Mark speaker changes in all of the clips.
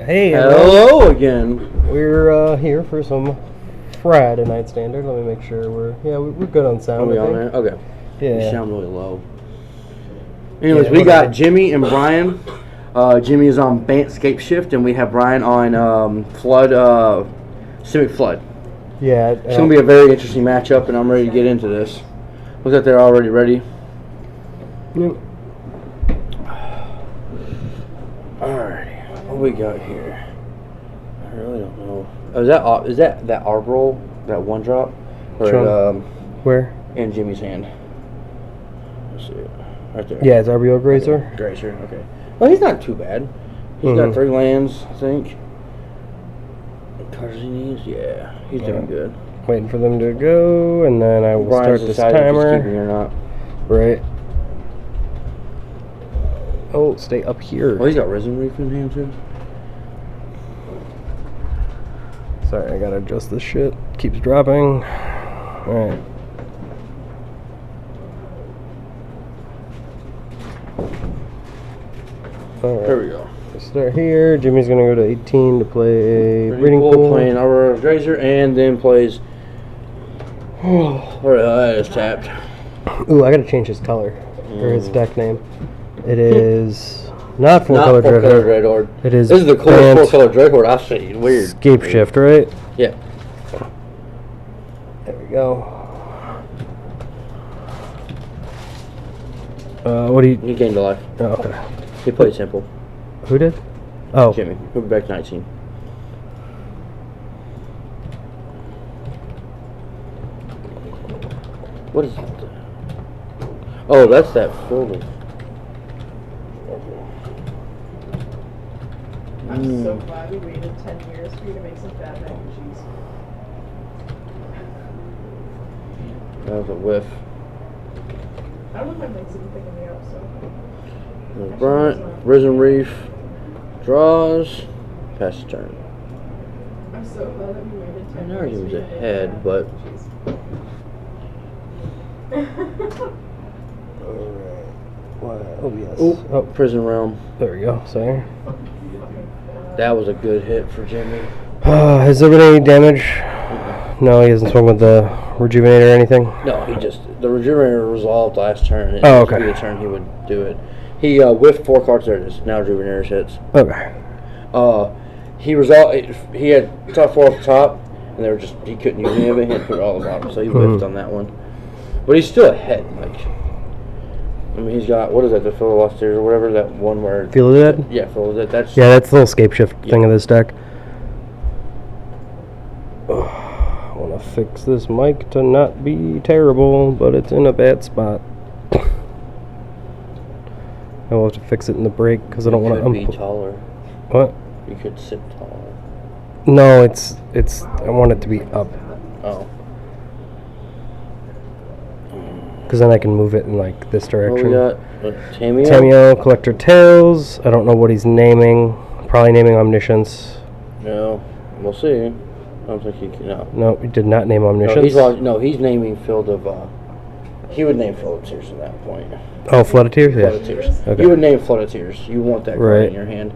Speaker 1: Hey,
Speaker 2: hello again.
Speaker 1: We're here for some Friday Night Standard. Let me make sure we're good on sound.
Speaker 2: Are we
Speaker 1: I
Speaker 2: on
Speaker 1: think.
Speaker 2: there? Okay.
Speaker 1: Yeah.
Speaker 2: You sound really low. Anyways,
Speaker 1: Yeah,
Speaker 2: we got
Speaker 1: whatever.
Speaker 2: Jimmy and Brian. Jimmy is on Bantscape Shift, and we have Brian on Civic Flood.
Speaker 1: Yeah.
Speaker 2: It's going to be a very interesting matchup, and I'm ready to get into this. Looks like they're already ready.
Speaker 1: Yep.
Speaker 2: Alrighty, what we got here? I really don't know. Oh, is that arb roll? That one drop? Or
Speaker 1: Where?
Speaker 2: in Jimmy's hand. Let's see it. Right there.
Speaker 1: Yeah, it's RBO Grazer.
Speaker 2: Okay. Grazer, okay. Well, he's not too bad. He's got 3 lands, I think. What cards he needs? Yeah, he's doing good.
Speaker 1: Waiting for them to go, and then I will
Speaker 2: Brian's
Speaker 1: start this
Speaker 2: decided if he's
Speaker 1: timer.
Speaker 2: keeping or not.
Speaker 1: Right. Oh, stay up here.
Speaker 2: Oh, he's got Risen Reef in hand too.
Speaker 1: Sorry, I gotta adjust this shit. Keeps dropping. Alright.
Speaker 2: There we go.
Speaker 1: Start here. Jimmy's gonna go to 18 to play a Breeding Pool.
Speaker 2: Playing Aurora Grazer, and then plays. That is tapped.
Speaker 1: Ooh, I gotta change his color or his deck name. It is not four-color
Speaker 2: Dreadhorde.
Speaker 1: It is.
Speaker 2: This is the coolest 4-color Dreadhorde I've seen. Weird.
Speaker 1: Escape Shift, right?
Speaker 2: Yeah.
Speaker 1: There we go. What do you?
Speaker 2: He gained a life.
Speaker 1: Oh, okay.
Speaker 2: He played simple.
Speaker 1: Who did? Oh,
Speaker 2: Jimmy. He'll be back to 19. What is that? Oh, that's that filter.
Speaker 3: I'm so glad we waited 10 years for you to make some bad mac and cheese.
Speaker 2: That was a whiff.
Speaker 3: I don't know if my legs even picking me up, so.
Speaker 2: There's Bryant, Risen Reef, draws, pass the turn.
Speaker 3: I'm so glad that we waited 10
Speaker 2: I know
Speaker 3: years.
Speaker 2: he was
Speaker 3: for you to make
Speaker 2: ahead,
Speaker 3: bad
Speaker 2: but.
Speaker 3: mac and cheese.
Speaker 1: Oh yes.
Speaker 2: Oh, Prison Realm.
Speaker 1: There we go. Sorry.
Speaker 2: That was a good hit for Jimmy.
Speaker 1: Has there been any damage? No, he hasn't swung with the Rejuvenator or anything?
Speaker 2: No, the Rejuvenator resolved last turn. It
Speaker 1: Oh,
Speaker 2: used to
Speaker 1: okay.
Speaker 2: be the turn he would do it. He whiffed 4 cards. There it is. Now Rejuvenator hits.
Speaker 1: Okay.
Speaker 2: He resolved. He had top 4 off the top, and he couldn't use any of it. He had to put it all at the bottom, so he whiffed on that one. But he's still ahead. I mean, he's got, what is that, the Philisters or whatever, that one where...
Speaker 1: Feel it dead?
Speaker 2: Yeah, Philisters. That's...
Speaker 1: Yeah, that's the little escape shift thing of this deck. I want to fix this mic to not be terrible, but it's in a bad spot. I will have to fix it in the break because I don't want to...
Speaker 2: You could be taller.
Speaker 1: What?
Speaker 2: You could sit taller.
Speaker 1: No, it's. I want it to be up
Speaker 2: Oh.
Speaker 1: because then I can move it in like this
Speaker 2: What
Speaker 1: direction.
Speaker 2: we got? Tamio?
Speaker 1: Tamio, Collector Tales. I don't know what he's naming. Probably naming Omniscience.
Speaker 2: No. We'll see. I don't think he can... No.
Speaker 1: No, he did not name Omniscience.
Speaker 2: He's naming Field of... he would name Flood of Tears at that point.
Speaker 1: Oh, Flood of Tears?
Speaker 2: Flood of
Speaker 1: Yeah.
Speaker 2: Tears.
Speaker 1: Okay.
Speaker 2: You would name Flood of Tears. You want that card
Speaker 1: Right.
Speaker 2: in your hand.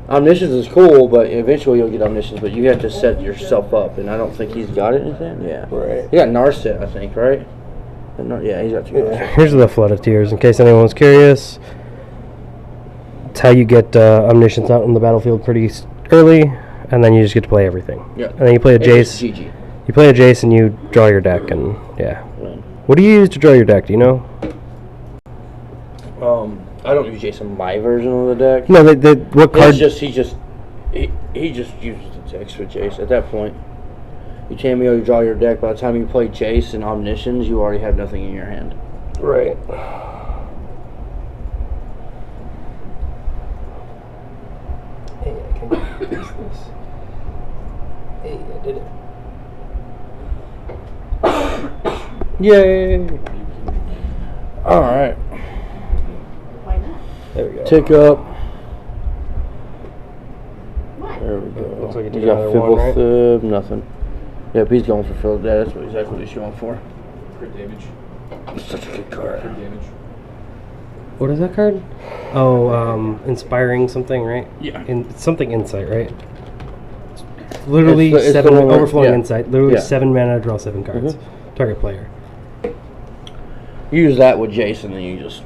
Speaker 2: Omniscience is cool, but eventually you'll get Omniscience, but you have to set yourself up, and I don't think he's got it in his hand. Yeah.
Speaker 1: Right.
Speaker 2: He got Narset, I think, right? Yeah, he's got 2 Narset.
Speaker 1: Here's the Flood of Tears, in case anyone's curious. It's how you get Omniscience out on the battlefield pretty early, and then you just get to play everything.
Speaker 2: Yeah.
Speaker 1: And then you play a
Speaker 2: It's
Speaker 1: Jace.
Speaker 2: GG.
Speaker 1: You play a Jace and you draw your deck, and yeah.
Speaker 2: Win.
Speaker 1: What do you use to draw your deck? Do you know?
Speaker 2: I don't use Jason my version of the deck.
Speaker 1: No, what card?
Speaker 2: He just uses the text with Jace at that point. You Tamio, you draw your deck. By the time you play Jace and Omniscience, you already have nothing in your hand.
Speaker 1: Right. Hey, I can fix this. Hey, I did it.
Speaker 2: Yay! All right.
Speaker 3: Why not?
Speaker 1: There we go.
Speaker 2: Tick up.
Speaker 3: Why?
Speaker 2: There we go.
Speaker 1: Looks like it
Speaker 2: He's
Speaker 1: took
Speaker 2: got
Speaker 1: another one, right?
Speaker 2: Fibble, nothing. Yep, he's going for Phil. Yeah, that's exactly what he's going for.
Speaker 4: Crit damage.
Speaker 2: Such a good card.
Speaker 4: Crit damage.
Speaker 1: What is that card? Oh, inspiring something, right?
Speaker 2: Yeah.
Speaker 1: It's something insight, right? Literally
Speaker 2: It's the
Speaker 1: 7
Speaker 2: one where-
Speaker 1: overflowing
Speaker 2: yeah.
Speaker 1: insight. Literally
Speaker 2: Yeah.
Speaker 1: 7 mana, draw 7 cards. Target player.
Speaker 2: You use that with Jason, and you just.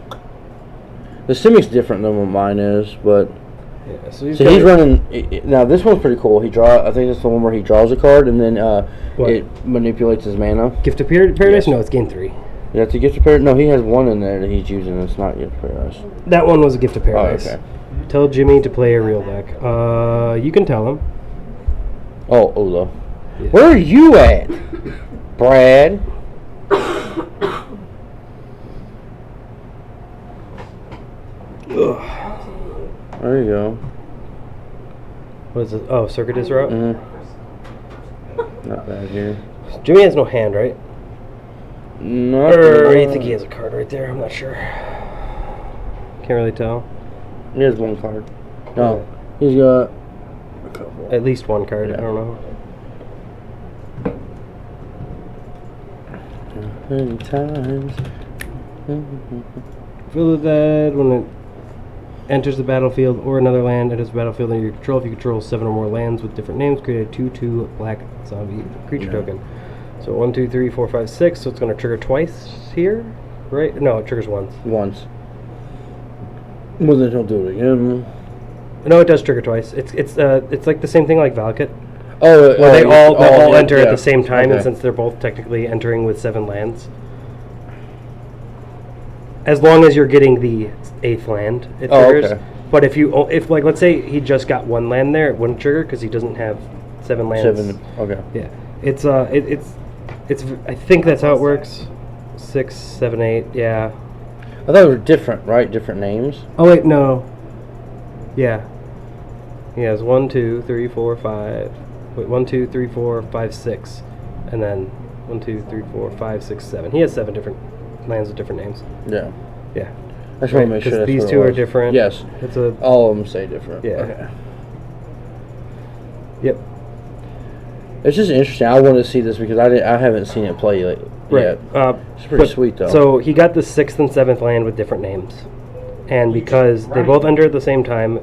Speaker 2: The Simic's different than what mine is, but.
Speaker 1: Yeah.
Speaker 2: So he's running. Now this one's pretty cool. He draw. I think it's the one where he draws a card and then
Speaker 1: What?
Speaker 2: it manipulates his mana.
Speaker 1: Gift of Paradise?
Speaker 2: Yes.
Speaker 1: No, it's game 3.
Speaker 2: You have to Gift of Paradise. No, he has one in there that he's using. It's not Gift of Paradise.
Speaker 1: That one was a Gift of Paradise.
Speaker 2: okay.
Speaker 1: Tell Jimmy to play a real deck. You can tell him.
Speaker 2: Oh, Ola.
Speaker 1: Yeah.
Speaker 2: Where are you at, Brad? There you go.
Speaker 1: What is it? Oh, Circuit Disrupt?
Speaker 2: Not bad here.
Speaker 1: Jimmy has no hand, right?
Speaker 2: Not
Speaker 1: Or you think he has a card right there? I'm not sure. Can't really tell.
Speaker 2: He has one card. No, he's got a couple.
Speaker 1: At least one card.
Speaker 2: Yeah.
Speaker 1: I don't know.
Speaker 2: Many times.
Speaker 1: Feel that when it enters the battlefield or another land enters the battlefield under your control, if you control 7 or more lands with different names, create a 2/2 black zombie creature token. So 1, 2, 3, 4, 5, 6. So it's going to trigger twice here, right? No, it triggers once.
Speaker 2: Once. Well, then he'll do it again.
Speaker 1: No, it does trigger twice. It's like the same thing like Valakut.
Speaker 2: Oh,
Speaker 1: Where they all enter at
Speaker 2: yeah.
Speaker 1: the same time,
Speaker 2: Okay.
Speaker 1: and since they're both technically entering with 7 lands, as long as you're getting the 8th land, it
Speaker 2: Oh,
Speaker 1: triggers.
Speaker 2: okay.
Speaker 1: But if like let's say he just got 1 land there, it wouldn't trigger because he doesn't have 7 lands.
Speaker 2: 7. Okay.
Speaker 1: Yeah, it's I think that's how it works. 6, 7, 8. Yeah.
Speaker 2: I thought they were different, right? Different names.
Speaker 1: Oh wait, no. Yeah. He has 1, 2, 3, 4, 5. Wait, 1, 2, 3, 4, 5, 6, and then 1, 2, 3, 4, 5, 6, 7. He has 7 different lands with different names.
Speaker 2: Yeah.
Speaker 1: Yeah.
Speaker 2: I just want to make sure
Speaker 1: Because
Speaker 2: that's
Speaker 1: these
Speaker 2: what it
Speaker 1: 2 are
Speaker 2: was.
Speaker 1: different.
Speaker 2: Yes.
Speaker 1: It's a
Speaker 2: All of them say different.
Speaker 1: Yeah.
Speaker 2: Okay.
Speaker 1: yep.
Speaker 2: It's just interesting. I wanted to see this because I haven't seen it play yet.
Speaker 1: Right.
Speaker 2: It's pretty sweet though.
Speaker 1: So he got the 6th and 7th land with different names, and because they both enter at the same time,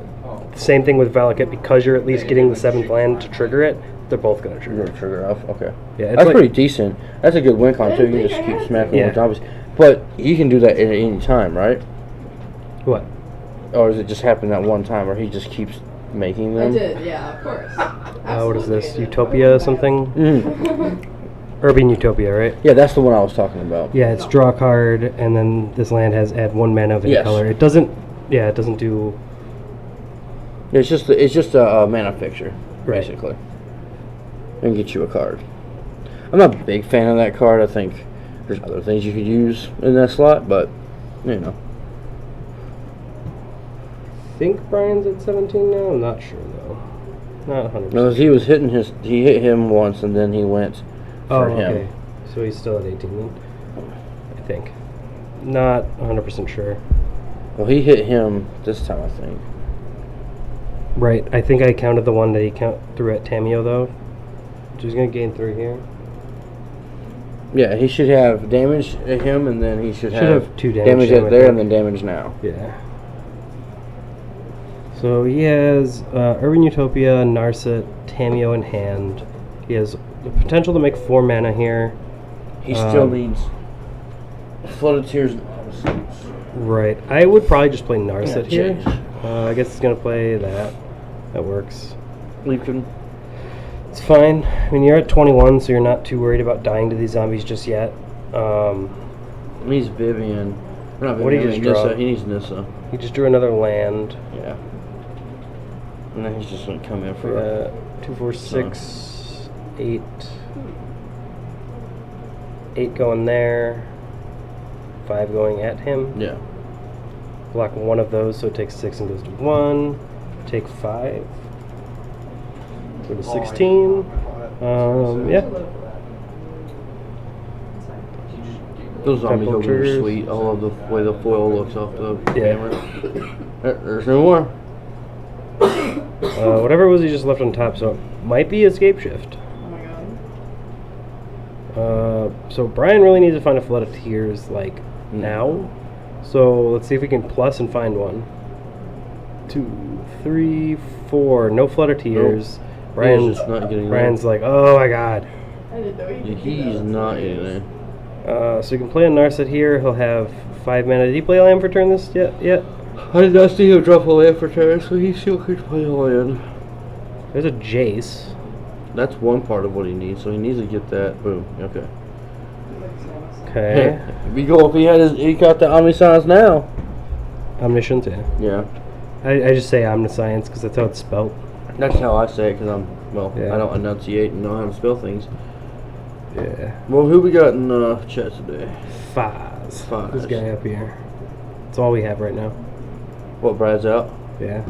Speaker 1: same thing with Valakut. Because you're at least getting the 7th land to trigger it, they're both gonna
Speaker 2: You're
Speaker 1: trigger.
Speaker 2: gonna trigger off. Okay.
Speaker 1: Yeah, it's
Speaker 2: That's
Speaker 1: like-
Speaker 2: pretty decent. That's a good win con too. You can just keep smacking
Speaker 1: Yeah.
Speaker 2: with zombies. But you can do that at any time, right?
Speaker 1: What?
Speaker 2: Or does it just happen that one time where he just keeps making
Speaker 3: I
Speaker 2: them?
Speaker 3: did, yeah, of course.
Speaker 1: What is this?
Speaker 3: Absolutely I did.
Speaker 1: Utopia something?
Speaker 2: Mm.
Speaker 1: Urban Utopia, right?
Speaker 2: Yeah, that's the one I was talking about.
Speaker 1: Yeah, it's draw a card, and then this land has add 1 mana of any
Speaker 2: Yes.
Speaker 1: color. It doesn't. Yeah, it doesn't do.
Speaker 2: It's just a mana fixture,
Speaker 1: Right.
Speaker 2: basically, and get you a card. I'm not a big fan of that card. I think there's other things you could use in that slot, but you know.
Speaker 1: I think Brian's at 17 now. I'm not sure though. Not 100%.
Speaker 2: No, he hit him once, and then he went for him.
Speaker 1: Okay. So he's still at 18 then. I think. Not 100% sure.
Speaker 2: Well, he hit him this time, I think.
Speaker 1: Right. I think I counted the one that he threw at Tamio though. So he's gonna gain 3 here.
Speaker 2: Yeah, he should have damage at him, and then he should have
Speaker 1: 2 damage to him, I
Speaker 2: at there, and
Speaker 1: think.
Speaker 2: then damage now.
Speaker 1: Yeah. So he has Urban Utopia, Narset, Tamio in hand. He has the potential to make 4 mana here.
Speaker 2: He still
Speaker 1: Um,
Speaker 2: needs Flooded Tears and Opposites.
Speaker 1: Right. I would probably just play Narset
Speaker 2: Yeah,
Speaker 1: here.
Speaker 2: change.
Speaker 1: I guess he's going to play that. That works.
Speaker 2: Leapkin.
Speaker 1: It's fine. I mean, you're at 21, so you're not too worried about dying to these zombies just yet.
Speaker 2: He's Vivian. Not Vivian,
Speaker 1: What did he just draw?
Speaker 2: Nissa. He needs Nissa.
Speaker 1: He just drew another land.
Speaker 2: Yeah. And then he's just going to come in for
Speaker 1: 2, 4, 6, 8. 8 going there. 5 going at him.
Speaker 2: Yeah.
Speaker 1: Block 1 of those, so it takes 6 and goes to 1. Take 5. Go to 16. Yeah.
Speaker 2: Those zombies
Speaker 1: Couple
Speaker 2: over there are
Speaker 1: triggers.
Speaker 2: sweet. I love the way the foil looks off the
Speaker 1: Yeah.
Speaker 2: camera. There's no more.
Speaker 1: Whatever it was he just left on top, so it might be Escape Shift.
Speaker 3: Oh my god.
Speaker 1: So Brian really needs to find a Flood of Tears, like, now. So let's see if we can plus and find one. 2, 3, 4. No Flood of Tears.
Speaker 2: Brian's just not getting
Speaker 1: Brian's like, oh my god.
Speaker 3: I didn't know he could do
Speaker 2: He's
Speaker 3: that.
Speaker 2: not getting there.
Speaker 1: So you can play a Narset here. He'll have 5 mana. Did he play a land for turn this yet?
Speaker 2: I did not see him drop a land for turn, so he still could play a land.
Speaker 1: There's a Jace.
Speaker 2: That's one part of what he needs, so he needs to get that. Boom. Okay.
Speaker 1: Okay.
Speaker 2: If he got the Omniscience now.
Speaker 1: Omniscience, yeah.
Speaker 2: Yeah.
Speaker 1: I just say Omniscience because that's how it's spelled.
Speaker 2: That's how I say it, because
Speaker 1: Yeah.
Speaker 2: I don't enunciate and know how to spell things.
Speaker 1: Yeah.
Speaker 2: Well, who we got in chat today?
Speaker 1: Faz.
Speaker 2: Faz.
Speaker 1: This guy up here. That's all we have right now.
Speaker 2: What, Brad's out?
Speaker 1: Yeah.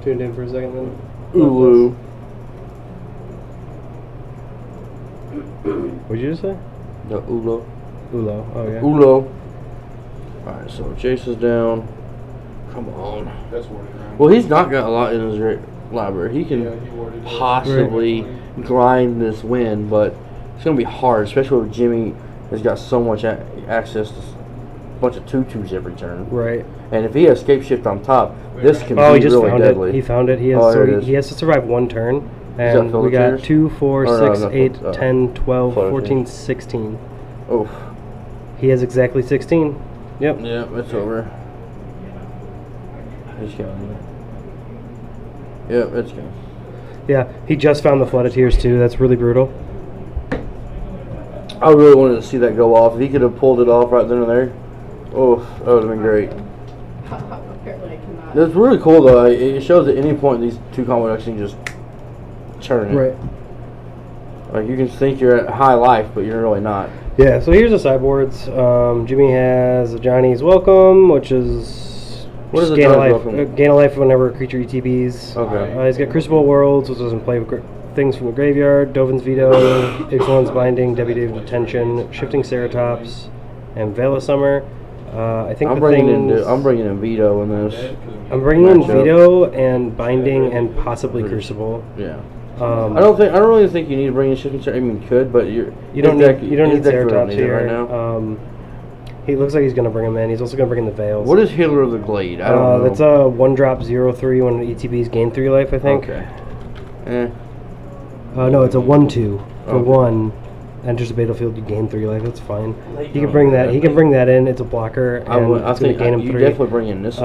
Speaker 1: Tuned in for a second then.
Speaker 2: Ulu.
Speaker 1: What'd you just say?
Speaker 2: No, Ulo.
Speaker 1: Ulo. Oh, yeah.
Speaker 2: Ulo. Alright, so Chase is down. Come on.
Speaker 4: That's worded around.
Speaker 2: Well, he's not got a lot in his library. He can
Speaker 4: Yeah, he worded it.
Speaker 2: possibly grind this win, but it's going to be hard, especially with Jimmy has got so much access to a bunch of 2/2s every turn.
Speaker 1: Right.
Speaker 2: And if he has Scape Shift on top, this can
Speaker 1: Oh, he
Speaker 2: be
Speaker 1: just
Speaker 2: really
Speaker 1: found
Speaker 2: deadly.
Speaker 1: it. He found it. He has,
Speaker 2: Oh,
Speaker 1: so
Speaker 2: there it is.
Speaker 1: he has to survive one turn.
Speaker 2: that
Speaker 1: And
Speaker 2: Fill
Speaker 1: we
Speaker 2: the
Speaker 1: got
Speaker 2: Tears?
Speaker 1: 2, 4,
Speaker 2: Or no,
Speaker 1: 6,
Speaker 2: no,
Speaker 1: 8,
Speaker 2: no,
Speaker 1: 10, 12,
Speaker 2: Fill the
Speaker 1: 14,
Speaker 2: Tears.
Speaker 1: 16.
Speaker 2: Oof.
Speaker 1: He has exactly 16. Yep.
Speaker 2: Yeah, it's over. He's going. Yep, it's going.
Speaker 1: Yeah, he just found the Flood of Tears too. That's really brutal.
Speaker 2: I really wanted to see that go off. If he could have pulled it off right then and there, oh, that would have been great.
Speaker 3: Apparently I cannot.
Speaker 2: It's really cool though. It shows at any point these two combo decks can just turn it. Like you can think you're at high life, but you're really not.
Speaker 1: Yeah, so here's the sideboards. Jimmy has a Johnny's Welcome, which is
Speaker 2: What is
Speaker 1: just
Speaker 2: a
Speaker 1: gain a
Speaker 2: Johnny's
Speaker 1: life,
Speaker 2: Welcome?
Speaker 1: gain a life whenever a creature ETBs.
Speaker 2: Okay.
Speaker 1: He's got Crucible Worlds, which doesn't play with things from the graveyard, Dovin's Veto, Ixalan's Binding, Deputy Detention, Shifting Ceratops, and Veil of Summer. I think
Speaker 2: I'm
Speaker 1: the
Speaker 2: bringing
Speaker 1: things,
Speaker 2: in Veto in this.
Speaker 1: I'm bringing in
Speaker 2: matchup.
Speaker 1: Veto and Binding and possibly Crucible.
Speaker 2: Yeah.
Speaker 1: Um,
Speaker 2: I don't really think you need to bring in Shifting Ceratops. I mean, you could, but
Speaker 1: You don't need Ceratops
Speaker 2: it
Speaker 1: here.
Speaker 2: right now.
Speaker 1: He looks like he's going to bring him in. He's also going to bring in the Veils.
Speaker 2: What is Healer of the Glade? I don't know.
Speaker 1: That's a 1-drop 0/3 when ETBs gain 3 life, I think.
Speaker 2: Okay. Eh.
Speaker 1: No, it's a 1/2 for
Speaker 2: Okay.
Speaker 1: 1. Enters the battlefield, you gain 3 life. That's fine. He can bring that. He can bring that in. It's a blocker,
Speaker 2: I
Speaker 1: and
Speaker 2: would- I
Speaker 1: it's going
Speaker 2: think
Speaker 1: to gain him
Speaker 2: you
Speaker 1: 3.
Speaker 2: definitely bring in this.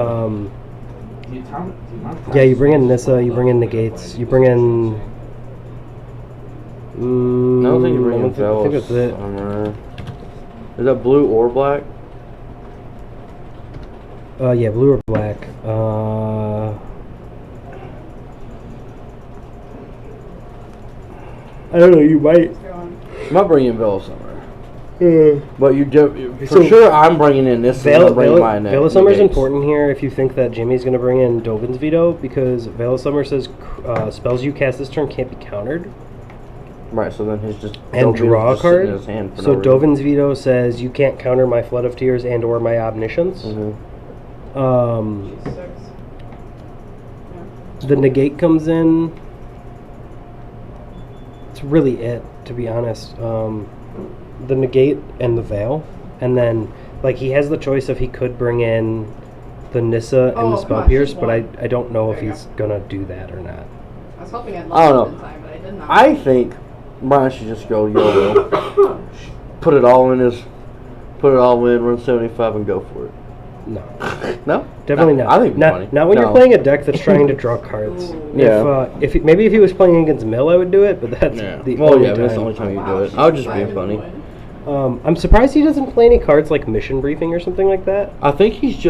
Speaker 1: Yeah, you bring in Nissa. You bring in Negates. You bring in.
Speaker 2: I don't think you bring in
Speaker 1: I think that's it.
Speaker 2: Velos. Is that blue or black?
Speaker 1: Yeah, blue or black. I don't know. You might.
Speaker 2: I might bring in Veil of Summer. But for
Speaker 1: So-
Speaker 2: sure, I'm bringing in this.
Speaker 1: Veil
Speaker 2: Veil
Speaker 1: of Summer is important here if you think that Jimmy's going to bring in Dovin's Veto, because Veil of Summer says spells you cast this turn can't be countered
Speaker 2: Right, so then he's just
Speaker 1: and
Speaker 2: Dovin's
Speaker 1: draw a
Speaker 2: just sitting in
Speaker 1: card.
Speaker 2: his hand for
Speaker 1: So
Speaker 2: no reason.
Speaker 1: Dovin's Veto says you can't counter my Flood of Tears and or my Omniscience.
Speaker 2: Mhm.
Speaker 3: She's 6.
Speaker 1: The Negate comes in. It's really it, to be honest. The Negate and the Veil, and then like he has the choice if he could bring in the Nissa and
Speaker 3: Oh,
Speaker 1: the
Speaker 3: come
Speaker 1: Spell
Speaker 3: on,
Speaker 1: Pierce,
Speaker 3: she's
Speaker 1: but
Speaker 3: one.
Speaker 1: I don't know if
Speaker 3: There you
Speaker 1: he's gonna do that or not.
Speaker 3: I was hoping I'd
Speaker 2: I don't
Speaker 3: lost
Speaker 2: know.
Speaker 3: in time, but I did not.
Speaker 2: I think Brian should just go YOLO. Put it all in, run 75 and go for it.
Speaker 1: No,
Speaker 2: No?
Speaker 1: definitely
Speaker 2: No,
Speaker 1: not.
Speaker 2: I think it'd be
Speaker 1: not,
Speaker 2: funny.
Speaker 1: not when you're
Speaker 2: No.
Speaker 1: playing a deck that's trying to draw cards.
Speaker 2: Yeah.
Speaker 1: If maybe if he was playing against Mill, I would do it, but that's
Speaker 2: Yeah.
Speaker 1: the
Speaker 2: Well,
Speaker 1: only
Speaker 2: yeah, but that's the
Speaker 1: time.
Speaker 2: only time you
Speaker 3: Wow,
Speaker 2: do it.
Speaker 3: she's
Speaker 2: I was just
Speaker 3: 5
Speaker 2: being
Speaker 3: and
Speaker 2: funny.
Speaker 3: one.
Speaker 1: I'm surprised he doesn't play any cards like Mission Briefing or something like that.
Speaker 2: I think this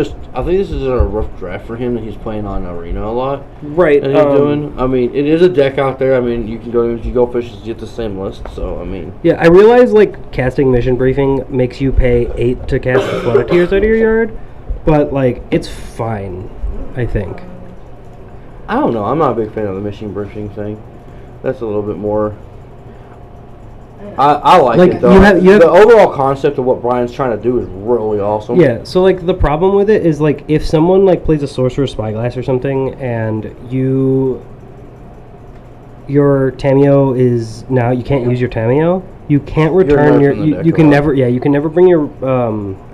Speaker 2: is a rough draft for him that he's playing on Arena a lot.
Speaker 1: Right.
Speaker 2: And he's doing. I mean, it is a deck out there. I mean, you can go to Go Fish and get the same list. So I mean,
Speaker 1: Yeah, I realize like casting Mission Briefing makes you pay 8 to cast the Flood of Tears out of your yard, but like it's fine, I think.
Speaker 2: I don't know. I'm not a big fan of the Mission Briefing thing. That's a little bit more. I like
Speaker 1: Like,
Speaker 2: it though.
Speaker 1: you have-
Speaker 2: The overall concept of what Brian's trying to do is really awesome.
Speaker 1: Yeah, so like the problem with it is like if someone like plays a Sorcerer's Spyglass or something and your Tameo is now you can't use your Tameo, You can't return
Speaker 2: nerfed
Speaker 1: your.
Speaker 2: from the
Speaker 1: You,
Speaker 2: deck
Speaker 1: you
Speaker 2: a
Speaker 1: can
Speaker 2: lot.
Speaker 1: never. Yeah, you can never bring your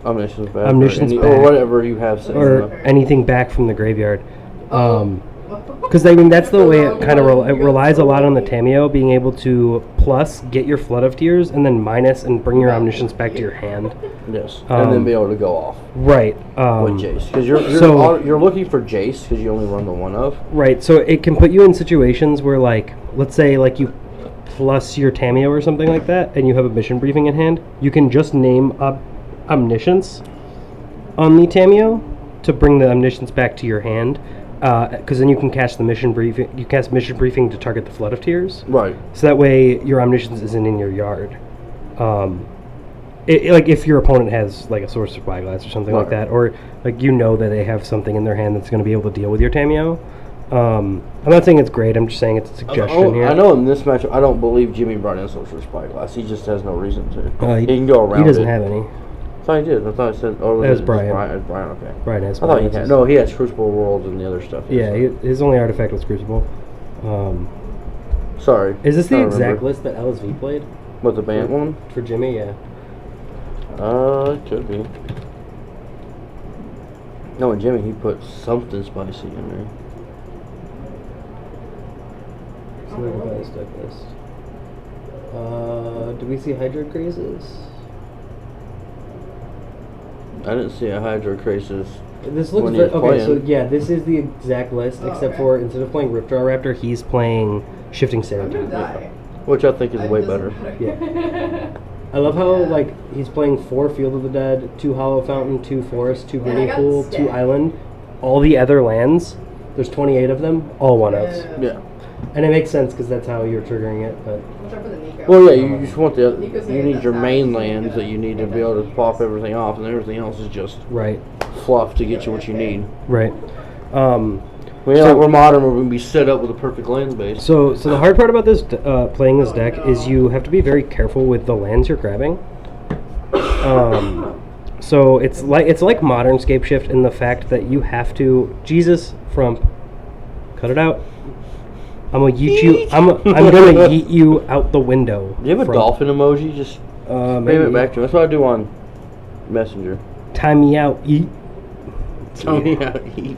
Speaker 2: Omniscience back.
Speaker 1: Omniscience
Speaker 2: or
Speaker 1: back.
Speaker 2: whatever you have sitting
Speaker 1: or
Speaker 2: in the-
Speaker 1: anything back from the graveyard. Because I mean that's the way it kind of it relies a lot on the Tameo being able to plus get your Flood of Tears and then minus and bring your Omniscience back to your hand.
Speaker 2: Yes. And then be able to go off
Speaker 1: Right.
Speaker 2: with Jace. Because you're
Speaker 1: so-
Speaker 2: you're looking for Jace because you only run the one of.
Speaker 1: Right. So it can put you in situations where, like, let's say, like you plus your Tameo or something like that, and you have a mission briefing in hand. You can just name Omniscience on the Tameo to bring the Omniscience back to your hand. Because then you can cast the mission briefing. You cast mission briefing to target the Flood of Tears.
Speaker 2: Right.
Speaker 1: So that way your Omniscience isn't in your yard. Like if your opponent has like a Source of Spyglass or something like
Speaker 2: Right.
Speaker 1: that, or like you know that they have something in their hand that's going to be able to deal with your Tameo. I'm not saying it's great. I'm just saying it's a suggestion here.
Speaker 2: I know in this matchup, I don't believe Jimmy brought in Social Spyglass. He just has no reason to.
Speaker 1: He
Speaker 2: can go around.
Speaker 1: He doesn't
Speaker 2: it.
Speaker 1: have any.
Speaker 2: I thought he did. I thought I said. Oh,
Speaker 1: That was
Speaker 2: it
Speaker 1: Brian.
Speaker 2: It was Brian. Okay.
Speaker 1: Brian has.
Speaker 2: I thought he
Speaker 1: Spyglasses.
Speaker 2: had. No, he has Crucible Worlds and the other stuff.
Speaker 1: Yeah, his only artifact was Crucible.
Speaker 2: Sorry.
Speaker 1: Is this the
Speaker 2: I
Speaker 1: exact
Speaker 2: remember.
Speaker 1: list that LSV played
Speaker 2: What, the band one?
Speaker 1: for Jimmy? Yeah.
Speaker 2: It could be. No, and Jimmy, he put something spicy in there.
Speaker 1: So we can buy deck list. Do we see Hydro Crazes?
Speaker 2: I didn't see a Hydro Crasis.
Speaker 1: This looks
Speaker 2: When he
Speaker 1: very,
Speaker 2: was
Speaker 1: okay. So
Speaker 2: playing.
Speaker 1: yeah, this is the exact list,
Speaker 3: Oh,
Speaker 1: except
Speaker 3: okay.
Speaker 1: for instead of playing Ripjaw Raptor, he's playing Shifting
Speaker 3: I'm gonna
Speaker 1: Serotonin.
Speaker 3: die.
Speaker 2: Which I think is way
Speaker 3: It doesn't
Speaker 2: better.
Speaker 1: Yeah. I love how
Speaker 3: Yeah.
Speaker 1: like he's playing 4 Field of the Dead, 2 Hollow Fountain, 2 Forest, 2
Speaker 3: Yeah, I
Speaker 1: Breeding
Speaker 3: got
Speaker 1: Pool,
Speaker 3: stacked.
Speaker 1: 2 Island. All the other lands, there's 28 of them, all 1/ofs.
Speaker 2: Yeah.
Speaker 1: And it makes sense because that's how you're triggering it. But
Speaker 3: Watch out for the Nico.
Speaker 2: Well, yeah, you just want the.
Speaker 3: Nico's
Speaker 2: You
Speaker 3: saying
Speaker 2: need
Speaker 3: that's
Speaker 2: your
Speaker 3: how
Speaker 2: main
Speaker 3: it's
Speaker 2: lands
Speaker 3: gonna
Speaker 2: that you need to
Speaker 3: make
Speaker 2: be able to
Speaker 3: that
Speaker 2: pop
Speaker 3: piece.
Speaker 2: everything off, and everything else is just
Speaker 1: right,
Speaker 2: fluff to get you what you need.
Speaker 1: right.
Speaker 2: We know we're modern, we're going to be set up with a perfect land base.
Speaker 1: So the hard part about this playing this deck is you have to be very careful with the lands you're grabbing. So it's like modern Scape Shift in the fact that you have to Frump, cut it out. I'm gonna yeet you. I'm gonna yeet you out the window.
Speaker 2: Do you have a
Speaker 1: Frump.
Speaker 2: dolphin emoji? Just spam
Speaker 1: maybe.
Speaker 2: it back to me. That's what I do on Messenger.
Speaker 1: Time me out. Eat.
Speaker 2: Tell me how to eat.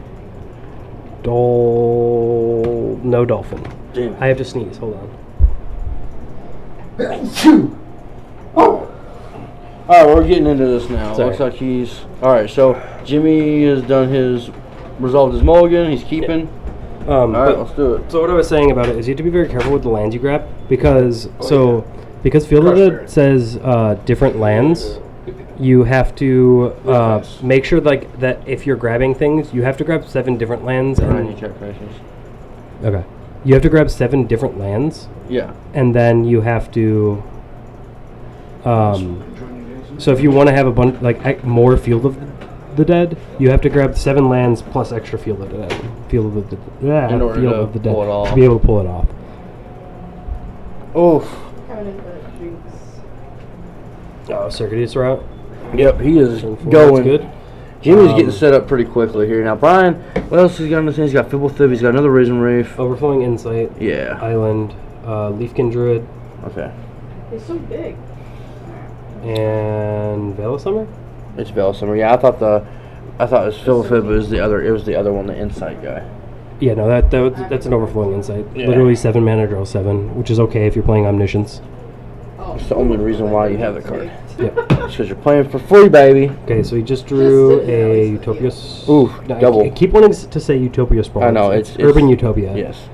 Speaker 1: No dolphin.
Speaker 2: Damn.
Speaker 1: I have to sneeze. Hold on.
Speaker 2: Alright, we're getting into this now.
Speaker 1: Sorry.
Speaker 2: Looks like he's... Alright, so Jimmy has done his... Resolved his mulligan. He's keeping. Alright, let's do it.
Speaker 1: So what I was saying about it is you have to be very careful with the lands you grab because because Field of the says different lands, you have to make sure like that if you're grabbing things, you have to grab 7 different lands.
Speaker 2: Brian, you
Speaker 1: And,
Speaker 2: check prices.
Speaker 1: okay, you have to grab 7 different lands,
Speaker 2: Yeah.
Speaker 1: and then you have to. So if you want to have a bunch like more Field of the Dead, you have to grab 7 lands plus extra Field of the Dead. Field of the
Speaker 2: In order
Speaker 1: Field
Speaker 2: to
Speaker 1: of the Dead
Speaker 2: pull it off.
Speaker 1: to be able to pull it off.
Speaker 2: Oof.
Speaker 3: Coming in for Jinx.
Speaker 1: Oh, Circuitous route.
Speaker 2: Yep, he is
Speaker 1: Turn 4,
Speaker 2: going.
Speaker 1: that's good.
Speaker 2: Jimmy's getting set up pretty quickly here. Now, Brian, what else has he got on this thing? He's got Fibblethip. He's got another Risen Reef.
Speaker 1: Overflowing Insight,
Speaker 2: Yeah.
Speaker 1: Island, Leafkin Druid,
Speaker 2: Okay.
Speaker 3: He's so big.
Speaker 1: and Veil of Summer.
Speaker 2: It's Veilsummer. Yeah, I thought it was Fibblethip. It was the other one, the Insight guy.
Speaker 1: Yeah, no, that's an Overflowing Insight.
Speaker 2: Yeah.
Speaker 1: Literally 7 mana, draw 7, which is okay if you're playing Omniscience.
Speaker 3: Oh,
Speaker 2: It's the only reason why you have the card.
Speaker 1: Yep.
Speaker 2: It's because you're playing for free, baby.
Speaker 1: Okay, so he just drew
Speaker 3: Just
Speaker 1: a
Speaker 3: didn't
Speaker 1: Utopia.
Speaker 2: Ooh,
Speaker 1: No,
Speaker 2: double.
Speaker 1: I keep wanting to say Utopia Sprawl.
Speaker 2: I know,
Speaker 1: It's
Speaker 2: it's-
Speaker 1: Urban Utopia.
Speaker 2: Yes.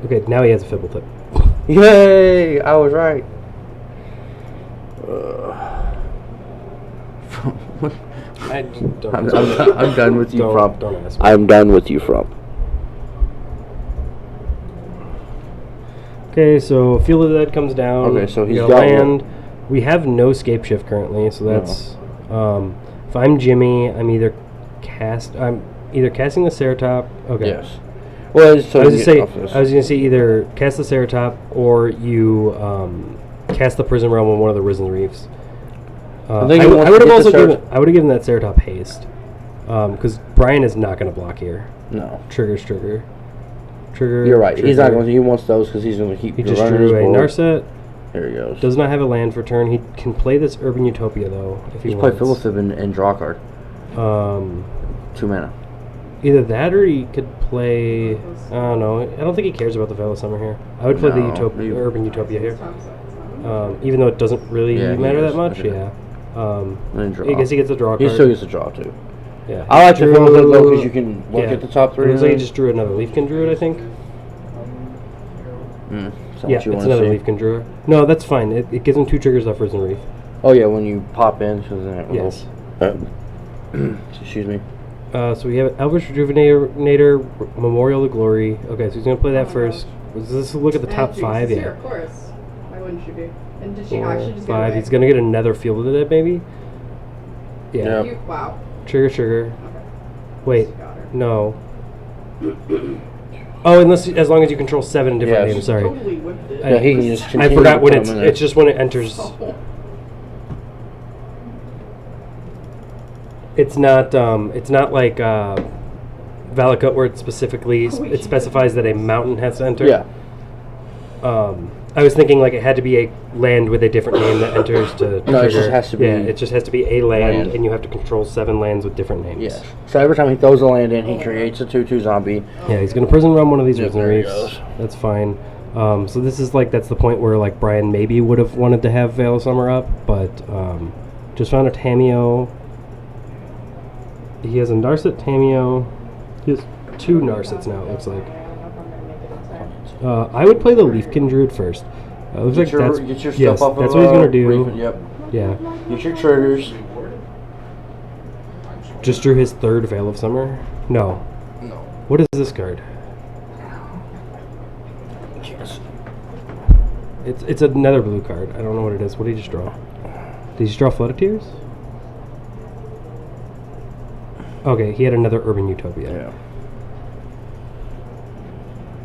Speaker 1: Okay, now he has a Fibblethip.
Speaker 2: Yay! I was right. I'm done with you, Frump.
Speaker 1: Don't ask me.
Speaker 2: I'm done with you, Frump.
Speaker 1: Okay, so Field of the Dead comes down.
Speaker 2: Okay, so
Speaker 1: We
Speaker 2: he's
Speaker 1: got
Speaker 2: got
Speaker 1: land. We have no Scape Shift currently, so that's if I'm Jimmy, I'm either casting the Ceratop. Okay.
Speaker 2: Yes. Well, so
Speaker 1: I was
Speaker 2: you
Speaker 1: gonna
Speaker 2: get off this.
Speaker 1: say either cast the Ceratop or you cast the Prison Realm on one of the Risen Reefs.
Speaker 2: I think he wants
Speaker 1: I would
Speaker 2: to
Speaker 1: have
Speaker 2: get the
Speaker 1: also given that Ceratop haste because Brian is not going to block here.
Speaker 2: No.
Speaker 1: Trigger.
Speaker 2: You're right. He's not
Speaker 1: trigger.
Speaker 2: going to. He wants those because he's going to keep
Speaker 1: He just
Speaker 2: running his
Speaker 1: drew a
Speaker 2: board.
Speaker 1: Narset
Speaker 2: Here he goes.
Speaker 1: Does not have a land for turn. He can play this Urban Utopia though if he
Speaker 2: He's play
Speaker 1: wants.
Speaker 2: Philithib and draw a card. 2 mana.
Speaker 1: Either that or he could play. I don't know. I don't think he cares about the Veil of Summer here. I would play the
Speaker 2: No,
Speaker 1: Urban Utopia here.
Speaker 3: Tom size, huh?
Speaker 1: Even though it doesn't really
Speaker 2: Yeah, he
Speaker 1: matter
Speaker 2: is.
Speaker 1: that much.
Speaker 2: Okay.
Speaker 1: Yeah.
Speaker 2: And then draw.
Speaker 1: I guess he gets a draw
Speaker 2: He
Speaker 1: card.
Speaker 2: still gets a draw too.
Speaker 1: Yeah.
Speaker 2: I like the
Speaker 1: Drew-
Speaker 2: Philithib though because you can look
Speaker 1: yeah.
Speaker 2: at the top 3.
Speaker 1: It looks like he just drew another Leafkin Druid, I think.
Speaker 2: Is that
Speaker 1: Yeah,
Speaker 2: what you
Speaker 1: it's
Speaker 2: wanna
Speaker 1: another
Speaker 2: see?
Speaker 1: Leafkin Druid. No, that's fine. It gives him 2 triggers off Risen Reef.
Speaker 2: Oh yeah, when you pop in, because then it
Speaker 1: Yes.
Speaker 2: Excuse me.
Speaker 1: So we have Elvish Rejuvenator, Memorial to Glory. Okay, so he's going to play that
Speaker 3: Oh my
Speaker 1: first. Does this look at the top
Speaker 3: And
Speaker 1: 5?
Speaker 3: Jace is
Speaker 1: Yeah.
Speaker 3: here, of course. Why wouldn't she be? And did she
Speaker 1: 4,
Speaker 3: actually just
Speaker 1: 5.
Speaker 3: get
Speaker 1: He's going to get another Field of the Dead, maybe? Yeah.
Speaker 2: Yep.
Speaker 3: Wow.
Speaker 1: Trigger.
Speaker 3: Okay.
Speaker 1: Wait.
Speaker 3: She got her.
Speaker 1: No. Oh, as long as you control 7 different
Speaker 2: Yes.
Speaker 1: names. Sorry.
Speaker 3: Totally whipped it.
Speaker 2: Yeah, he can just
Speaker 1: I
Speaker 2: continue
Speaker 1: forgot
Speaker 2: to
Speaker 1: when
Speaker 2: put
Speaker 1: it's.
Speaker 2: him in there.
Speaker 1: It's just when it enters.
Speaker 3: Oh.
Speaker 1: It's not. It's not like Valakut where it specifically it specifies that a mountain has to enter.
Speaker 2: Yeah.
Speaker 1: I was thinking like it had to be a land with a different name that enters to
Speaker 2: No, it
Speaker 1: trigger.
Speaker 2: just has to be
Speaker 1: Yeah, it just has to be a land,
Speaker 2: land.
Speaker 1: and you have to control 7 lands with different names.
Speaker 2: Yes. So every time he throws a land in, he creates a 2/2 zombie.
Speaker 1: Yeah, he's gonna prison run one of these
Speaker 2: Yep,
Speaker 1: Risen
Speaker 2: there he
Speaker 1: Reefs.
Speaker 2: goes.
Speaker 1: That's fine. So this is like that's the point where like Brian maybe would have wanted to have Veil of Summer up, but just found a Tameo. He has a Narset Tameo. He has 2 Narsets now. It looks like.
Speaker 3: I don't know if I'm gonna make it in time.
Speaker 1: I would play the Leafkin Druid first. Looks like that's
Speaker 2: get your
Speaker 1: yes,
Speaker 2: stuff up
Speaker 1: that's
Speaker 2: of,
Speaker 1: what he's gonna
Speaker 2: Reef
Speaker 1: do.
Speaker 2: and- Yep.
Speaker 1: Yeah,
Speaker 2: Get your triggers.
Speaker 1: just drew his 3rd Veil of Summer. No,
Speaker 2: No.
Speaker 1: what is this card?
Speaker 2: Yes.
Speaker 1: It's another blue card. I don't know what it is. What did he just draw? Did he just draw Flood of Tears? Okay, he had another Urban Utopia.
Speaker 2: Yeah.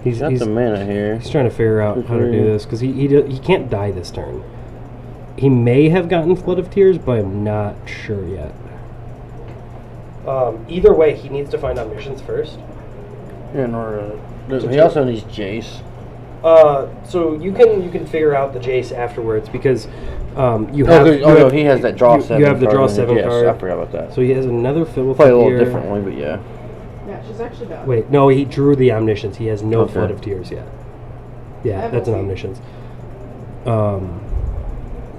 Speaker 1: He's
Speaker 2: Got the mana here.
Speaker 1: he's trying to figure out how to do this because he can't die this turn. He may have gotten Flood of Tears, but I'm not sure yet. Either way, he needs to find Omniscience first.
Speaker 2: In order to,
Speaker 1: To
Speaker 2: he
Speaker 1: do-
Speaker 2: also needs Jace.
Speaker 1: So you can figure out the Jace afterwards because you
Speaker 2: Oh,
Speaker 1: have.
Speaker 2: good.
Speaker 1: you
Speaker 2: Oh, no,
Speaker 1: have-
Speaker 2: he has that draw
Speaker 1: you
Speaker 2: 7
Speaker 1: have the
Speaker 2: card
Speaker 1: draw
Speaker 2: in it.
Speaker 1: 7
Speaker 2: yes,
Speaker 1: card.
Speaker 2: I forgot about that.
Speaker 1: So he has another Philip
Speaker 2: Play a little
Speaker 1: here.
Speaker 2: differently, but yeah.
Speaker 3: Yeah, she's actually bad.
Speaker 1: Wait, no, he drew the Omniscience. He has no
Speaker 2: Okay.
Speaker 1: Flood of Tears yet.
Speaker 3: I
Speaker 1: Yeah,
Speaker 3: have
Speaker 1: that's an
Speaker 3: a few.
Speaker 1: Omniscience.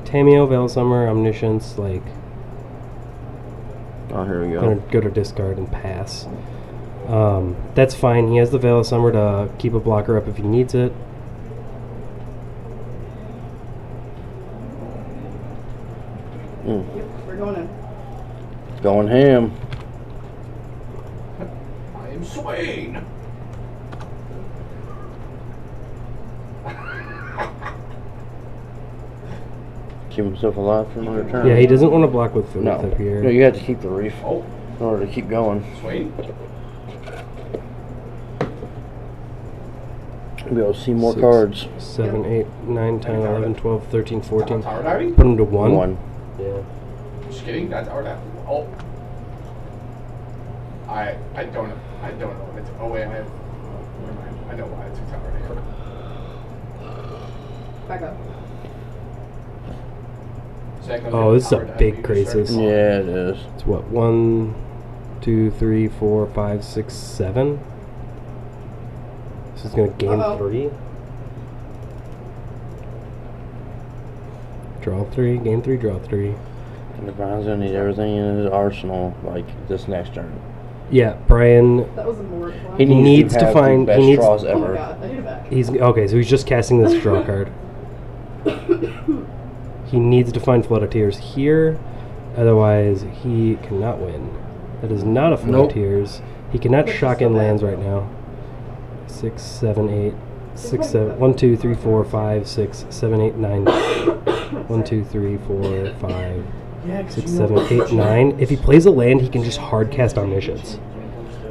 Speaker 1: Tameo, Veil of Summer, Omniscience, like,
Speaker 2: Oh, here we
Speaker 1: gonna
Speaker 2: go.
Speaker 1: go to discard and pass. That's fine. He has the Veil of Summer to keep a blocker up if he needs it.
Speaker 2: Mm.
Speaker 3: Yep, we're going in.
Speaker 2: Going ham.
Speaker 4: I am Swain.
Speaker 2: Keep himself alive for another turn.
Speaker 1: Yeah, he doesn't want to block with
Speaker 2: No.
Speaker 1: Philip here.
Speaker 2: No, you have to keep the reef
Speaker 4: Oh,
Speaker 2: in order to keep going.
Speaker 4: Swain.
Speaker 2: Be able to see more
Speaker 1: 6,
Speaker 2: cards.
Speaker 1: 7, 8, 9, 10, 11, 12, 13, 14.
Speaker 4: Tower diving?
Speaker 1: Put him to 1.
Speaker 2: One.
Speaker 1: Yeah.
Speaker 4: Just kidding. That's our diving. Oh. I don't know. It's, oh wait, I have. Never mind. I know why it's a tower dive.
Speaker 3: Back up.
Speaker 4: Second,
Speaker 1: Oh, this is a
Speaker 4: tower diving,
Speaker 1: big
Speaker 4: you
Speaker 1: crisis.
Speaker 4: start-
Speaker 2: Yeah, it is.
Speaker 1: It's what? 1, 2, 3, 4, 5, 6, 7. This is going to gain
Speaker 3: Uh-oh.
Speaker 1: 3. Draw 3, gain 3, draw 3.
Speaker 2: And Brian's gonna need everything in his arsenal, like this next turn.
Speaker 1: Yeah, Brian.
Speaker 3: That was a more fun.
Speaker 2: He
Speaker 1: needs to
Speaker 2: have
Speaker 1: find-
Speaker 2: the
Speaker 1: he
Speaker 2: best
Speaker 1: needs-
Speaker 2: draws
Speaker 3: Oh
Speaker 2: ever.
Speaker 3: my god, I need it back.
Speaker 1: He's okay, so he's just casting this draw card. He needs to find Flood of Tears here, otherwise he cannot win. That is not a Flood
Speaker 2: Nope.
Speaker 1: of Tears. He cannot
Speaker 3: This is
Speaker 1: shock
Speaker 3: so
Speaker 1: in
Speaker 3: bad.
Speaker 1: lands right now. 6, 7, 8, 6, 7, 1, 2, 3, 4, 5, 6, 7, 8, 9. 1, 2, 3, 4, 5, 6, 7, 8, 9. If he plays a land, he can just hard cast Omniscience.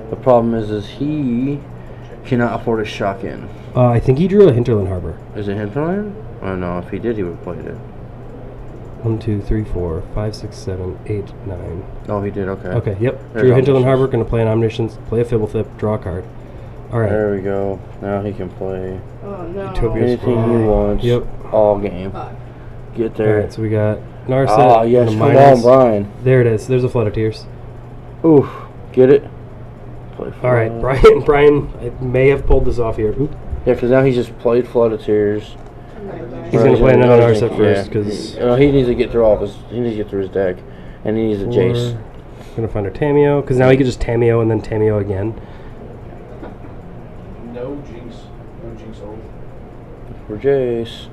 Speaker 2: The problem is he cannot afford a shock in.
Speaker 1: I think he drew a Hinterland Harbor.
Speaker 2: Is it Hinterland? Oh no, if he did, he would have played it.
Speaker 1: 1, 2, 3, 4, 5, 6, 7, 8, 9.
Speaker 2: Oh, he did. Okay.
Speaker 1: Okay, yep.
Speaker 2: There's
Speaker 1: Drew Hinterland
Speaker 2: Omniscience.
Speaker 1: Harbor, gonna play an Omniscience, play a Fibblethip, draw a card. Alright.
Speaker 2: There we go. Now he can play
Speaker 3: Oh no.
Speaker 1: Utopia's
Speaker 2: anything he
Speaker 1: fine.
Speaker 2: wants.
Speaker 1: Yep.
Speaker 2: all game.
Speaker 3: 5.
Speaker 2: Get there.
Speaker 1: Alright, so we got Narset.
Speaker 2: Ah, yes,
Speaker 1: and a
Speaker 2: come
Speaker 1: minus.
Speaker 2: on, Brian.
Speaker 1: There it is. There's a Flood of Tears.
Speaker 2: Oof, get it? Play
Speaker 1: Alright,
Speaker 2: Flood.
Speaker 1: Brian I may have pulled this off here. Oop.
Speaker 2: Yeah, because now he's just played Flood of Tears.
Speaker 1: He's going to play another
Speaker 2: Right,
Speaker 1: Narset
Speaker 2: yeah.
Speaker 1: first, because...
Speaker 2: He needs to get through he needs to get through his deck. And he needs a Jace.
Speaker 1: Going to find our Tameo, because now he could just Tameo and then Tameo again.
Speaker 4: No Jinx. No Jinx old.
Speaker 2: For Jace.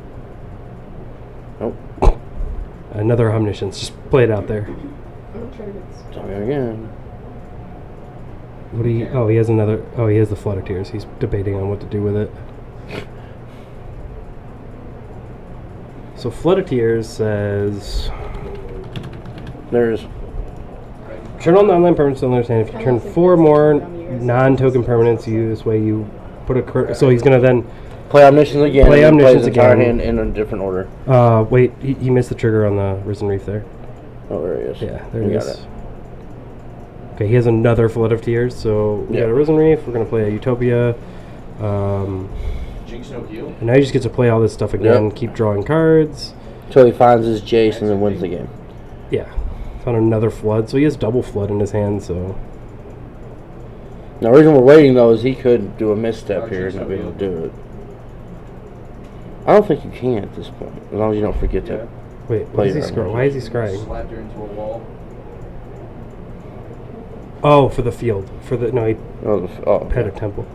Speaker 2: Nope.
Speaker 1: Another Omniscience. Just play it out there.
Speaker 3: I'm gonna try to get this.
Speaker 2: Tell me again.
Speaker 1: What do you... Oh, he has another... Oh, he has the Flood of Tears. He's debating on what to do with it. So Flood of Tears says...
Speaker 2: There's
Speaker 1: Turn all non-land permanents on their hand. If you turn 4 more non-token permanents, you this way you put a... So he's going to then...
Speaker 2: play Omniscience again.
Speaker 1: Play
Speaker 2: and then
Speaker 1: Omniscience
Speaker 2: his entire
Speaker 1: again.
Speaker 2: hand in a different order.
Speaker 1: Wait, he missed the trigger on the Risen Reef there.
Speaker 2: Oh, there he is.
Speaker 1: Yeah, there
Speaker 2: We
Speaker 1: it
Speaker 2: got
Speaker 1: is. Okay, he has another Flood of Tears, so we
Speaker 2: Yeah.
Speaker 1: got a Risen Reef, we're going to play a Utopia,
Speaker 4: Jinx no heal.
Speaker 1: and now he just gets to play all this stuff again,
Speaker 2: Yep.
Speaker 1: keep drawing cards.
Speaker 2: Until he finds his Jace and then wins the game.
Speaker 1: Yeah, found another Flood, so he has double Flood in his hand, so...
Speaker 2: Now, the reason we're waiting, though, is he could do a misstep here and not be able to do it. I don't think you can at this point, as long as you don't forget
Speaker 4: Yeah.
Speaker 2: to.
Speaker 1: Wait,
Speaker 2: Play your
Speaker 1: why is he scrying?
Speaker 4: Slapped her into a wall.
Speaker 1: Oh, for the field. For the... No, he
Speaker 2: Oh,
Speaker 1: had a temple.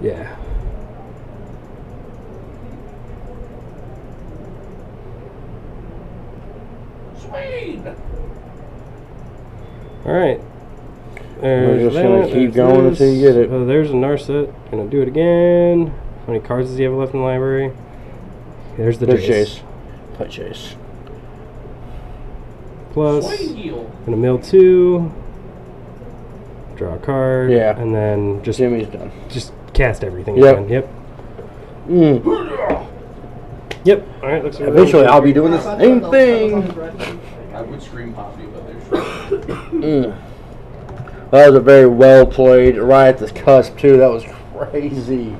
Speaker 1: Yeah.
Speaker 4: Sweet!
Speaker 1: Alright.
Speaker 2: We're just gonna keep going until you get it.
Speaker 1: There's a Narset. Gonna do it again. How many cards does he have left in the library? There's the
Speaker 2: There's
Speaker 1: Jace.
Speaker 2: Jace. Play Jace.
Speaker 1: Plus,
Speaker 4: Sweet heal.
Speaker 1: gonna mill 2. Draw a card.
Speaker 2: Yeah.
Speaker 1: And then just
Speaker 2: Jimmy's done.
Speaker 1: cast everything
Speaker 2: Yep.
Speaker 1: again. Yep.
Speaker 2: Mm.
Speaker 1: Yep. Alright, looks like
Speaker 2: Eventually, I'll be doing the
Speaker 3: Wow,
Speaker 2: same
Speaker 3: that was on
Speaker 2: thing.
Speaker 3: his red one.
Speaker 4: I would scream Poppy, but there's.
Speaker 2: Mm. That was a very well played, right at the cusp too. That was crazy.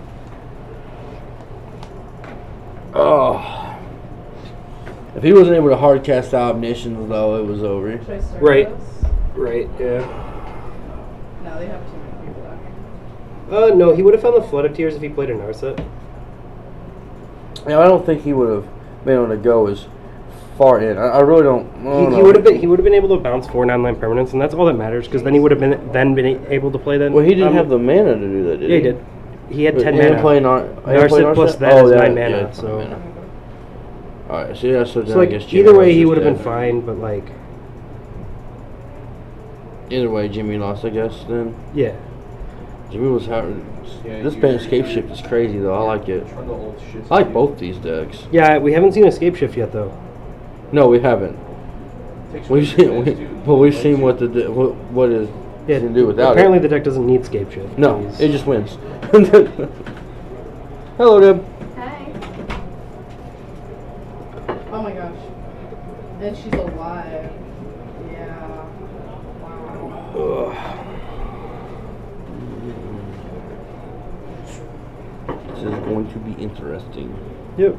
Speaker 2: Oh, if he wasn't able to hard cast out Omniscience, though, it was over.
Speaker 3: Should I start
Speaker 1: Right.
Speaker 3: this?
Speaker 1: Right, yeah.
Speaker 3: No, they have too many people left.
Speaker 1: No, he would have found the Flood of Tears if he played a Narset.
Speaker 2: Now, I don't think he would have been able to go as far in. I really don't. I don't
Speaker 1: He
Speaker 2: know.
Speaker 1: would have been able to bounce 4 non-land permanents, and that's all that matters, because then he would have been able to play then.
Speaker 2: Well, he didn't have the mana to do that, did
Speaker 1: Yeah,
Speaker 2: he?
Speaker 1: he did. He had
Speaker 2: But
Speaker 1: 10
Speaker 2: he didn't
Speaker 1: mana.
Speaker 2: play
Speaker 1: Narset plus that is 9 mana,
Speaker 2: yeah,
Speaker 1: so...
Speaker 2: Alright, so yeah, so then
Speaker 1: So, like,
Speaker 2: I guess Jimmy
Speaker 1: either way,
Speaker 2: was
Speaker 1: he
Speaker 2: just
Speaker 1: would have been
Speaker 2: dead.
Speaker 1: fine, but, like,
Speaker 2: Either way, Jimmy lost, I guess, then.
Speaker 1: yeah.
Speaker 2: Jimmy was having.
Speaker 4: Yeah,
Speaker 2: This
Speaker 4: you-
Speaker 2: band Escape Shift is crazy, though. I like it.
Speaker 4: Trying to old shit.
Speaker 2: I like both these decks.
Speaker 1: Yeah, we haven't seen Escape Shift yet, though.
Speaker 2: No, we haven't.
Speaker 4: Takes
Speaker 2: We've
Speaker 4: away
Speaker 2: seen,
Speaker 4: your best, dude.
Speaker 2: but we've
Speaker 4: Like,
Speaker 2: seen
Speaker 4: dude.
Speaker 2: what what is
Speaker 1: Yeah,
Speaker 2: can do without
Speaker 1: apparently
Speaker 2: it.
Speaker 1: the deck doesn't need Escape Shift.
Speaker 2: No,
Speaker 1: Jeez.
Speaker 2: it just wins. Hello, Deb.
Speaker 3: Hi. Oh my gosh. And she's alive. Yeah. Wow.
Speaker 2: This is going to be interesting.
Speaker 1: Yep.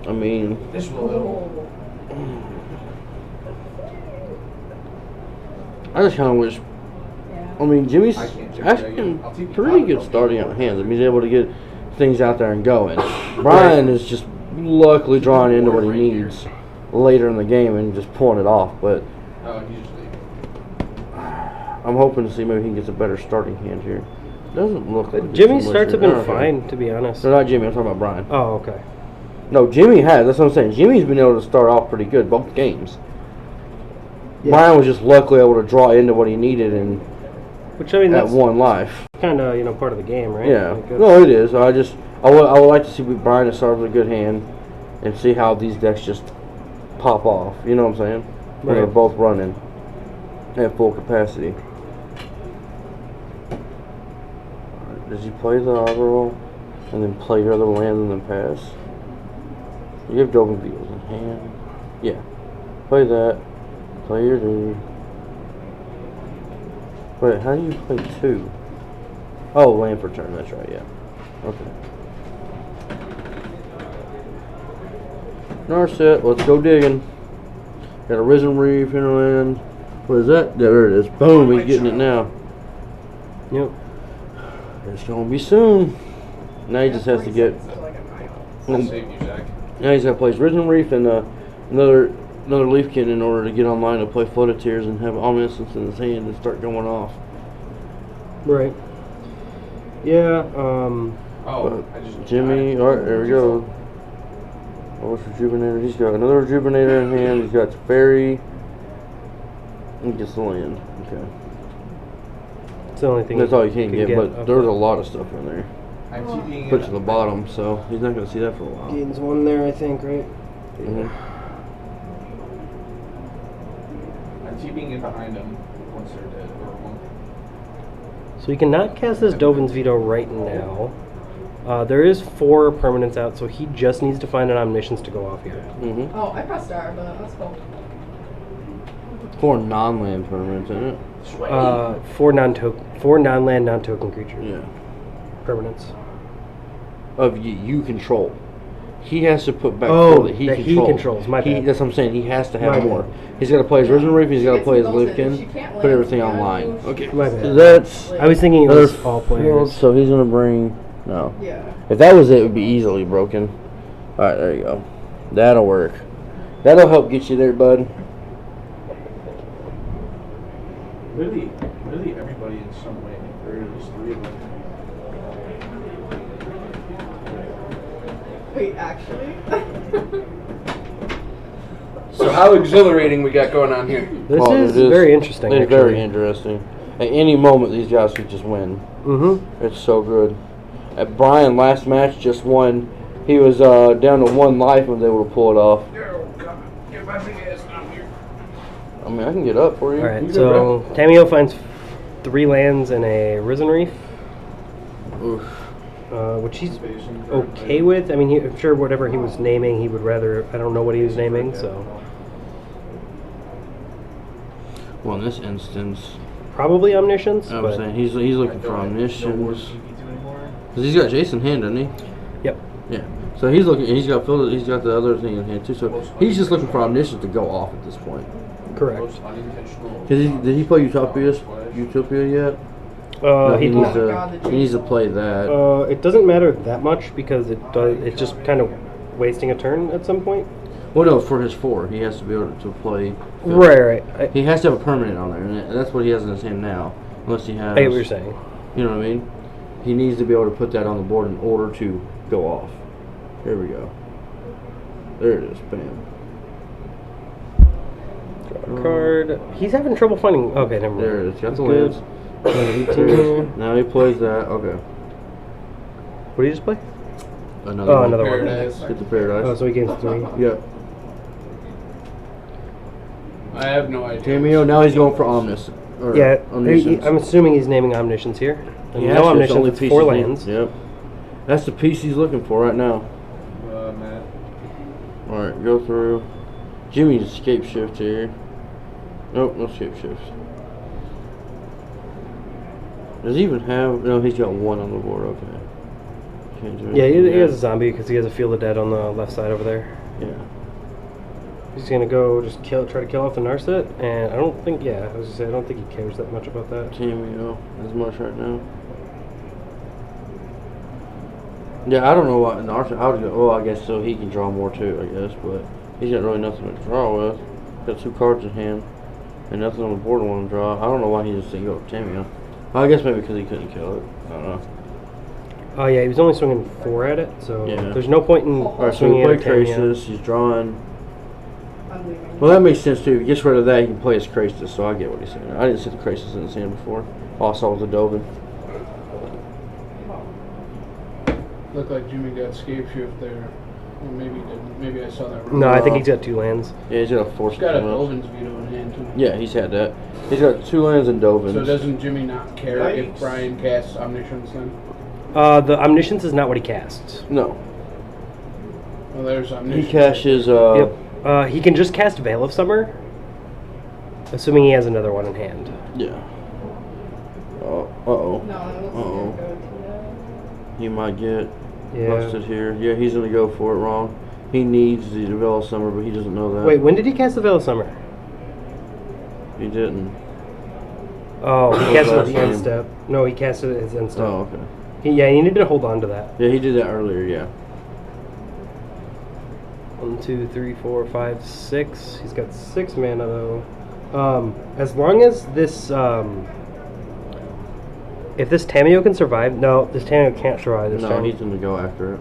Speaker 2: I mean,
Speaker 4: This will.
Speaker 3: Oh.
Speaker 2: I just kind of wish.
Speaker 3: Yeah.
Speaker 2: I mean, Jimmy's
Speaker 4: I can't check
Speaker 2: actually
Speaker 4: that yet. I'll take the
Speaker 2: pretty
Speaker 4: top
Speaker 2: good
Speaker 4: though.
Speaker 2: starting out hands. I mean, he's able to get things out there and going. Brian is just luckily drawing into what he needs later in the game and just pulling it off. But
Speaker 4: Oh, he's just leaving.
Speaker 2: I'm hoping to see maybe he gets a better starting hand here. Doesn't look like
Speaker 1: Jimmy's
Speaker 2: it's
Speaker 1: starts have
Speaker 2: much-
Speaker 1: been
Speaker 2: okay.
Speaker 1: fine, to be honest.
Speaker 2: No, not Jimmy. I'm talking about Brian.
Speaker 1: Oh, okay.
Speaker 2: No, Jimmy has. That's what I'm saying. Jimmy's been able to start off pretty good both games.
Speaker 1: Yeah.
Speaker 2: Brian was just luckily able to draw into what he needed and
Speaker 1: Which, I mean,
Speaker 2: at
Speaker 1: that's
Speaker 2: one life.
Speaker 1: kind of, part of the game, right?
Speaker 2: Yeah.
Speaker 1: Like, that's-
Speaker 2: No, it is. I would like to see Brian to start with a good hand and see how these decks just pop off. You know what I'm saying? When they're
Speaker 1: Right.
Speaker 2: both running at full capacity. Alright, does he play the overall and then play your other land and then pass? You have Dolphin Beetles in hand. Yeah. Play that. Play your dude. Wait, how do you play 2? Oh, land per turn. That's right. Yeah. Okay. Narset, let's go digging. Got a Risen Reef, Hinterland. What is that? There it is. Boom, he's getting it now.
Speaker 1: Yep.
Speaker 2: It's gonna be soon. Now he just has to get.
Speaker 3: Like a mile.
Speaker 4: I'll save you, Zach.
Speaker 2: Now he's got to play his Risen Reef and another Leafkin in order to get online to play Flooded Tears and have Omniscience in his hand and start going off.
Speaker 1: Right. Yeah.
Speaker 4: Oh, I just.
Speaker 2: Jimmy, alright, there we go. Oh, what's Rejuvenator? He's got another Rejuvenator in hand. He's got Fairy. He gets the land. Okay.
Speaker 1: It's the only thing.
Speaker 2: That's all you can get, but
Speaker 1: okay.
Speaker 2: there's a lot of stuff in there.
Speaker 4: I'm keeping
Speaker 2: Put
Speaker 4: it
Speaker 2: to the bottom, so he's not going to see that for a while.
Speaker 1: Gains one there, I think, right?
Speaker 2: Mhm.
Speaker 4: I'm keeping it behind them once they're dead or one.
Speaker 1: So he cannot cast his Dovin's Veto right now. There is 4 permanents out, so he just needs to find an Omniscience to go off here.
Speaker 2: Mhm.
Speaker 3: Oh, I pressed R, but that's cool.
Speaker 2: 4 non-land permanents, isn't it?
Speaker 1: 4 non-land, non-token creatures.
Speaker 2: Yeah.
Speaker 1: Permanents.
Speaker 2: Of you control. He has to put back
Speaker 1: Oh,
Speaker 2: 4 that he
Speaker 1: that he
Speaker 2: controls.
Speaker 1: controls, my bad.
Speaker 2: That's what I'm saying. He has to have
Speaker 1: My
Speaker 2: more.
Speaker 1: bad.
Speaker 2: He's got to play his Risen Reef. He's got to
Speaker 3: She
Speaker 2: play his
Speaker 3: gets melted.
Speaker 2: Leafkin.
Speaker 3: She can't
Speaker 2: Put
Speaker 3: land.
Speaker 2: everything
Speaker 3: Yeah,
Speaker 2: online.
Speaker 3: you-
Speaker 2: Okay.
Speaker 1: My bad.
Speaker 2: So that's
Speaker 1: I was thinking it
Speaker 2: another
Speaker 1: was all
Speaker 2: field,
Speaker 1: players.
Speaker 2: so he's gonna bring. No.
Speaker 3: Yeah.
Speaker 2: If that was it, it would be easily broken. All right, there you go. That'll work. That'll help get you there, bud.
Speaker 4: Really everybody in some way, or at least 3 of them.
Speaker 3: Wait, actually?
Speaker 5: So how exhilarating we got going on here.
Speaker 1: This
Speaker 2: Well,
Speaker 1: is
Speaker 2: it
Speaker 1: very interesting.
Speaker 2: It's
Speaker 1: actually.
Speaker 2: very interesting. At any moment, these guys could just win.
Speaker 1: Mm-hmm.
Speaker 2: It's so good. Brian last match just won. He was down to 1 life and was able to pull it off.
Speaker 4: Oh, God. Get my big ass down here.
Speaker 2: I mean, I can get up for you.
Speaker 1: All right,
Speaker 2: You good,
Speaker 1: so Tamio finds 3 lands and a Risen Reef,
Speaker 2: bro? Oof.
Speaker 1: which he's okay with. I mean, I'm sure whatever he was naming, he would rather. I don't know what he was naming, so
Speaker 2: Well, in this instance,
Speaker 1: probably Omniscience.
Speaker 2: I'm
Speaker 1: but
Speaker 2: saying he's looking for omniscience. Cause he's got Jason in hand, doesn't he?
Speaker 1: Yep.
Speaker 2: Yeah. So he's looking. He's got He's got the other thing in hand too. So he's just looking for omniscience to go off at this point.
Speaker 1: Correct.
Speaker 4: Most unintentional.
Speaker 2: Did he play Utopia yet? No,
Speaker 1: He
Speaker 2: he needs
Speaker 3: Oh my
Speaker 2: to.
Speaker 3: God, the
Speaker 2: He needs to
Speaker 3: Jason
Speaker 2: play
Speaker 3: one.
Speaker 2: that.
Speaker 1: It doesn't matter that much because it's just kind of wasting a turn at some point.
Speaker 2: Well, no, for his 4, he has to be able to play.
Speaker 1: Right.
Speaker 2: He has to have a permanent on there, and that's what he has in his hand now. Unless he has.
Speaker 1: I get what you're saying.
Speaker 2: You know what I mean? He needs to be able to put that on the board in order to go off. There we go. There it is. Bam.
Speaker 1: Draw a card. He's having trouble finding. Okay, never mind.
Speaker 2: There it is. Got the
Speaker 1: Good.
Speaker 2: lands.
Speaker 1: Another 18
Speaker 2: There it
Speaker 1: here.
Speaker 2: is. Now he plays that. Okay.
Speaker 1: What did you just play?
Speaker 2: Another
Speaker 1: Oh,
Speaker 2: one.
Speaker 1: another one.
Speaker 4: Paradise.
Speaker 2: Get the Paradise.
Speaker 1: Oh, so he gains 3.
Speaker 2: Yep.
Speaker 5: I have no idea.
Speaker 2: Cameo, now he's going for Omnis. Or
Speaker 1: Yeah,
Speaker 2: Omniscience.
Speaker 1: I'm assuming he's naming Omniscience here. And
Speaker 2: He
Speaker 1: no
Speaker 2: has to,
Speaker 1: Omniscience,
Speaker 2: the
Speaker 1: it's
Speaker 2: piece
Speaker 1: 4
Speaker 2: he-
Speaker 1: lands.
Speaker 2: Yep. That's the piece he's looking for right now.
Speaker 4: Matt.
Speaker 2: Alright, go through. Jimmy's escape shift here. Nope, no escape shift. Does he even have... No, he's got 1 on the board. Okay. Can't do
Speaker 1: Yeah,
Speaker 2: anything
Speaker 1: he
Speaker 2: there.
Speaker 1: has a zombie because he has a Field of Dead on the left side over there.
Speaker 2: Yeah.
Speaker 1: He's gonna go just try to kill off the Narset, and I don't think, I was gonna say, I don't think he cares that much about that.
Speaker 2: Cameo as much right now. Yeah, I don't know what Narset. I guess so. He can draw more too. I guess, but he's got really nothing to draw with. Got 2 cards in hand and nothing on the board to want to draw. I don't know why he just didn't go with Cameo. I guess maybe because he couldn't kill it. I don't know.
Speaker 1: Oh yeah, he was only swinging 4 at it, so
Speaker 2: Yeah.
Speaker 1: there's no point in
Speaker 2: All right, so
Speaker 1: swinging
Speaker 2: we
Speaker 1: at
Speaker 2: play
Speaker 1: a Tamiya.
Speaker 2: Krasis. He's drawing.
Speaker 3: I'm leaving.
Speaker 2: Well, that makes sense too. If he gets rid of that, he can play his Krasis. So I get what he's saying. I didn't see the Krasis in his hand before. All I saw was the Dovin.
Speaker 5: Looked like Jimmy got escape shift there. Or maybe he didn't. Maybe I saw that wrong.
Speaker 1: No, I think he's got 2 lands.
Speaker 2: Yeah, he's got a force.
Speaker 5: He's got a
Speaker 2: coming up.
Speaker 5: Dolvin's veto in hand too.
Speaker 2: Yeah, he's had that. He's got 2 lands and Dovins.
Speaker 5: So doesn't Jimmy not care
Speaker 4: Yikes.
Speaker 5: if Brian casts Omniscience then?
Speaker 1: The Omniscience is not what he casts.
Speaker 2: No.
Speaker 5: Well, there's
Speaker 2: He
Speaker 5: Omniscience.
Speaker 2: cashes.
Speaker 1: Yep. He can just cast Veil of Summer, assuming he has another one in hand.
Speaker 2: Yeah. Uh-oh.
Speaker 3: No, it looks
Speaker 2: Uh-oh.
Speaker 3: like a go to.
Speaker 2: He might get
Speaker 1: Yeah.
Speaker 2: busted here. Yeah, he's going to go for it wrong. He needs the Veil of Summer, but he doesn't know that.
Speaker 1: Wait, when did he cast the Veil of Summer?
Speaker 2: He didn't.
Speaker 1: Oh, he
Speaker 2: What
Speaker 1: cast it at
Speaker 2: was
Speaker 1: the
Speaker 2: that
Speaker 1: end
Speaker 2: name?
Speaker 1: step. No, he cast it at his end step.
Speaker 2: Oh, okay.
Speaker 1: He needed to hold on to that.
Speaker 2: Yeah, he did that earlier, yeah.
Speaker 1: 1, 2, 3, 4, 5, 6. He's got 6 mana though. As long as this, if this Tameo can survive, no, this Tameo can't survive this
Speaker 2: No,
Speaker 1: turn.
Speaker 2: he's going to go after it.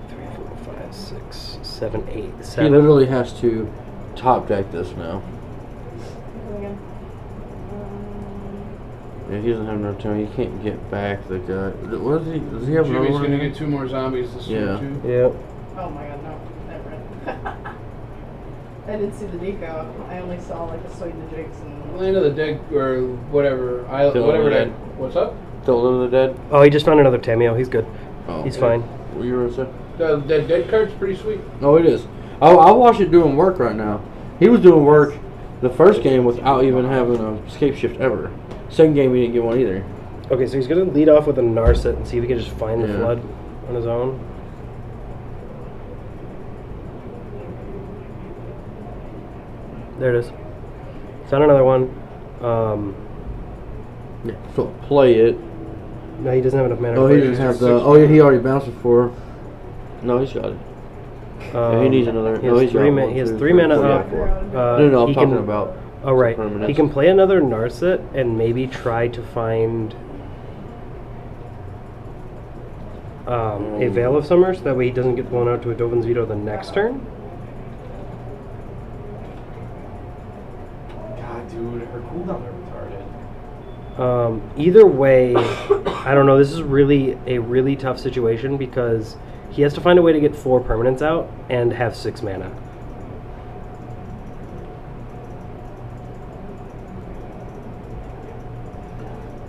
Speaker 1: 3, 4, 5, 6, 7, 8,
Speaker 2: He
Speaker 1: 7.
Speaker 2: literally has to top deck this now.
Speaker 3: Come again.
Speaker 2: Yeah, he doesn't have enough time. He can't get back the guy. What is he? Does he have another
Speaker 5: Jimmy's
Speaker 2: one?
Speaker 5: gonna get 2 more zombies this
Speaker 2: Yeah.
Speaker 5: turn too.
Speaker 1: Yep.
Speaker 3: Oh my god, no. Never mind. I didn't see the deco. I only saw like a Soy the Jigs and.
Speaker 5: Land of the Dead or whatever.
Speaker 2: Still
Speaker 5: Whatever
Speaker 2: dead.
Speaker 5: that. What's up?
Speaker 2: Still Live the Dead?
Speaker 1: Oh, he just found another Tameo. He's good.
Speaker 2: Oh,
Speaker 1: He's
Speaker 2: okay.
Speaker 1: fine.
Speaker 2: What you were going to say?
Speaker 5: The dead card's pretty sweet.
Speaker 2: Oh, it is. I'll watch it doing work right now. He was doing work the first game without even having a escape shift ever. Second game, he didn't get one either.
Speaker 1: Okay, so he's gonna lead off with a Narset and see if he can just find the
Speaker 2: Yeah.
Speaker 1: flood on his own. There it is. Found another one.
Speaker 2: Yeah. So play it.
Speaker 1: No, he doesn't have enough mana.
Speaker 2: Oh,
Speaker 1: to
Speaker 2: he
Speaker 1: play
Speaker 2: didn't
Speaker 1: it.
Speaker 2: have the. Oh, yeah, he already bounced before. No, he's got it. Yeah, he needs another.
Speaker 1: He
Speaker 2: no,
Speaker 1: has
Speaker 2: he's got
Speaker 1: 3
Speaker 2: one,
Speaker 1: He has
Speaker 2: two,
Speaker 1: 3
Speaker 2: three,
Speaker 1: mana
Speaker 2: four,
Speaker 1: up.
Speaker 2: yeah, four.
Speaker 3: No,
Speaker 2: I'm
Speaker 1: he
Speaker 2: talking
Speaker 1: can,
Speaker 2: about.
Speaker 1: Oh right,
Speaker 2: permanents.
Speaker 1: he can play another Narset and maybe try to find a Veil of Summer, so that way he doesn't get blown out to a Dovin's Veto the next turn.
Speaker 4: God, dude, her cooldowns are retarded.
Speaker 1: Either way, I don't know. This is really a really tough situation because he has to find a way to get 4 permanents out and have 6 mana.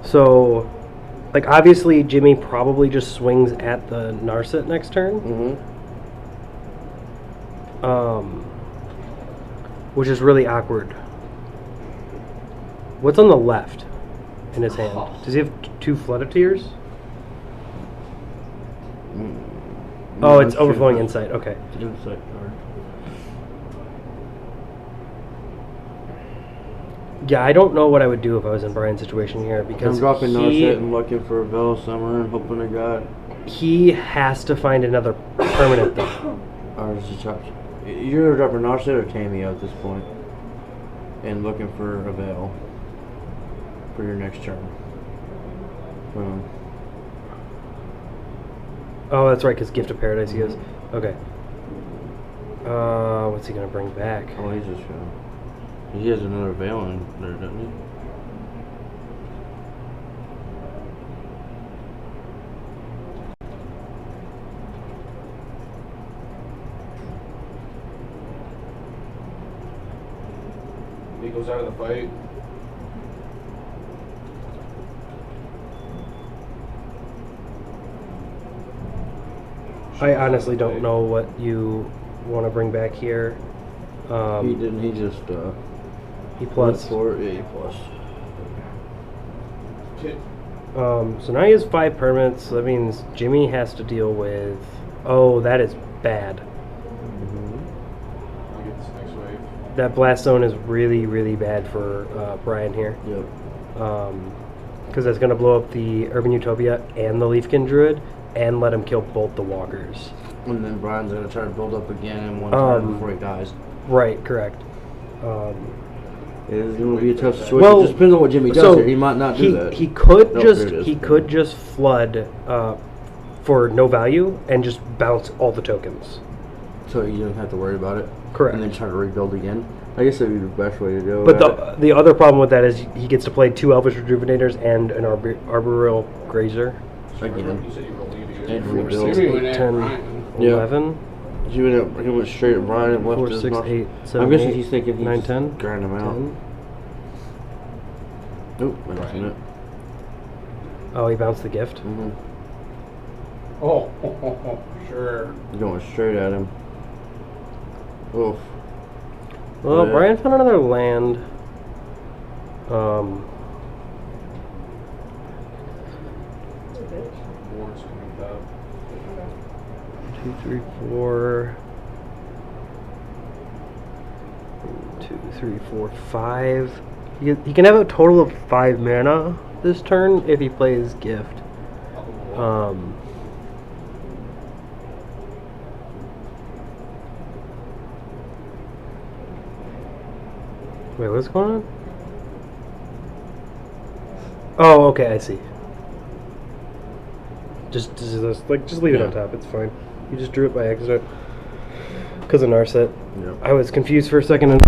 Speaker 1: So, like, obviously, Jimmy probably just swings at the Narset next turn,
Speaker 2: Mm-hmm.
Speaker 1: which is really awkward. What's on the left in his hand? Does he have 2 Flood of Tears? Oh, it's Overflowing Insight. Okay.
Speaker 2: Insight card.
Speaker 1: Yeah, I don't know what I would do if I was in Brian's situation here
Speaker 2: I'm
Speaker 1: because
Speaker 2: dropping Narset and looking for a Veil of Summer and hoping to God.
Speaker 1: he has to find another permanent though.
Speaker 2: Or is it chopped? You're either dropping Narset or Tameo at this point. And looking for a Veil. For your next turn.
Speaker 1: Oh, that's right, because Gift of Paradise he has. Okay. What's he gonna bring back?
Speaker 2: Oh, he's just gonna. He has another Veil in there, doesn't he?
Speaker 4: He goes out of the fight.
Speaker 1: I honestly don't know what you want to bring back here.
Speaker 2: He didn't. He just.
Speaker 1: He plus.
Speaker 2: went for it. Yeah, he plus.
Speaker 4: Kid.
Speaker 1: So now he has 5 permanents. So that means Jimmy has to deal with. Oh, that is bad.
Speaker 4: I'll get this next wave.
Speaker 1: That Blast Zone is really, really bad for Brian here.
Speaker 2: Yep.
Speaker 1: Because that's going to blow up the Urban Utopia and the Leafkin Druid and let him kill both the walkers.
Speaker 2: And then Brian's gonna try to build up again in one
Speaker 1: Um,
Speaker 2: turn before he dies.
Speaker 1: Right, correct.
Speaker 2: It's gonna be a tough situation.
Speaker 1: Well,
Speaker 2: It just depends on what Jimmy does
Speaker 1: so
Speaker 2: here. He might not do that.
Speaker 1: He could
Speaker 2: No,
Speaker 1: just
Speaker 2: there it is.
Speaker 1: he could just flood for no value and just bounce all the tokens.
Speaker 2: So you don't have to worry about it.
Speaker 1: Correct.
Speaker 2: And then try to rebuild again. I guess that'd be the best way to go.
Speaker 1: But
Speaker 2: at it.
Speaker 1: the other problem with that is he gets to play 2 Elvish Rejuvenators and an Arboreal Grazer.
Speaker 2: Again.
Speaker 4: You said you were leaving.
Speaker 2: And
Speaker 1: 4,
Speaker 2: rebuild.
Speaker 1: 6,
Speaker 5: Jimmy went
Speaker 1: 8,
Speaker 5: at
Speaker 1: 10,
Speaker 5: Brian.
Speaker 2: Yeah.
Speaker 1: 11,
Speaker 2: He went straight at Brian and left
Speaker 1: 4,
Speaker 2: his
Speaker 1: 6,
Speaker 2: Narset.
Speaker 1: 8, 7,
Speaker 2: I'm guessing
Speaker 1: 8,
Speaker 2: he's thinking he's
Speaker 1: 9, 10,
Speaker 2: grind him out.
Speaker 1: 10.
Speaker 2: Nope, that's it.
Speaker 1: Oh, he bounced the gift.
Speaker 2: Mm-hmm.
Speaker 5: Oh, sure.
Speaker 2: Going straight at him. Oof.
Speaker 1: Well,
Speaker 2: Yeah.
Speaker 1: Brian found another land.
Speaker 4: Wards coming up.
Speaker 1: 2, 3, 4. 2, 3, 4, 5. He can have a total of 5 mana this turn if he plays Gift. Wait, what's going on? Oh, okay, I see. Just leave it on top. It's fine. You just drew it by accident because of Narset.
Speaker 2: Yeah.
Speaker 1: I was confused for a second. And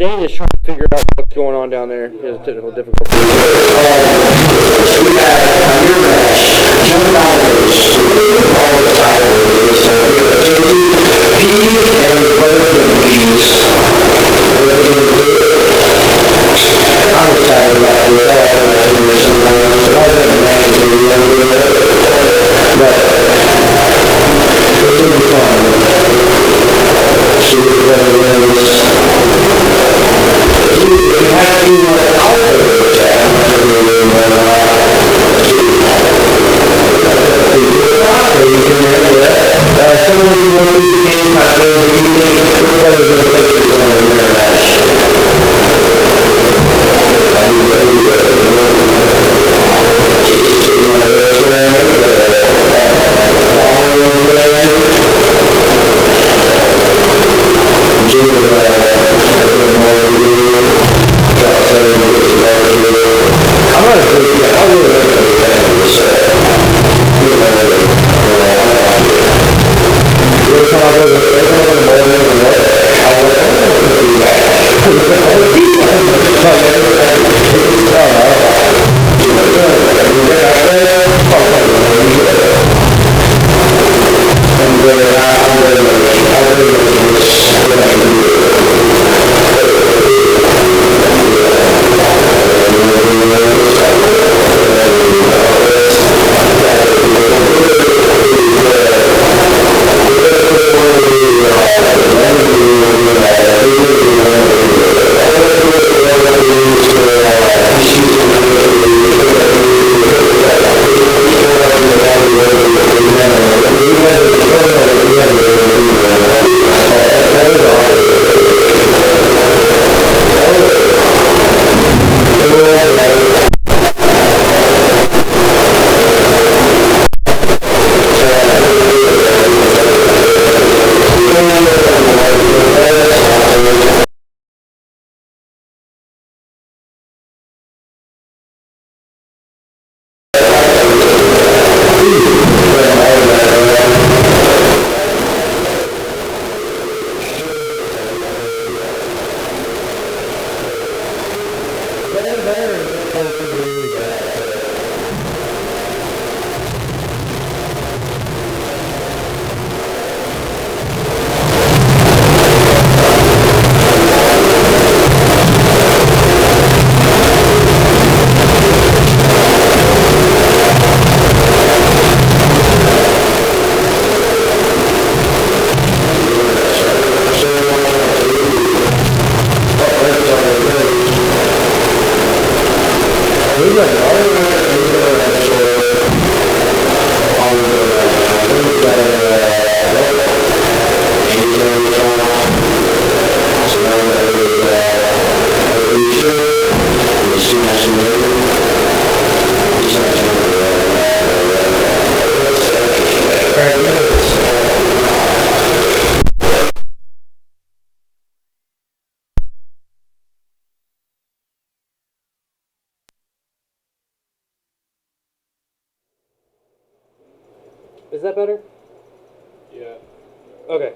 Speaker 2: Dane is trying to figure out what's going on down there. He has a technical difficulty.
Speaker 1: Is that better?
Speaker 5: Yeah.
Speaker 1: Okay.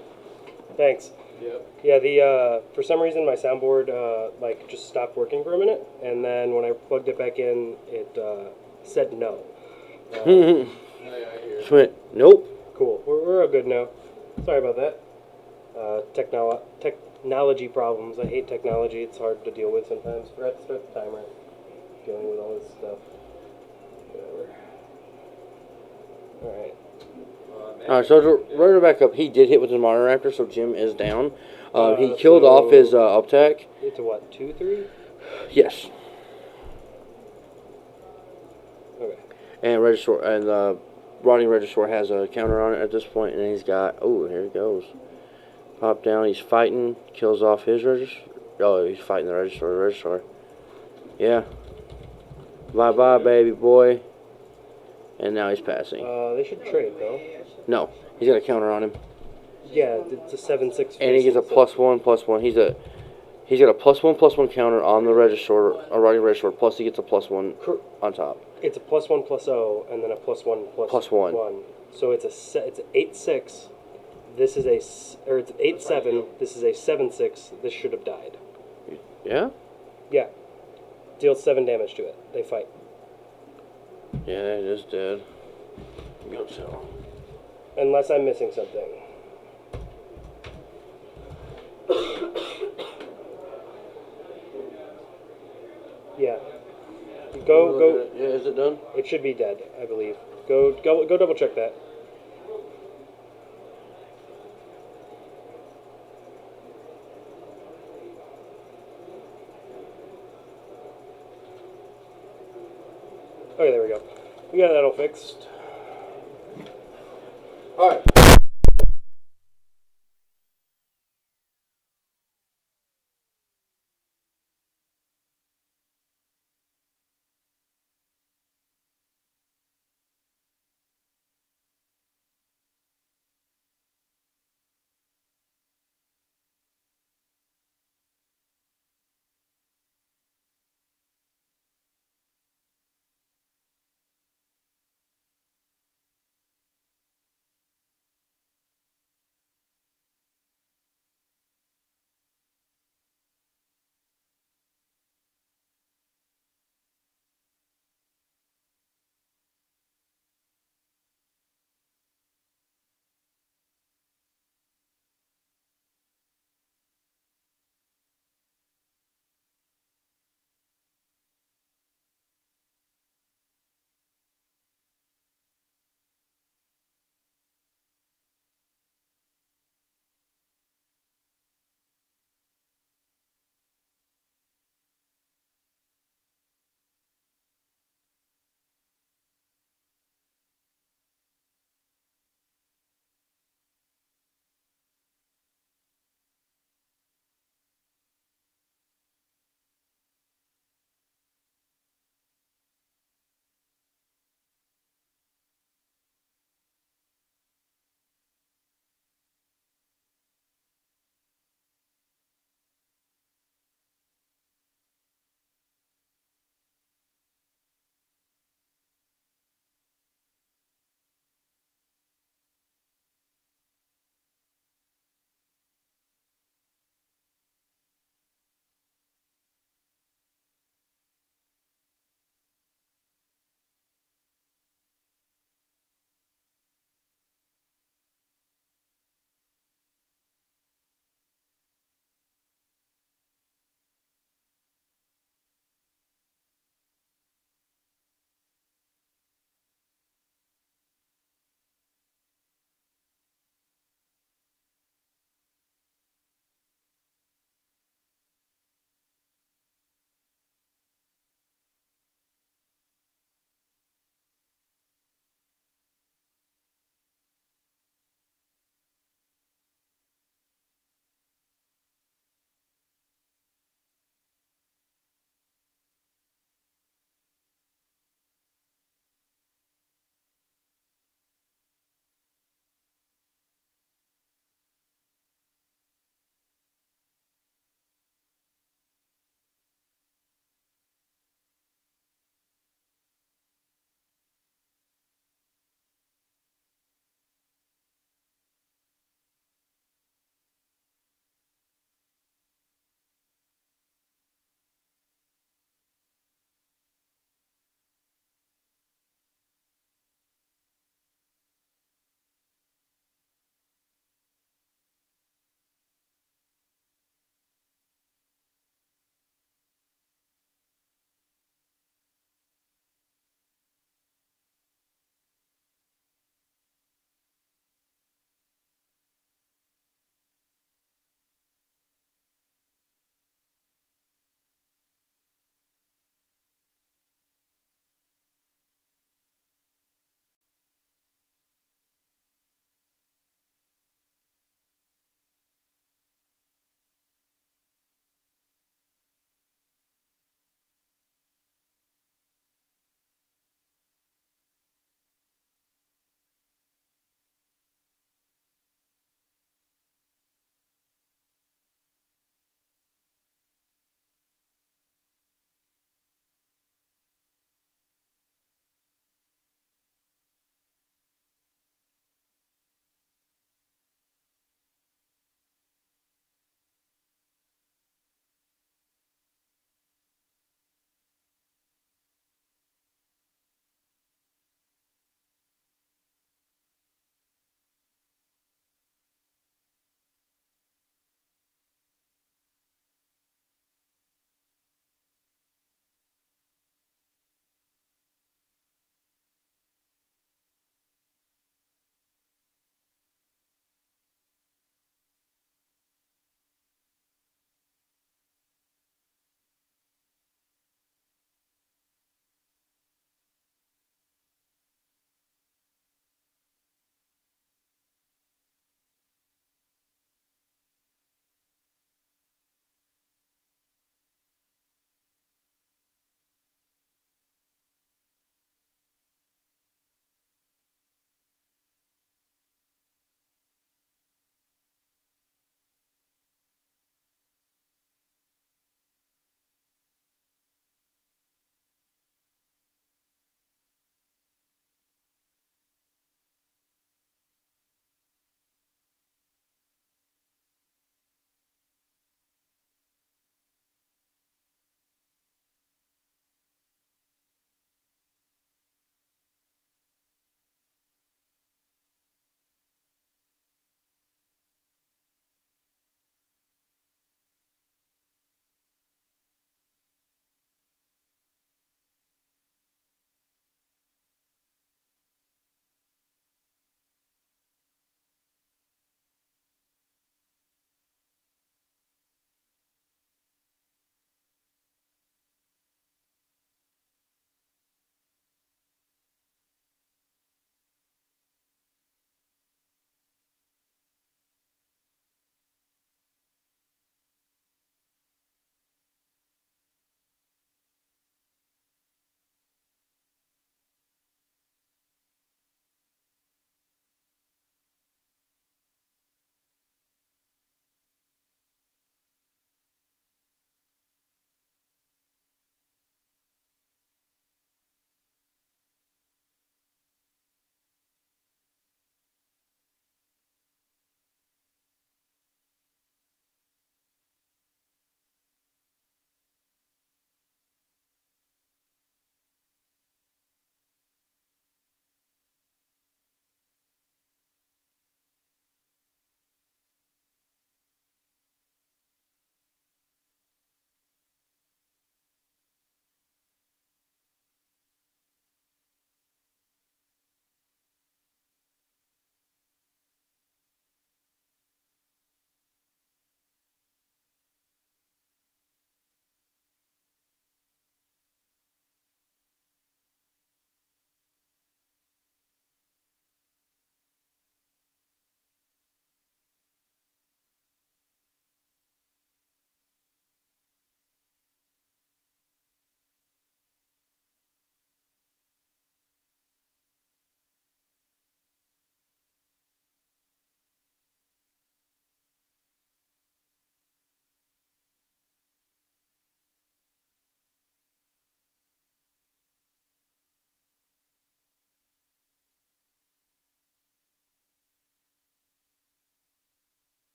Speaker 1: Thanks.
Speaker 5: Yep.
Speaker 1: Yeah, the for some reason my soundboard like just stopped working for a minute, and then when I plugged it back in, it said no.
Speaker 5: Oh, yeah, I hear it.
Speaker 2: Went, nope.
Speaker 1: Cool. We're all good now. Sorry about that. Technology problems. I hate technology. It's hard to deal with sometimes. Forgot to start the timer. Dealing with all this stuff. Whatever. All right.
Speaker 2: Alright, so to run it back up, he did hit with the Monitor Raptor, so Jim is down. He killed
Speaker 1: so-
Speaker 2: off his Uptech.
Speaker 1: It's a what? 2-3?
Speaker 2: Yes.
Speaker 1: Okay.
Speaker 2: And Regisaur, and Rotting Regisaur has a counter on it at this point, and he's got, oh, here he goes. Pop down, he's fighting, kills off his Regisaur. Oh, he's fighting the Regisaur. Yeah. Bye-bye, baby boy. And now he's passing.
Speaker 1: They should trade, though.
Speaker 2: No, he's got a counter on him.
Speaker 1: Yeah, it's a 7-6.
Speaker 2: And he gets a +1/+1. He's got a +1/+1 counter on the Regisaur, a Rotting Regisaur, plus he gets a +1 on top.
Speaker 1: It's a +1/+0, and then a +1/+1. So it's it's 8-6. This is it's 8-7. This is a 7-6. This should have died.
Speaker 2: You Yeah?
Speaker 1: Yeah. Deals 7 damage to it. They fight.
Speaker 2: Yeah, it is dead. Go tell.
Speaker 1: Unless I'm missing something. Yeah. Go.
Speaker 2: Yeah, is it done?
Speaker 1: It should be dead, I believe. Go double check that. Okay, there we go. We got that all fixed.
Speaker 2: Alright.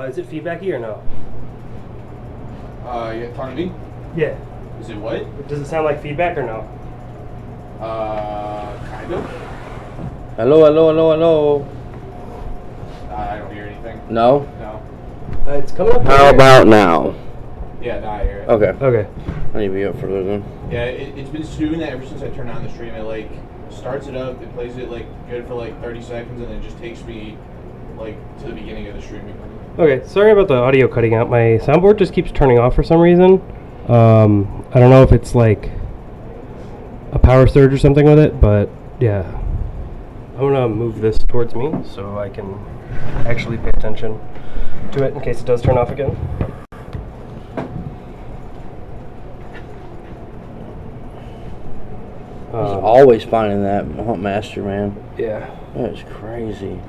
Speaker 1: Is it feedbacky or no?
Speaker 4: You talking to me?
Speaker 1: Yeah.
Speaker 4: Is it what?
Speaker 1: Does it sound like feedback or no?
Speaker 4: Kind of.
Speaker 2: Hello, hello, hello, hello.
Speaker 4: I don't hear anything.
Speaker 2: No?
Speaker 4: No.
Speaker 1: It's coming up.
Speaker 2: How about now?
Speaker 4: Yeah, no, I hear it.
Speaker 2: Okay.
Speaker 1: Okay.
Speaker 2: I need to be up for those then.
Speaker 4: Yeah, it's been doing that ever since I turned on the stream. It like starts it up, it plays it like good for like 30 seconds, and then it just takes me like to the beginning of the stream again.
Speaker 1: Okay, sorry about the audio cutting out. My soundboard just keeps turning off for some reason. I don't know if it's like a power surge or something with it, but yeah. I'm gonna move this towards me so I can actually pay attention to it in case it does turn off again.
Speaker 2: He's always finding that Hunt Master, man.
Speaker 1: Yeah.
Speaker 2: That is crazy.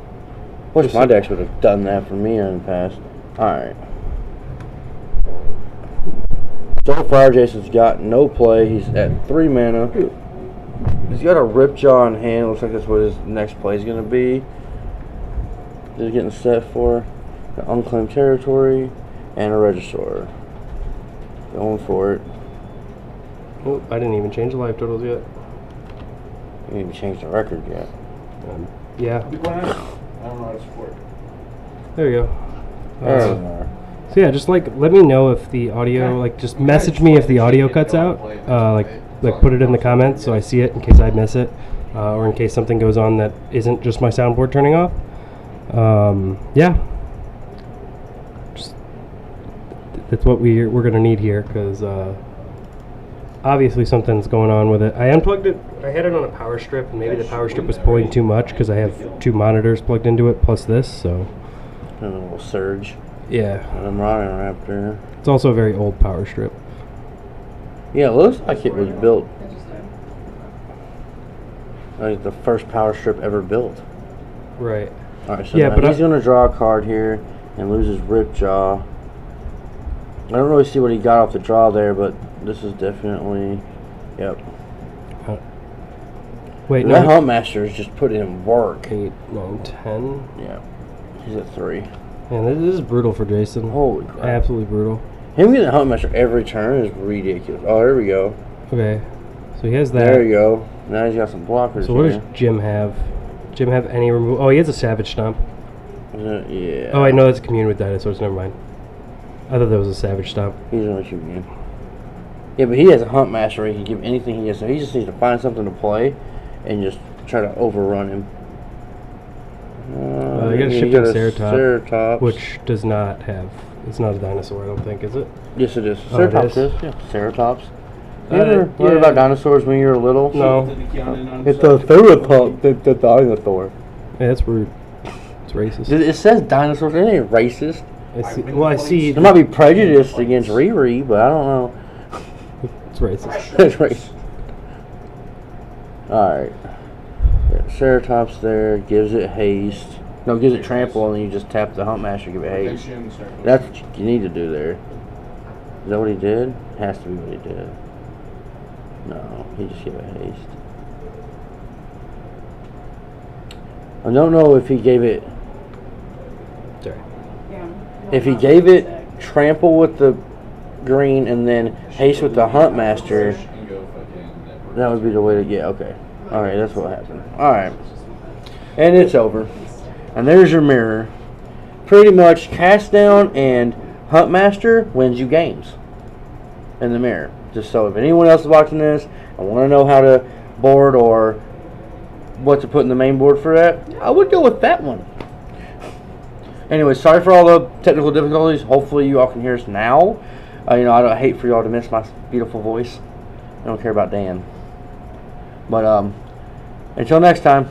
Speaker 2: Wish my decks would have done that for me in the past. Alright. So far, Jason's got no play. He's at 3 mana. He's got a Ripjaw in hand. Looks like that's what his next play is going to be. He's getting set for an Unclaimed Territory and a Regisaur. Going for it.
Speaker 1: Oh, I didn't even change the life totals yet.
Speaker 2: He didn't even change the record yet.
Speaker 1: Yeah,
Speaker 4: Be quiet. I don't know how to support.
Speaker 1: there we go.
Speaker 2: There
Speaker 1: Uh,
Speaker 2: we are.
Speaker 1: So yeah, just like let me know if the audio, like just message me if the audio cuts out. Like put it in the comments so I see it in case I miss it, or in case something goes on that isn't just my soundboard turning off. Yeah, just that's what we're gonna need here because obviously something's going on with it. I unplugged it. I had it on a power strip, and maybe the power strip was pulling too much because I have 2 monitors plugged into it plus this. So
Speaker 2: And a little surge.
Speaker 1: yeah,
Speaker 2: I'm running Raptor.
Speaker 1: it's also a very old power strip.
Speaker 2: Yeah, it looks like it was built like the first power strip ever built.
Speaker 1: Right.
Speaker 2: Alright, so
Speaker 1: Yeah,
Speaker 2: now
Speaker 1: but
Speaker 2: he's going to draw a card here and lose his Ripjaw. I don't really see what he got off the draw there, but this is definitely... Yep.
Speaker 1: Wait,
Speaker 2: And
Speaker 1: no.
Speaker 2: that Huntmaster is just putting in work.
Speaker 1: 8, 9, 10.
Speaker 2: Yeah. He's at 3.
Speaker 1: Man, this is brutal for Jason.
Speaker 2: Holy crap.
Speaker 1: Absolutely brutal.
Speaker 2: Him getting a Huntmaster every turn is ridiculous. Oh, here we go.
Speaker 1: Okay. So he has that.
Speaker 2: There you go. Now he's got some blockers
Speaker 1: So what
Speaker 2: here.
Speaker 1: does Jim have? Jim have any removal? Oh, he has a Savage Stomp.
Speaker 2: Yeah.
Speaker 1: Oh, I know that's a commune with dinosaurs. Never mind. I thought that was a Savage Stomp.
Speaker 2: He's on what you mean. Yeah, but he has a Huntmaster where he can give anything he has. So he just needs to find something to play and just try to overrun him.
Speaker 1: You got a
Speaker 2: you
Speaker 1: Shifting Ceratop,
Speaker 2: Ceratops.
Speaker 1: which does not have. It's not a dinosaur, I don't think, is it?
Speaker 2: Yes, it is.
Speaker 1: Oh, it
Speaker 2: Ceratops
Speaker 1: is?
Speaker 2: is. Yeah, Ceratops. You ever
Speaker 1: Yeah.
Speaker 2: learn about dinosaurs when you were little?
Speaker 1: No.
Speaker 2: It's a Ceratops, the dinosaur.
Speaker 1: Yeah, that's rude. It's racist.
Speaker 2: It says dinosaurs. It ain't racist.
Speaker 1: I see.
Speaker 2: There might be prejudice against Riri, but I don't know.
Speaker 1: It's racist.
Speaker 2: That's right. Alright. Ceratops there, gives it haste. No, gives it trample, and then you just tap the Huntmaster, give it haste. That's what you need to do there. Is that what he did? Has to be what he did. No, he just gave it haste. I don't know if he gave it...
Speaker 1: Sorry.
Speaker 2: If he gave it trample with the green and then haste with the Huntmaster, that would be the way to get. Okay. Alright, that's what happened. Alright. And it's over. And there's your mirror. Pretty much Cast Down and Huntmaster wins you games in the mirror. Just so if anyone else is watching this and want to know how to board or what to put in the main board for that, I would go with that one. Anyway, sorry for all the technical difficulties. Hopefully you all can hear us now. I don't hate for y'all to miss my beautiful voice. I don't care about Dan. But until next time.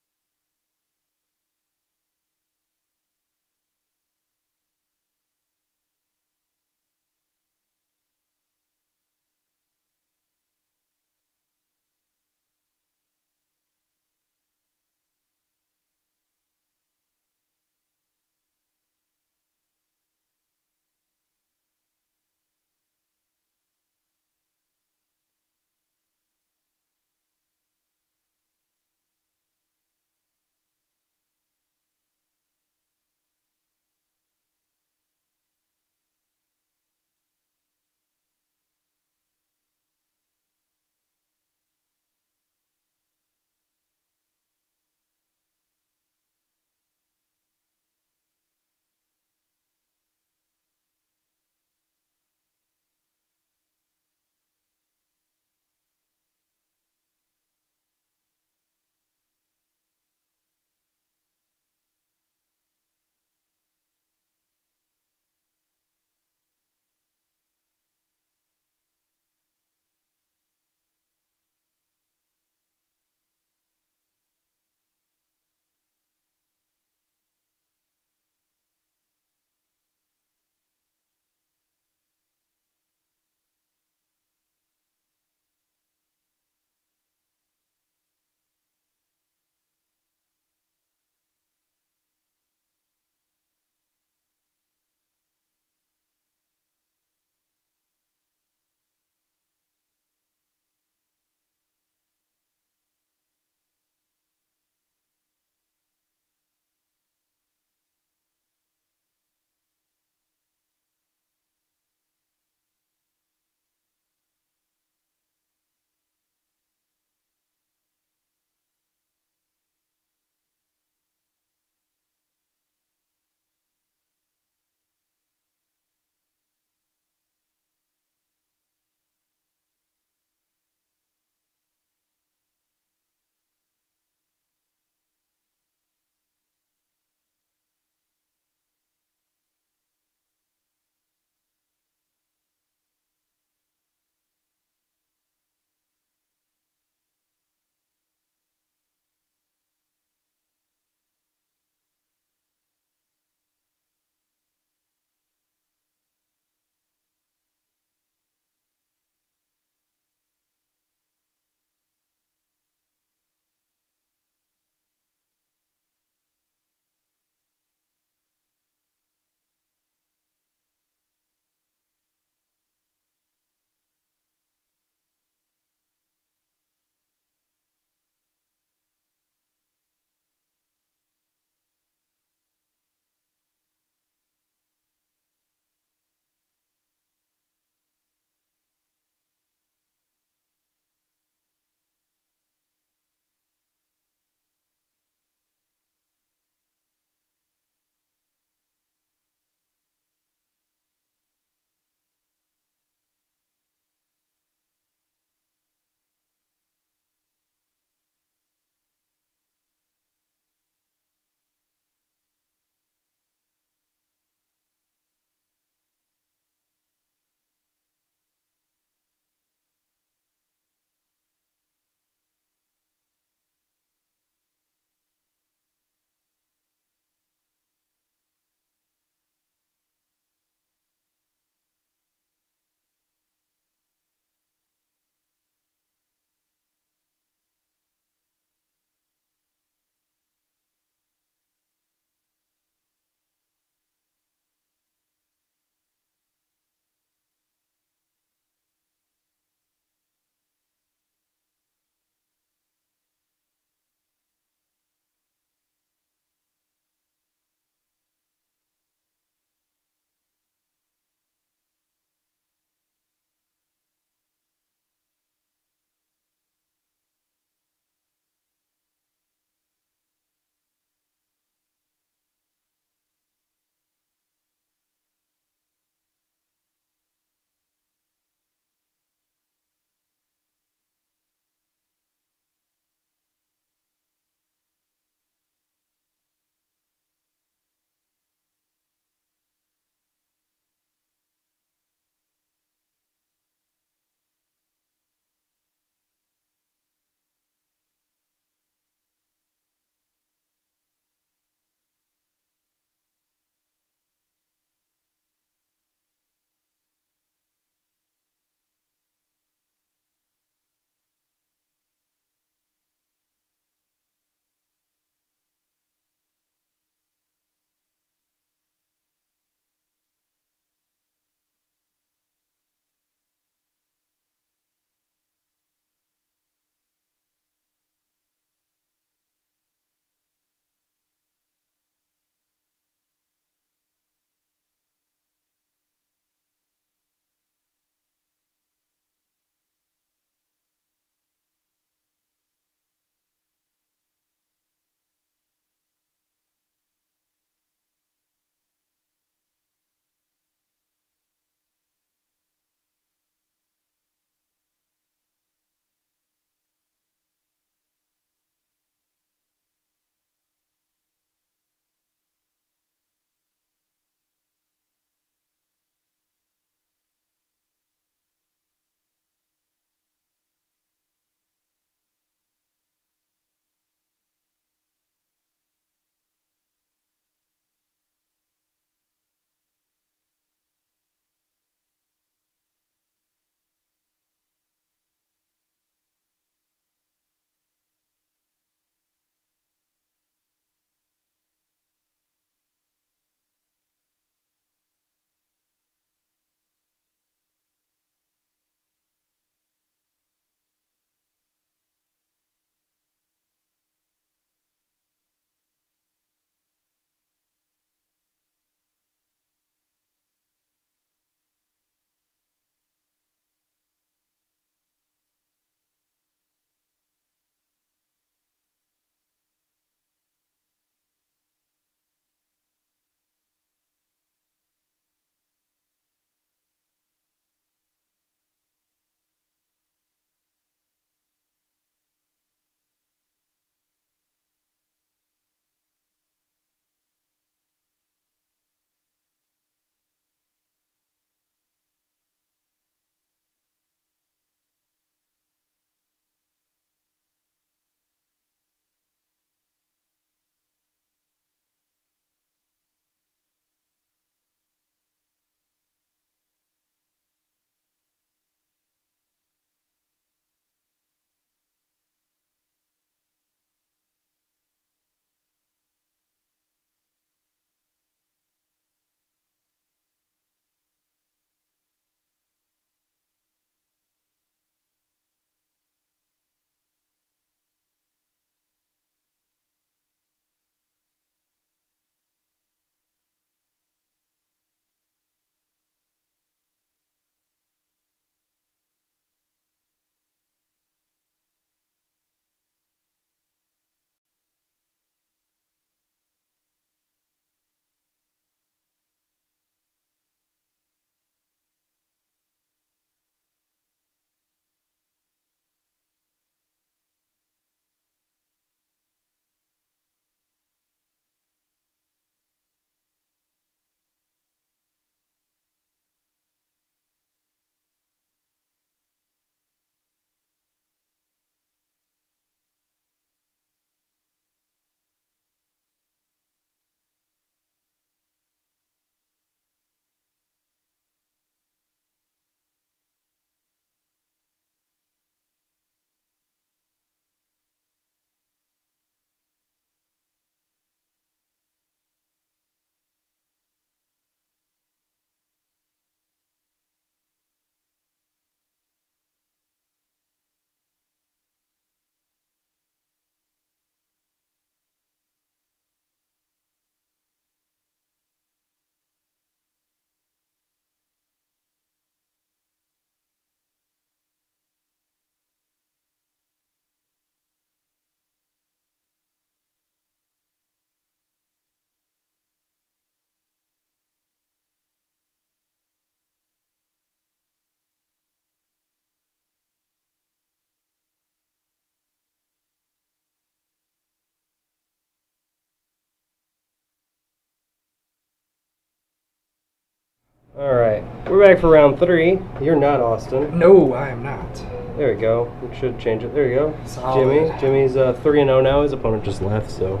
Speaker 1: We're back for round 3. You're not Austin.
Speaker 6: No, I am not.
Speaker 1: There we go. We should change it. There you go.
Speaker 6: Solid.
Speaker 1: Jimmy's 3-0 now. His opponent just left, so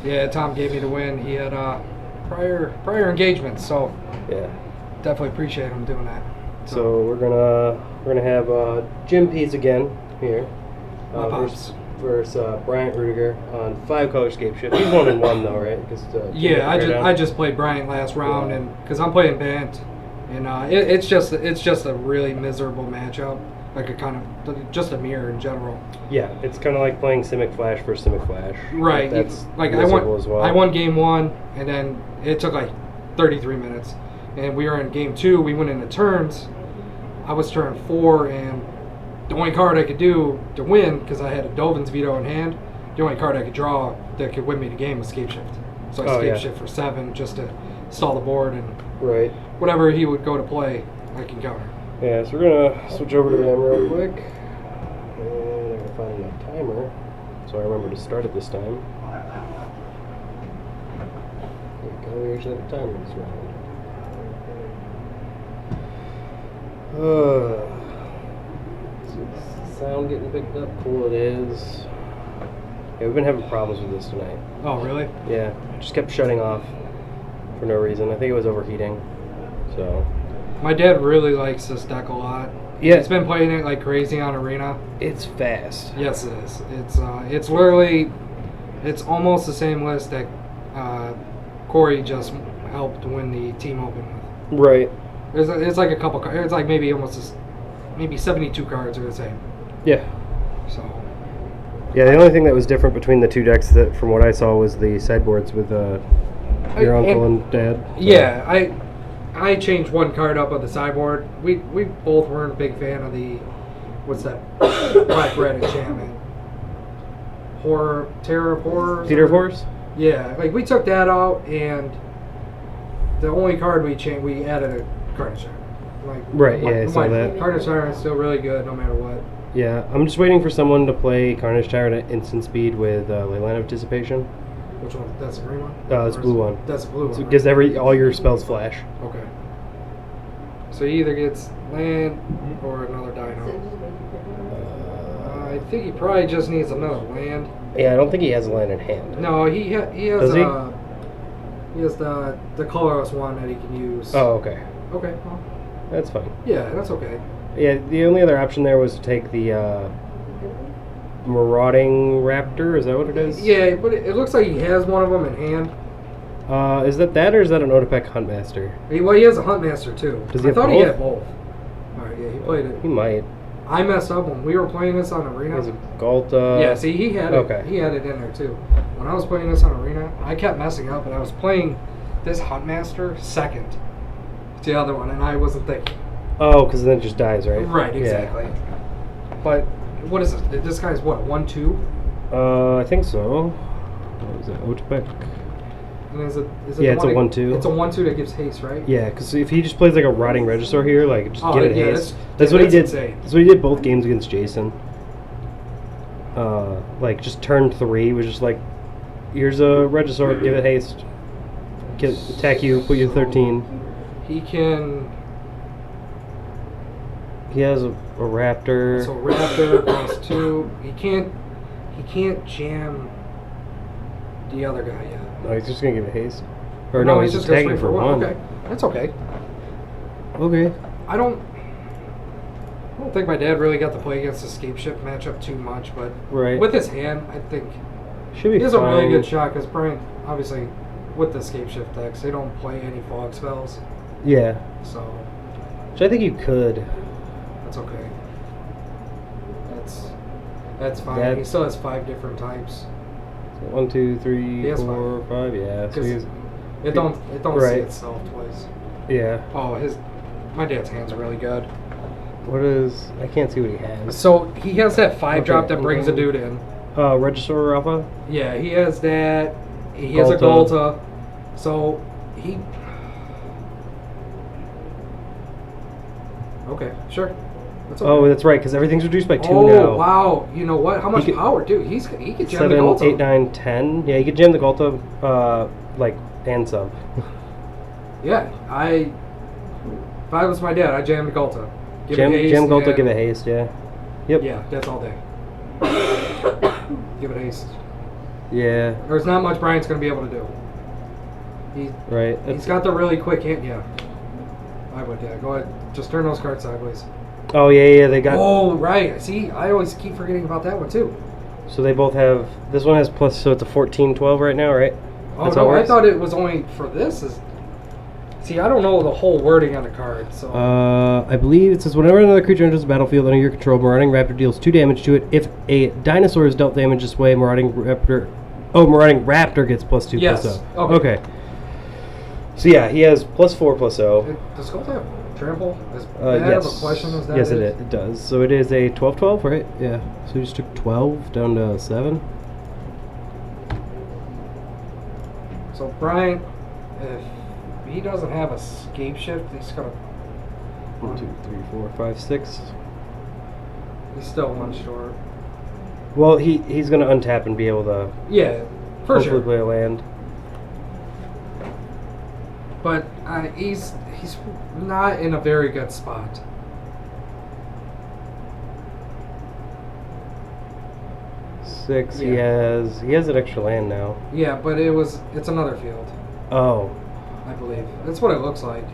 Speaker 6: Yeah, Tom gave me the win. He had prior engagements, so
Speaker 1: yeah.
Speaker 6: definitely appreciate him doing that.
Speaker 1: So we're gonna have Jim Pease again here.
Speaker 6: My pops.
Speaker 1: Versus Bryant Rudiger on 5-color scape shift. He's 1-1 though, right?
Speaker 6: Yeah, I just played Bryant last round, and because I'm playing Bant, and it's just a really miserable matchup. Like a kind of just a mirror in general.
Speaker 1: Yeah, it's kind of like playing Simic Flash versus Simic Flash.
Speaker 6: Right.
Speaker 1: That's
Speaker 6: like
Speaker 1: miserable as well.
Speaker 6: I won game 1, and then it took like 33 minutes, and we were in game 2. We went into turns. I was turn 4, and the only card I could do to win, because I had a Dovin's Veto in hand, the only card I could draw that could win me the game was Scape Shift. So I Scape Shift for 7 just to stall the board, and
Speaker 1: right.
Speaker 6: whatever he would go to play, I can counter.
Speaker 1: Yeah, so we're gonna switch over to them real quick. And I'm gonna find my timer, so I remember to start it this time. There we go, here's the timer this round. Is the sound getting picked up? Cool it is. Yeah, we've been having problems with this tonight.
Speaker 6: Oh, really?
Speaker 1: Yeah, it just kept shutting off for no reason. I think it was overheating. So
Speaker 6: My dad really likes this deck a lot.
Speaker 1: yeah,
Speaker 6: He's been playing it like crazy on Arena.
Speaker 1: it's fast.
Speaker 6: Yes, it is. It's literally, it's almost the same list that Corey just helped win the team open with.
Speaker 1: Right.
Speaker 6: It's like a couple cards. It's like maybe maybe 72 cards are the same.
Speaker 1: Yeah.
Speaker 6: So
Speaker 1: Yeah, the only thing that was different between the two decks, that from what I saw, was the sideboards with your uncle and dad. So.
Speaker 6: Yeah, I changed one card up on the sideboard. We both weren't a big fan of the what's that black red enchantment. Terror of Horrors.
Speaker 1: Theater of Horrors?
Speaker 6: Yeah, like we took that out, and the only card we changed, we added a Carnage Siren. Like,
Speaker 1: Right, yeah, I saw that.
Speaker 6: Carnage Siren is still really good no matter what.
Speaker 1: Yeah, I'm just waiting for someone to play Carnage Tyrant at instant speed with Leyline of Dissipation.
Speaker 6: Which one? That's the green one?
Speaker 1: It's blue one.
Speaker 6: That's the blue
Speaker 1: So
Speaker 6: one.
Speaker 1: it gives all your spells flash.
Speaker 6: Okay. So he either gets land or another dino. I think he probably just needs another land.
Speaker 1: Yeah, I don't think he has a land in hand.
Speaker 6: No, he has.
Speaker 1: Does he?
Speaker 6: He has the colorless one that he can use.
Speaker 1: Oh, okay.
Speaker 6: Okay. Well,
Speaker 1: That's fine.
Speaker 6: yeah, that's okay.
Speaker 1: Yeah, the only other option there was to take the Marauding Raptor. Is that what it is?
Speaker 6: Yeah, but it looks like he has one of them in hand.
Speaker 1: Is that or is that an Otepec Huntmaster?
Speaker 6: He has a Huntmaster too.
Speaker 1: Does he
Speaker 6: I
Speaker 1: have
Speaker 6: thought he
Speaker 1: both?
Speaker 6: had both. Alright, yeah, he played it.
Speaker 1: He might.
Speaker 6: I messed up when we were playing this on
Speaker 1: He
Speaker 6: Arena.
Speaker 1: has a Galta.
Speaker 6: Yeah, see, he had it.
Speaker 1: Okay.
Speaker 6: He had it in there too. When I was playing this on Arena, I kept messing up, and I was playing this Huntmaster second to the other one, and I wasn't thinking.
Speaker 1: Oh, because then it just dies, right?
Speaker 6: Right,
Speaker 1: Yeah.
Speaker 6: exactly. But what is it? This guy's what, 1/2?
Speaker 1: I think so. What was it? Otepec?
Speaker 6: And is it
Speaker 1: Yeah,
Speaker 6: the
Speaker 1: it's a
Speaker 6: one
Speaker 1: 1/2.
Speaker 6: It's a 1/2 that gives haste, right?
Speaker 1: Yeah, because if he just plays like a Rotting Regisaur here, like just
Speaker 6: Oh,
Speaker 1: get it
Speaker 6: yeah,
Speaker 1: haste.
Speaker 6: that's
Speaker 1: That's what he did.
Speaker 6: insane.
Speaker 1: That's what he did both games against Jason. Like just turn 3 was just like, here's a Regisaur, give it haste, attack you, put you 13.
Speaker 6: He can.
Speaker 1: He has a Raptor.
Speaker 6: So Raptor costs 2. He can't jam the other guy yet.
Speaker 1: Oh, he's just gonna give it haste. Or no, he's just
Speaker 6: goes
Speaker 1: tagging
Speaker 6: straight
Speaker 1: for 1.
Speaker 6: Okay, that's okay.
Speaker 1: Okay.
Speaker 6: I don't think my dad really got to play against the Scape Shift matchup too much, but
Speaker 1: Right.
Speaker 6: with his hand, I think
Speaker 1: Should be
Speaker 6: he has a really
Speaker 1: fine.
Speaker 6: good shot because Brian, obviously, with the Scape Shift decks, they don't play any fog spells,
Speaker 1: Yeah.
Speaker 6: so
Speaker 1: Which I think you could.
Speaker 6: that's okay. That's fine. He
Speaker 1: That-
Speaker 6: still has 5 different types.
Speaker 1: 1, 2, 3,
Speaker 6: He has
Speaker 1: 4, 5. Yeah. So
Speaker 6: Because
Speaker 1: he's,
Speaker 6: it don't
Speaker 1: Right.
Speaker 6: see itself twice.
Speaker 1: yeah.
Speaker 6: Oh, my dad's hands are really good.
Speaker 1: What is? I can't see what he has.
Speaker 6: So he has that 5 drop
Speaker 1: Okay,
Speaker 6: that brings a
Speaker 1: okay.
Speaker 6: dude in.
Speaker 1: Regisaur Alpha.
Speaker 6: Yeah, he has that. He has a
Speaker 1: Galta.
Speaker 6: Galta. So he. Okay, sure. That's okay.
Speaker 1: Oh, that's right, because everything's reduced by 2
Speaker 6: Oh,
Speaker 1: now.
Speaker 6: wow! You know what? How much
Speaker 1: could-
Speaker 6: power, dude? He could jam
Speaker 1: 7,
Speaker 6: the Galta.
Speaker 1: 8, 9, 10. Yeah, you could jam the Galta, like, and sub.
Speaker 6: Yeah, If I was my dad, I'd jam Galta.
Speaker 1: Jam Galta, give it haste, yeah. Yep.
Speaker 6: Yeah, that's all day. Give it haste.
Speaker 1: Yeah,
Speaker 6: There's not much Brian's going to be able to do.
Speaker 1: right.
Speaker 6: He's got the really quick hand. Yeah. I would, yeah. Go ahead. Just turn those cards sideways.
Speaker 1: Oh, yeah, they got...
Speaker 6: Oh, right. See, I always keep forgetting about that one, too.
Speaker 1: So they both have... This one has plus, so it's a 14-12 right now, right?
Speaker 6: Oh,
Speaker 1: That's how
Speaker 6: no,
Speaker 1: it
Speaker 6: I
Speaker 1: works?
Speaker 6: thought it was only for this. See, I don't know the whole wording on the card, so...
Speaker 1: I believe it says whenever another creature enters the battlefield under your control, Marauding Raptor deals 2 damage to it. If a dinosaur is dealt damage this way, Marauding Raptor gets plus 2
Speaker 6: Yes.
Speaker 1: plus 0.
Speaker 6: Okay.
Speaker 1: So yeah, he has plus 4 plus 0.
Speaker 6: Does Galta have trample? Is that
Speaker 1: Yes.
Speaker 6: a question as that
Speaker 1: yes,
Speaker 6: is?
Speaker 1: it does. So it is a 12-12, right? Yeah. So he just took 12 down to 7.
Speaker 6: So Brian, if he doesn't have a scape shift, he's gonna...
Speaker 1: 1, 2, 3, 4, 5, 6.
Speaker 6: He's still one short.
Speaker 1: Well, he's gonna untap and be able to
Speaker 6: Yeah, for
Speaker 1: hopefully
Speaker 6: sure.
Speaker 1: play a land.
Speaker 6: But he's not in a very good spot.
Speaker 1: Six. He
Speaker 6: Yeah.
Speaker 1: has an extra land now.
Speaker 6: Yeah, but it's another field,
Speaker 1: Oh.
Speaker 6: I believe. That's what it looks like.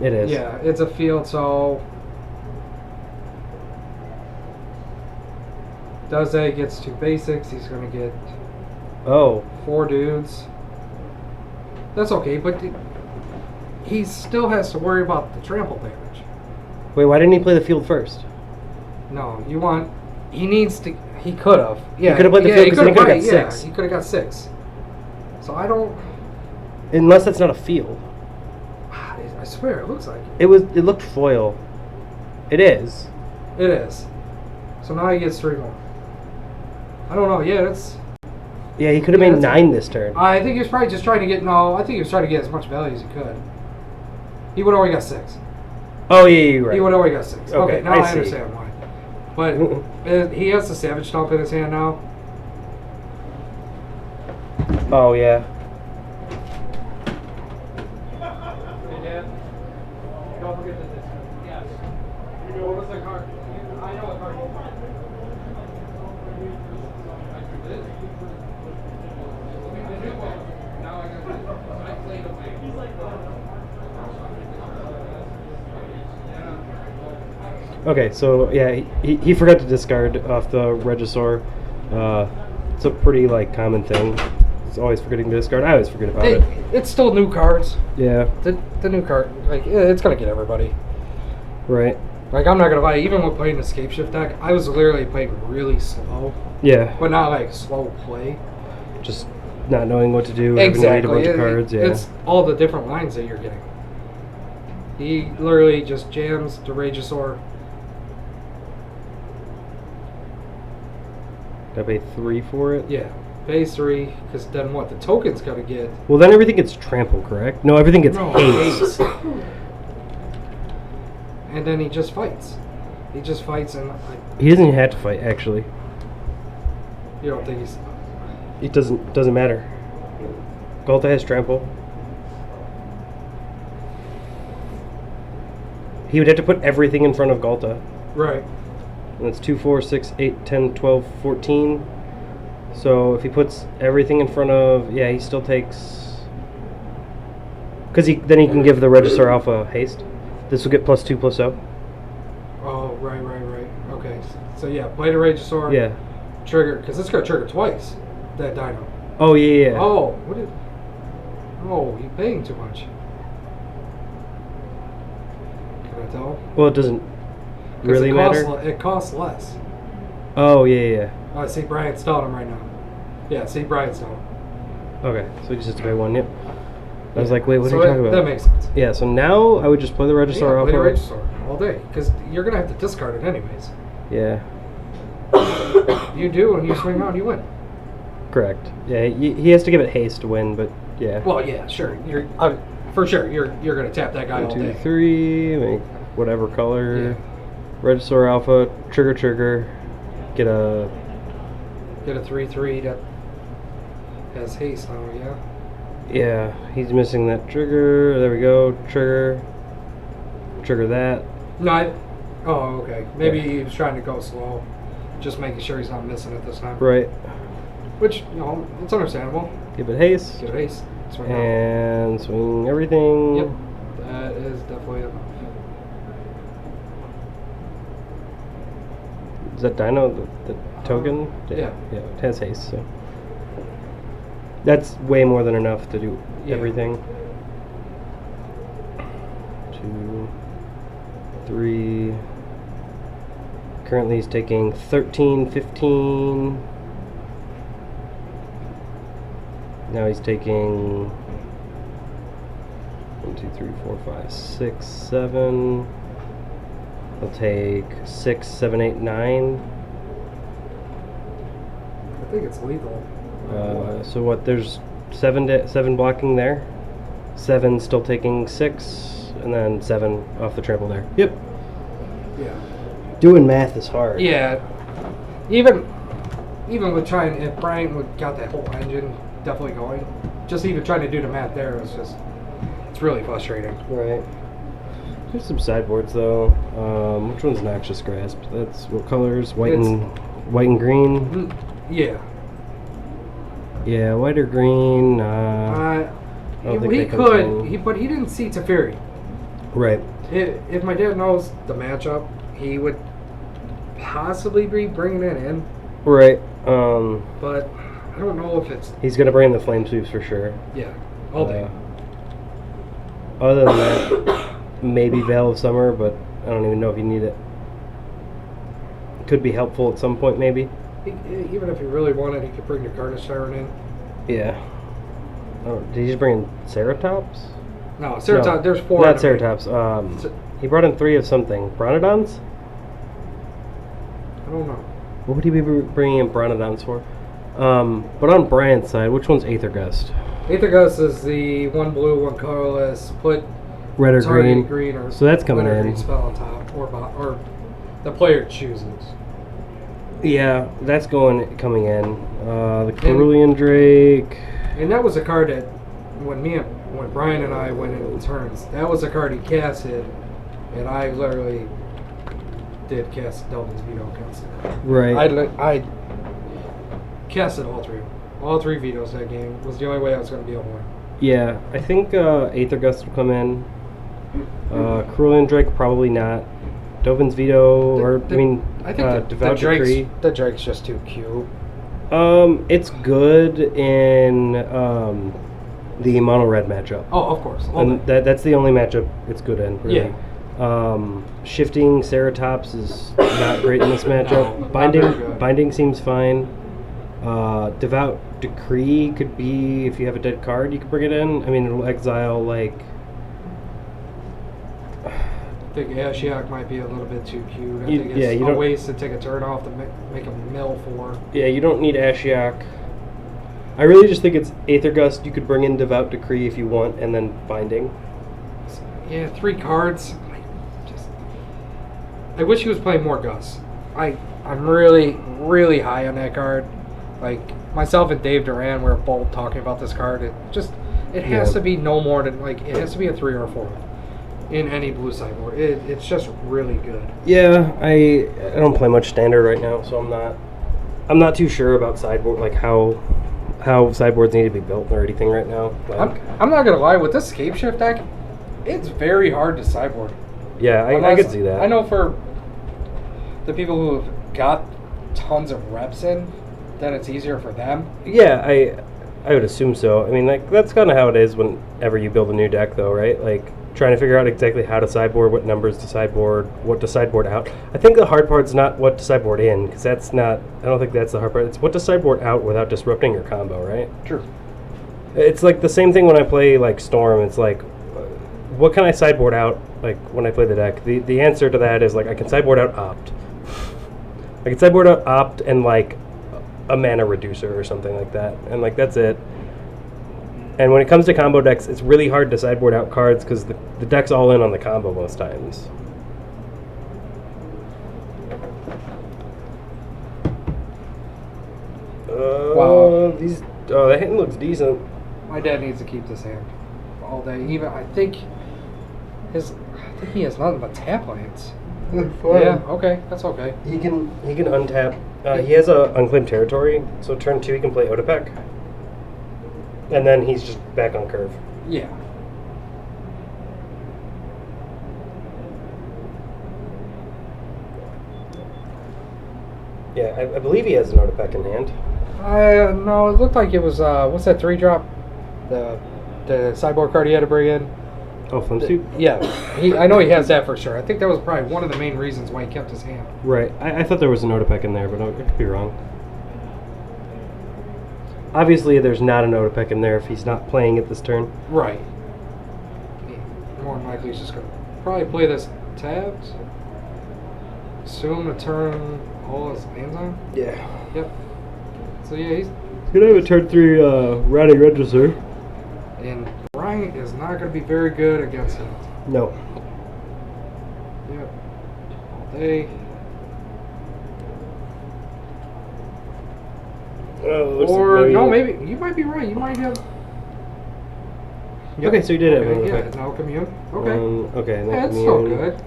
Speaker 1: It is.
Speaker 6: Yeah, it's a field, so Daze gets 2 basics, he's gonna get
Speaker 1: Oh.
Speaker 6: 4 dudes. That's okay, but he still has to worry about the trample damage.
Speaker 1: Wait, why didn't he play the field first?
Speaker 6: No, he needs to. He could have. Yeah,
Speaker 1: could've played the field 'cause then he could've got
Speaker 6: yeah,
Speaker 1: 6.
Speaker 6: he could have got 6. So I don't.
Speaker 1: Unless that's not a field.
Speaker 6: I swear, it looks like
Speaker 1: It looked foil. It is.
Speaker 6: it is. So now he gets 3 more. I don't know. Yeah, that's.
Speaker 1: Yeah, he could have
Speaker 6: Yeah,
Speaker 1: made
Speaker 6: that's-
Speaker 1: 9 this turn.
Speaker 6: I think he was probably just trying to get. No, I think he was trying to get as much value as he could. He would have only got 6.
Speaker 1: Oh yeah, you're right.
Speaker 6: He would have only got 6.
Speaker 1: Okay,
Speaker 6: Okay, now
Speaker 1: I
Speaker 6: I
Speaker 1: see.
Speaker 6: understand why. But he has the Savage Stomp in his hand now.
Speaker 1: Oh yeah.
Speaker 6: Hey, Dad. Don't forget the discount. Yes. What was the card? I know what card.
Speaker 1: Okay, so yeah, he forgot to discard off the Regisaur. It's a pretty common thing. It's always forgetting to discard. I always forget about it.
Speaker 6: It's still new cards.
Speaker 1: Yeah.
Speaker 6: The new card, it's gonna get everybody.
Speaker 1: Right.
Speaker 6: I'm not gonna lie. Even when playing the Scape Shift deck, I was literally playing really slow,
Speaker 1: Yeah.
Speaker 6: but not slow play.
Speaker 1: Just not knowing what to do. Having to read a bunch of cards. Yeah.
Speaker 6: It's all the different lines that you're getting. He literally just jams the Regisaur.
Speaker 1: Gotta pay 3 for it.
Speaker 6: Yeah, phase 3. Because then what? The token's gotta get.
Speaker 1: Well, then everything gets trample, correct? No, everything gets
Speaker 6: No,
Speaker 1: haste.
Speaker 6: And then he just fights. He just fights, and
Speaker 1: He doesn't even have to fight. Actually,
Speaker 6: you don't think he's.
Speaker 1: it doesn't matter. Galta has trample. He would have to put everything in front of Galta.
Speaker 6: Right.
Speaker 1: And it's 2, 4, 6, 8, 10, 12, 14. So if he puts everything in front of, yeah, he still takes. Because then he can give the Regisaur Alpha haste. This will get plus 2 plus 0.
Speaker 6: Oh, right. Okay. So yeah, play the Regisaur.
Speaker 1: Yeah.
Speaker 6: Trigger, because it's gonna trigger twice. That Dino.
Speaker 1: Oh yeah.
Speaker 6: Oh, what did? Oh, you're paying too much. Can I tell?
Speaker 1: Well, it doesn't
Speaker 6: 'Cause
Speaker 1: really
Speaker 6: it costs
Speaker 1: matter.
Speaker 6: it costs less.
Speaker 1: Oh yeah.
Speaker 6: Oh, I see Brian's telling him right now. Yeah, see Brian's telling him.
Speaker 1: Okay, so he just has to pay 1. Yep. I was like, wait, what
Speaker 6: So
Speaker 1: are you talking
Speaker 6: that
Speaker 1: about?
Speaker 6: makes sense.
Speaker 1: Yeah. So now I would just play the
Speaker 6: Yeah,
Speaker 1: Regisaur
Speaker 6: play the
Speaker 1: Alpha.
Speaker 6: Regisaur all day, because you're gonna have to discard it anyways.
Speaker 1: Yeah.
Speaker 6: You do, and you swing out, and you win.
Speaker 1: Correct. Yeah. He has to give it haste to win, but yeah.
Speaker 6: Well, yeah, sure. For sure. You're gonna tap that guy
Speaker 1: 1,
Speaker 6: all
Speaker 1: 2,
Speaker 6: day.
Speaker 1: 3. Make whatever color.
Speaker 6: Yeah.
Speaker 1: Regisaur Alpha. Trigger. Get a.
Speaker 6: Get a 3/3 that has haste now, yeah.
Speaker 1: Yeah, he's missing that trigger. There we go. Trigger. Trigger that.
Speaker 6: No, oh, okay. Maybe
Speaker 1: Yeah.
Speaker 6: he was trying to go slow. Just making sure he's not missing it this time.
Speaker 1: Right.
Speaker 6: Which, it's understandable.
Speaker 1: Give it haste.
Speaker 6: Get a ace. Swing out.
Speaker 1: And swing everything.
Speaker 6: Yep. That is definitely enough.
Speaker 1: Is that Dino the token?
Speaker 6: Yeah.
Speaker 1: Yeah, it has haste, so. That's way more than enough to do
Speaker 6: Yeah.
Speaker 1: everything. 2, 3. Currently he's taking 13, 15. Now he's taking 1, 2, 3, 4, 5, 6, 7. He'll take 6, 7, 8, 9.
Speaker 6: I think it's lethal.
Speaker 1: So what? There's 7 blocking there. 7 still taking 6, and then 7 off the trample there. Yep.
Speaker 6: Yeah.
Speaker 1: Doing math is hard.
Speaker 6: Yeah. Even with trying, if Brian would got that whole engine definitely going, just even trying to do the math there is just, it's really frustrating.
Speaker 1: Right. There's some sideboards though. Which one's Noxious Grasp? That's what colors? White and green.
Speaker 6: Yeah.
Speaker 1: Yeah, white or green. I don't think
Speaker 6: He
Speaker 1: they come
Speaker 6: could,
Speaker 1: through.
Speaker 6: but he didn't see Teferi.
Speaker 1: Right.
Speaker 6: If my dad knows the matchup, he would possibly be bringing it in,
Speaker 1: Right.
Speaker 6: but I don't know if it's,
Speaker 1: He's gonna bring in the flame sweeps for sure.
Speaker 6: yeah, all day.
Speaker 1: Other than that, maybe Veil of Summer, but I don't even know if you need it. Could be helpful at some point, maybe.
Speaker 6: Even if he really wanted, he could bring the Carnage Siren in.
Speaker 1: Yeah. Oh, did he just bring in Ceratops?
Speaker 6: No, Ceratops,
Speaker 1: No,
Speaker 6: there's 4.
Speaker 1: Not
Speaker 6: in the main.
Speaker 1: Ceratops.
Speaker 6: Ce-
Speaker 1: He brought in 3 of something. Bronodons?
Speaker 6: I don't know.
Speaker 1: What would he be bringing in Bronodons for? But on Brian's side, which one's Aether Gust?
Speaker 6: Aether Gust is the 1 blue, 1 colorless, put
Speaker 1: Red or
Speaker 6: target
Speaker 1: green?
Speaker 6: or
Speaker 1: So that's coming
Speaker 6: red or
Speaker 1: in.
Speaker 6: green spell on top, or the player chooses.
Speaker 1: Yeah, that's coming in. The Cerulean Drake.
Speaker 6: And that was a card that when Brian and I went in turns, that was a card he casted, and I literally did cast Delvin's Veto against it.
Speaker 1: Right.
Speaker 6: I casted all 3. All 3 vetoes that game was the only way I was going to be able to win.
Speaker 1: Yeah, I think Aether Gust will come in. Cerulean Drake probably not. Dovin's Veto,
Speaker 6: I think
Speaker 1: Devout Decree.
Speaker 6: the Drake's just too cute.
Speaker 1: It's good in the mono red matchup.
Speaker 6: Oh, of course. All
Speaker 1: And
Speaker 6: day.
Speaker 1: that's the only matchup it's good in, really. Shifting Ceratops is not great in this matchup.
Speaker 6: No, not very good.
Speaker 1: Binding seems fine. Devout Decree could be, if you have a dead card, you could bring it in. I mean, it'll exile, like...
Speaker 6: I think Ashiok might be a little bit too cute. I
Speaker 1: You-
Speaker 6: think
Speaker 1: yeah,
Speaker 6: it's
Speaker 1: you
Speaker 6: a
Speaker 1: don't-
Speaker 6: waste to take a turn off to make a mill for.
Speaker 1: Yeah, you don't need Ashiok. I really just think it's Aether Gust. You could bring in Devout Decree if you want, and then Binding.
Speaker 6: Yeah, 3 cards. I wish he was playing more Gus. I'm really, really high on that card. Like, myself and Dave Duran were both talking about this card. It has
Speaker 1: Yeah.
Speaker 6: to be no more than, like, it has to be a 3 or a 4 in any blue sideboard. It's just really good.
Speaker 1: Yeah, I don't play much standard right now, so I'm not too sure about sideboard, like how sideboards need to be built or anything right now. Like,
Speaker 6: I'm not gonna lie, with this Scape Shift deck, it's very hard to sideboard.
Speaker 1: yeah, I
Speaker 6: Unless-
Speaker 1: could see that.
Speaker 6: I know for the people who have got tons of reps in, then it's easier for them.
Speaker 1: Yeah, I would assume so. I mean, like that's kind of how it is whenever you build a new deck, though, right? Like trying to figure out exactly how to sideboard, what numbers to sideboard, what to sideboard out. I think the hard part's not what to sideboard in, because that's not. I don't think that's the hard part. It's what to sideboard out without disrupting your combo, right?
Speaker 6: True.
Speaker 1: It's like the same thing when I play like Storm. It's like, what can I sideboard out? Like when I play the deck, the answer to that is like I can sideboard out Opt. I can sideboard out Opt and like a mana reducer or something like that, and like that's it. And when it comes to combo decks, it's really hard to sideboard out cards because the deck's all in on the combo most times.
Speaker 6: Wow.
Speaker 1: That hand looks decent.
Speaker 6: My dad needs to keep this hand all day. Even I think he has nothing but tap lands. Yeah, okay, that's okay.
Speaker 1: He can untap. He has a unclaimed territory, so turn 2 he can play Otepec. And then he's just back on curve.
Speaker 6: Yeah.
Speaker 1: Yeah, I believe he has an Otepec in hand.
Speaker 6: No, it looked like it was what's that 3-drop? The sideboard card he had to bring in.
Speaker 1: Oh, Flimsuit?
Speaker 6: Yeah, I know he has that for sure. I think that was probably one of the main reasons why he kept his hand.
Speaker 1: Right. I thought there was an Otepec in there, but I could be wrong. Obviously, there's not an Otepec in there if he's not playing it this turn.
Speaker 6: Right. More than likely, he's just gonna probably play this tapped. Assume to turn all his lands on.
Speaker 1: Yeah.
Speaker 6: Yep. So yeah, he's
Speaker 1: gonna have a turn 3 routing register.
Speaker 6: and Bryant is not gonna be very good against him.
Speaker 1: No.
Speaker 6: Yep. All day. Or no, maybe you might be right. You might have.
Speaker 1: Okay, so you did have an
Speaker 6: Okay, yeah,
Speaker 1: Otepec.
Speaker 6: no commune. Okay.
Speaker 1: Okay, no
Speaker 6: Yeah, it's still
Speaker 1: commune.
Speaker 6: good.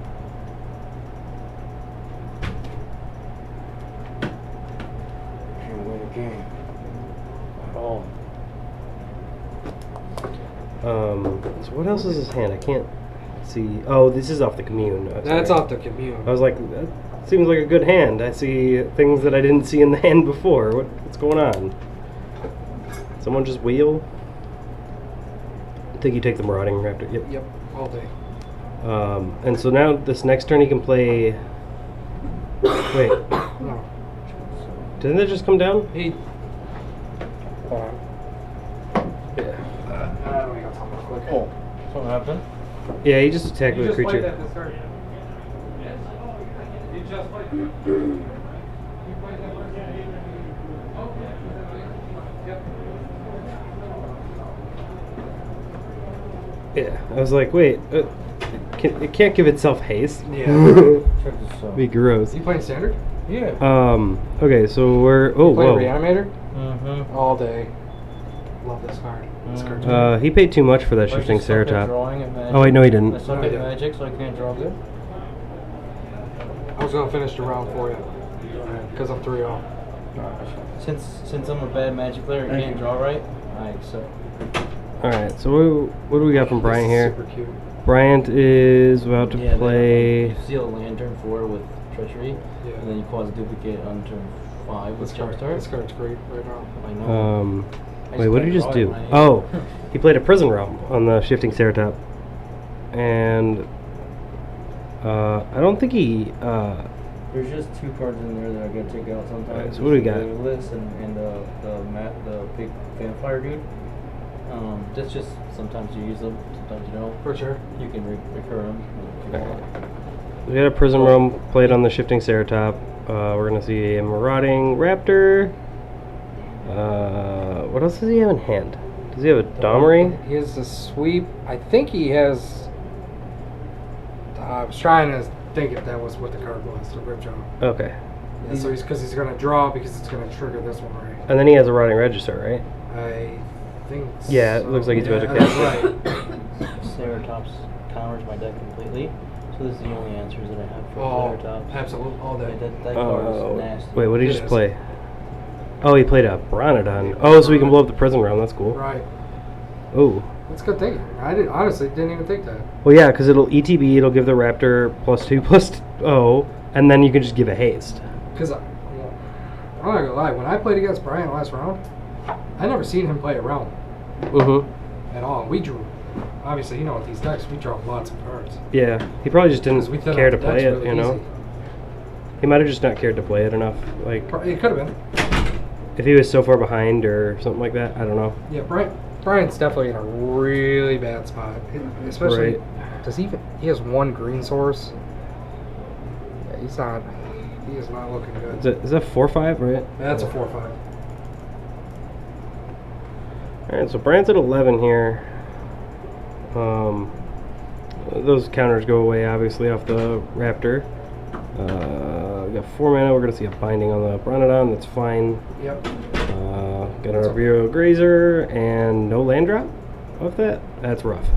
Speaker 2: Can't win a game at all.
Speaker 1: So what else is his hand? I can't see. Oh, this is off the commune.
Speaker 6: That's
Speaker 1: sorry.
Speaker 6: off the commune.
Speaker 1: I was like, that seems like a good hand. I see things that I didn't see in the hand before. What's going on? Someone just wheel? I think you take the Marauding Raptor. Yep.
Speaker 6: Yep, all day.
Speaker 1: And so now this next turn he can play. Wait,
Speaker 6: No,
Speaker 1: didn't that just come down?
Speaker 6: he. Hold on.
Speaker 1: Yeah.
Speaker 6: Let me go tell him real quick.
Speaker 2: Oh, something happened?
Speaker 1: Yeah, he just attacked
Speaker 6: You
Speaker 1: with a
Speaker 6: just played
Speaker 1: creature.
Speaker 6: that this turn. You just played. You played that first. Okay. Yep.
Speaker 1: Yeah, I was like, wait, it can't give itself haste.
Speaker 6: Yeah.
Speaker 2: Check this out.
Speaker 1: Be gross.
Speaker 6: Is he playing standard?
Speaker 2: Yeah.
Speaker 1: Okay, so we're
Speaker 6: You playing
Speaker 1: whoa.
Speaker 6: Reanimator?
Speaker 2: Mm-hmm.
Speaker 6: All day. Love this card. This card's
Speaker 1: He paid too much for that shifting Ceratop. Oh wait, no, he didn't.
Speaker 2: I suck
Speaker 6: No, he
Speaker 2: at
Speaker 6: didn't.
Speaker 2: Magic, so I can't draw good.
Speaker 6: I was gonna finish the round for you because I'm 3-0.
Speaker 2: Since I'm a bad Magic player and can't draw right, I accept.
Speaker 1: All right, so what do we got from Bryant here?
Speaker 6: Super cute.
Speaker 1: Bryant is about to
Speaker 2: Yeah,
Speaker 1: play.
Speaker 2: You seal a land turn 4 with Treachery,
Speaker 6: Yeah.
Speaker 2: and then you cause a duplicate on turn 5 with
Speaker 6: This card,
Speaker 2: Jumpstart.
Speaker 6: this card's great right now.
Speaker 2: I know. I
Speaker 1: Wait, what did he
Speaker 2: can't
Speaker 1: just
Speaker 2: draw it
Speaker 1: do?
Speaker 2: when I-
Speaker 1: Oh, he played a Prison Realm on the shifting Ceratop, and I don't think he.
Speaker 2: There's just 2 cards in there that I gotta take out sometimes.
Speaker 1: Alright, so what do we got?
Speaker 2: The List and the big Vampire dude. That's just sometimes you use them, sometimes you don't.
Speaker 6: For sure.
Speaker 2: You can recur them if you want.
Speaker 1: We got a Prison Realm played on the shifting Ceratop. We're gonna see a Marauding Raptor. What else does he have in hand? Does he have a Domri?
Speaker 6: He has the sweep. I think he has. I was trying to think if that was what the card was, the Ripjaw.
Speaker 1: Okay.
Speaker 6: Yeah, so he's going to draw because it's going to trigger this one, right?
Speaker 1: And then he has a Rotting Register, right?
Speaker 6: I think.
Speaker 1: Yeah, it
Speaker 6: so.
Speaker 1: looks like he's about to
Speaker 6: Yeah,
Speaker 1: cast
Speaker 6: that's right.
Speaker 2: Ceratops counters my deck completely. So this is the only answers that I have for
Speaker 6: Oh,
Speaker 2: Ceratops.
Speaker 6: absolutely, all day.
Speaker 2: That card is nasty.
Speaker 1: Wait, what did he
Speaker 6: It
Speaker 1: just
Speaker 6: is.
Speaker 1: play? Oh, he played a Bronodon. Oh, so we can blow up the Prison Realm. That's cool.
Speaker 6: Right.
Speaker 1: Oh.
Speaker 6: That's good thinking. Honestly didn't even think that.
Speaker 1: Well, yeah, because it'll ETB, it'll give the Raptor +2/+0, and then you can just give a haste.
Speaker 6: Because I'm not gonna lie, when I played against Brian last round, I never seen him play a realm
Speaker 1: Mm-hmm.
Speaker 6: at all. We drew. Obviously, with these decks, we draw lots of cards.
Speaker 1: Yeah, he probably just
Speaker 6: 'Cause we
Speaker 1: didn't
Speaker 6: thin
Speaker 1: care
Speaker 6: out
Speaker 1: to
Speaker 6: the
Speaker 1: play
Speaker 6: decks
Speaker 1: it,
Speaker 6: really
Speaker 1: you know?
Speaker 6: easy.
Speaker 1: He might have just not cared to play it enough. Like,
Speaker 6: It could have been.
Speaker 1: if he was so far behind or something like that, I don't know.
Speaker 6: Yeah, Brian's definitely in a really bad spot. Especially,
Speaker 1: Right.
Speaker 6: he has one green source. Yeah, he is not looking good.
Speaker 1: Is that 4-5, right?
Speaker 6: That's a 4/5.
Speaker 1: Alright, so Bryant's at 11 here. Those counters go away, obviously, off the Raptor. We got 4 mana. We're going to see a binding on the Bronodon. That's fine.
Speaker 6: Yep.
Speaker 1: Got an Arboreal Grazer and no land drop off that? That's rough.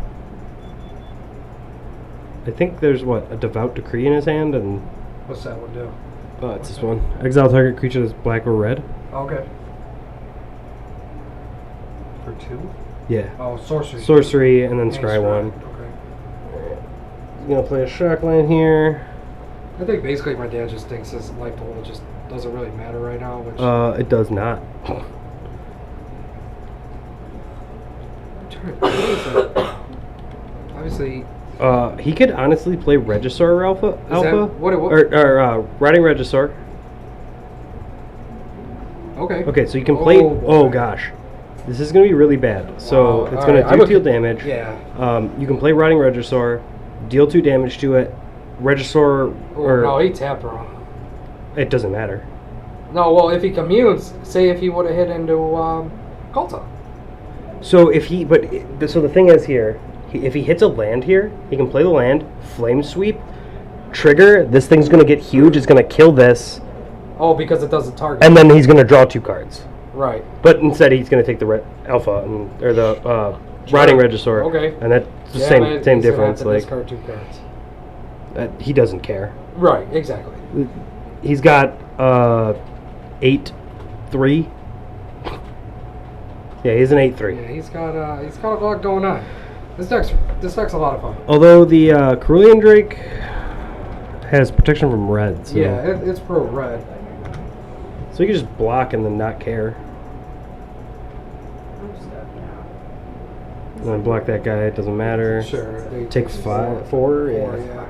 Speaker 1: I think there's, what, a Devout Decree in his hand, and...
Speaker 6: What's that one do?
Speaker 1: Oh, it's this one. Exile target creature that's black or red.
Speaker 6: Okay. For 2?
Speaker 1: Yeah.
Speaker 6: Oh, sorcery.
Speaker 1: Sorcery, and then
Speaker 6: And
Speaker 1: scry 1.
Speaker 6: Okay.
Speaker 1: He's gonna play a Shockland here.
Speaker 6: I think basically my dad just thinks his life total just doesn't really matter right now, which
Speaker 1: It does not.
Speaker 6: what is that? Obviously,
Speaker 1: He could honestly play Regisaur Alpha.
Speaker 6: that what it was?
Speaker 1: Or Riding Regisaur.
Speaker 6: Okay.
Speaker 1: Okay, so you can play.
Speaker 6: Oh,
Speaker 1: Oh,
Speaker 6: boy.
Speaker 1: gosh, this is gonna be really bad. So
Speaker 6: Wow,
Speaker 1: it's
Speaker 6: alright,
Speaker 1: gonna do field damage.
Speaker 6: Yeah.
Speaker 1: You can play Riding Regisaur, deal 2 damage to it. Regisaur, or
Speaker 6: No, he tapped wrong.
Speaker 1: it doesn't matter.
Speaker 6: No, well, if he communes, say if he would have hit into Kalta.
Speaker 1: So if he, so the thing is here, if he hits a land here, he can play the land, Flame Sweep, trigger. This thing's gonna get huge. It's gonna kill this,
Speaker 6: Oh, because it doesn't target.
Speaker 1: and then he's gonna draw 2 cards.
Speaker 6: Right.
Speaker 1: But instead, he's gonna take the Alpha or the Riding Regisaur.
Speaker 6: Okay.
Speaker 1: And that's the
Speaker 6: Yeah,
Speaker 1: same
Speaker 6: man, he's gonna
Speaker 1: difference.
Speaker 6: have to
Speaker 1: Like
Speaker 6: discard 2 cards.
Speaker 1: he doesn't care.
Speaker 6: Right. Exactly.
Speaker 1: He's got 8-3. Yeah, he's an 8-3.
Speaker 6: Yeah, he's got a lot going on. This deck's a lot of fun.
Speaker 1: Although the Cerulean Drake has protection from red, so
Speaker 6: Yeah, it's pro red.
Speaker 1: so you can just block and then not care,
Speaker 3: I'm stuck now.
Speaker 1: and then block that guy. It doesn't matter.
Speaker 6: Sure. They
Speaker 1: Take 4. Yeah.
Speaker 6: yeah.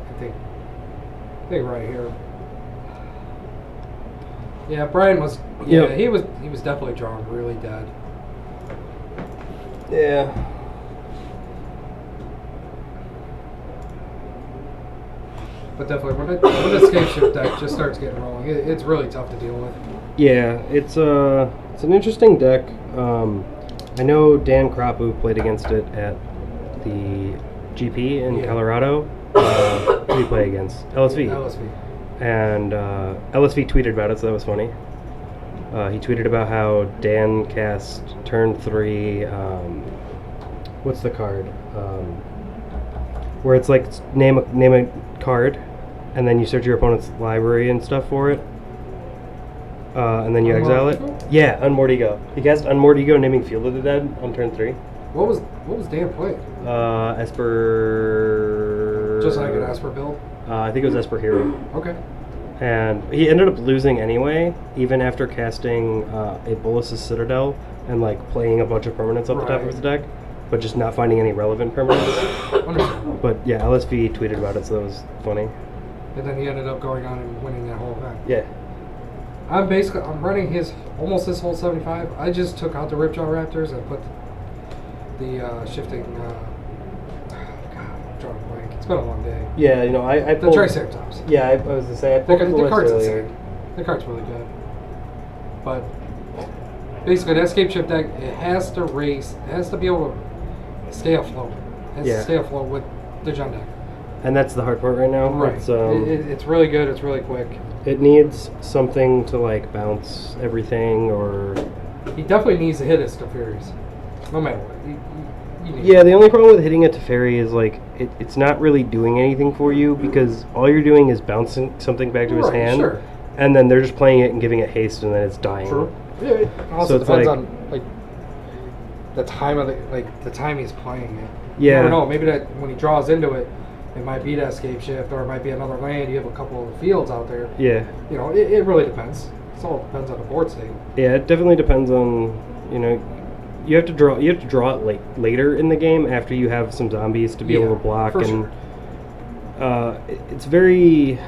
Speaker 6: I think right here. Yeah, Brian was. Yeah,
Speaker 1: Yep.
Speaker 6: he was definitely drawing really dead.
Speaker 1: Yeah.
Speaker 6: But definitely when the escape shift deck just starts getting rolling, it's really tough to deal with.
Speaker 1: Yeah, it's an interesting deck. I know Dan Krapu played against it at the GP in
Speaker 6: Yeah.
Speaker 1: Colorado. Who did he play against? LSV.
Speaker 6: LSV.
Speaker 1: And LSV tweeted about it, so that was funny. He tweeted about how Dan cast turn 3. What's the card? Where it's like name a card, and then you search your opponent's library and stuff for it, and then you exile it.
Speaker 6: Unmoored Ego?
Speaker 1: Yeah, Unmoored Ego. He cast Unmoored Ego, naming Field of the Dead on turn 3.
Speaker 6: What was Dan playing?
Speaker 1: Esper.
Speaker 6: Just like an Esper build.
Speaker 1: I think it was Esper Hero.
Speaker 6: Okay.
Speaker 1: And he ended up losing anyway, even after casting a Bolas's Citadel and like playing a bunch of permanents off the top of
Speaker 6: Right.
Speaker 1: his deck, but just not finding any relevant permanents.
Speaker 6: Understandable.
Speaker 1: But yeah, LSV tweeted about it, so that was funny.
Speaker 6: And then he ended up going on and winning that whole event.
Speaker 1: Yeah.
Speaker 6: I'm running almost his whole 75. I just took out the Ripjaw Raptors and put the shifting. God, I'm drawing a blank. It's been a long day.
Speaker 1: Yeah, you know, I
Speaker 6: The
Speaker 1: pulled.
Speaker 6: Triceratops.
Speaker 1: Yeah, I was to say I pulled the
Speaker 6: The
Speaker 1: list
Speaker 6: card's
Speaker 1: earlier.
Speaker 6: insane. The card's really good. But basically, that escape shift deck, it has to be able to stay afloat. It has
Speaker 1: Yeah.
Speaker 6: to stay afloat with the Gen deck.
Speaker 1: And that's the hard part right now.
Speaker 6: Right.
Speaker 1: It's,
Speaker 6: It's really good. It's really quick.
Speaker 1: it needs something to like bounce everything, or
Speaker 6: He definitely needs to hit his Furies. No matter what. You need
Speaker 1: yeah. The only problem with hitting it to fairy is like it's not really doing anything for you because all you're doing is bouncing something back to his
Speaker 6: Right,
Speaker 1: hand,
Speaker 6: sure.
Speaker 1: and then they're just playing it and giving it haste, and then it's dying.
Speaker 6: True. Yeah, it also
Speaker 1: So it's
Speaker 6: depends
Speaker 1: like-
Speaker 6: on like the time of the time he's playing it.
Speaker 1: Yeah.
Speaker 6: You never know. Maybe that when he draws into it, it might be that escape shift, or it might be another land. You have a couple of fields out there.
Speaker 1: Yeah,
Speaker 6: You know, it really depends. It all depends on the board state.
Speaker 1: yeah. It definitely depends on you have to draw it later in the game after you have some zombies to be
Speaker 6: Yeah,
Speaker 1: able to block,
Speaker 6: for
Speaker 1: and it's very.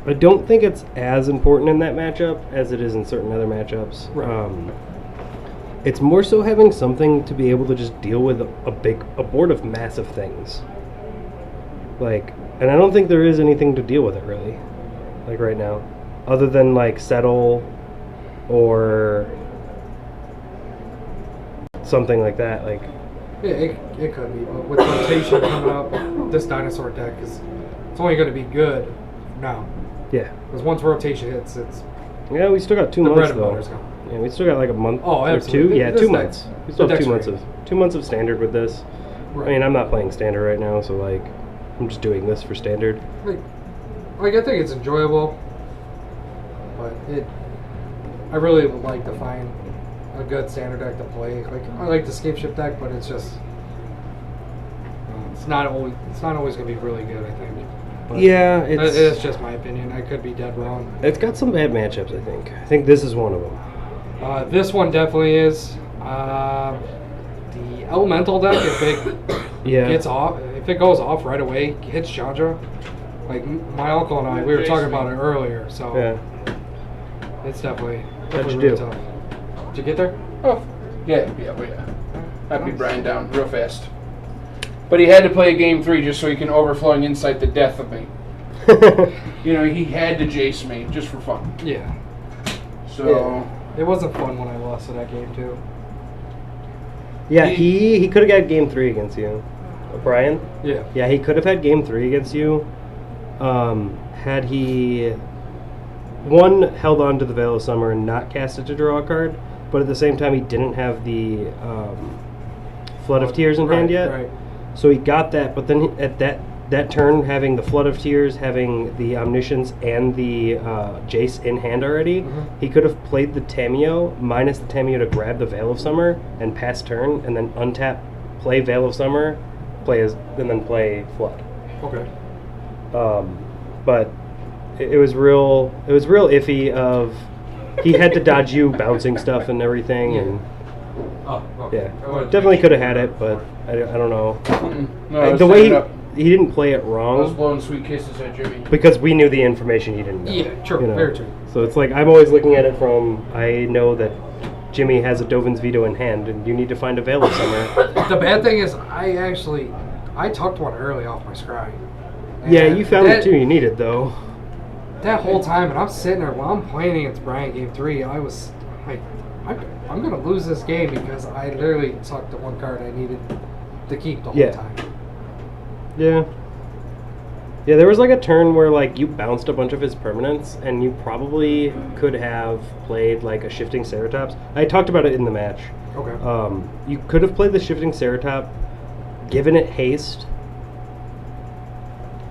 Speaker 1: I don't think it's as important in that matchup as it is in certain other matchups.
Speaker 6: Right.
Speaker 1: It's more so having something to be able to just deal with a board of massive things. Like, and I don't think there is anything to deal with it really, like right now, other than like settle, or something like that. Like,
Speaker 6: It could be, but with rotation coming up, this dinosaur deck it's only going to be good now.
Speaker 1: Yeah.
Speaker 6: Because once rotation hits, it's
Speaker 1: Yeah, we still got 2
Speaker 6: the
Speaker 1: months
Speaker 6: bread and
Speaker 1: though.
Speaker 6: butter's gone.
Speaker 1: Yeah, we still got like a month
Speaker 6: Oh,
Speaker 1: or
Speaker 6: absolutely.
Speaker 1: two. Yeah,
Speaker 6: This
Speaker 1: 2
Speaker 6: deck-
Speaker 1: months. We still
Speaker 6: the
Speaker 1: have
Speaker 6: deck's
Speaker 1: 2 months of standard with this.
Speaker 6: Right.
Speaker 1: I mean, I'm not playing standard right now, so like, I'm just doing this for standard.
Speaker 6: Like I think it's enjoyable, but I really would like to find a good standard deck to play. Like I like the Scape Shift deck, but it's just it's not always gonna be really good. I think. But
Speaker 1: Yeah,
Speaker 6: it's just my opinion. I could be dead wrong.
Speaker 1: It's got some bad matchups. I think. I think this is one of them.
Speaker 6: This one definitely is. The Elemental deck, if it
Speaker 1: Yeah.
Speaker 6: gets off, if it goes off right away, hits Chandra. Like my uncle and I, we were talking about it earlier. So
Speaker 1: Yeah.
Speaker 6: it's definitely
Speaker 1: How'd you
Speaker 6: really
Speaker 1: do?
Speaker 6: tough. Did you get there?
Speaker 5: Oh, yeah. I beat Brian down real fast. But he had to play game 3 just so he can overflowing insight the death of me. You know, he had to jace me just for fun.
Speaker 6: Yeah.
Speaker 5: So
Speaker 6: It wasn't fun when I lost to that game too.
Speaker 1: Yeah, he could have got game 3 against you, Brian.
Speaker 6: Yeah.
Speaker 1: Yeah, he could have had game 3 against you, had he one held on to the Veil of Summer and not cast it to draw a card, but at the same time he didn't have the Flood of Tears in hand yet.
Speaker 6: Right.
Speaker 1: So he got that, but then at that turn, having the Flood of Tears, having the Omniscience, and the Jace in hand already, he could have played the Tameo, minus the Tameo to grab the Veil of Summer, and pass turn, and then untap, play Veil of Summer, and then play Flood.
Speaker 6: Okay.
Speaker 1: But it was real iffy of, he had to dodge you bouncing stuff and everything, and
Speaker 6: Oh, okay.
Speaker 1: yeah, definitely could have had it, but I don't know.
Speaker 5: no, I was
Speaker 1: The way
Speaker 5: setting up.
Speaker 1: he didn't play it
Speaker 5: I was
Speaker 1: wrong,
Speaker 5: blowing sweet kisses at Jimmy.
Speaker 1: because we knew the information he didn't know.
Speaker 6: Yeah, true, very true.
Speaker 1: So it's like, I'm always looking at it from, I know that Jimmy has a Dovin's Veto in hand, and you need to find a Veil of Summer.
Speaker 6: The bad thing is, I tucked one early off my scry.
Speaker 1: Yeah,
Speaker 6: And
Speaker 1: you found
Speaker 6: that,
Speaker 1: the 2 you needed, though.
Speaker 6: That whole time, and I'm sitting there while I'm playing against Brian game 3, I was like, I'm gonna lose this game because I literally tucked the one card I needed to keep the whole
Speaker 1: Yeah.
Speaker 6: time.
Speaker 1: Yeah. Yeah, there was like a turn where like you bounced a bunch of his permanents, and you probably could have played like a Shifting Ceratops. I talked about it in the match.
Speaker 6: Okay.
Speaker 1: You could have played the Shifting Ceratop, given it haste,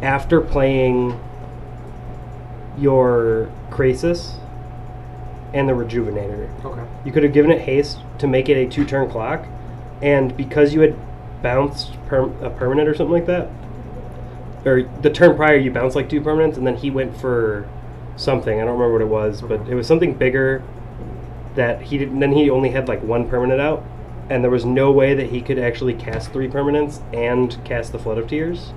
Speaker 1: after playing your Krasis and the Rejuvenator.
Speaker 6: Okay.
Speaker 1: You could have given it haste to make it a 2-turn clock, and because you had bounced a permanent or something like that, or the turn prior you bounced like 2 permanents, and then he went for something, I don't remember what it was, but it was something bigger that he didn't, then he only had like 1 permanent out, and there was no way that he could actually cast 3 permanents and cast the Flood of Tears.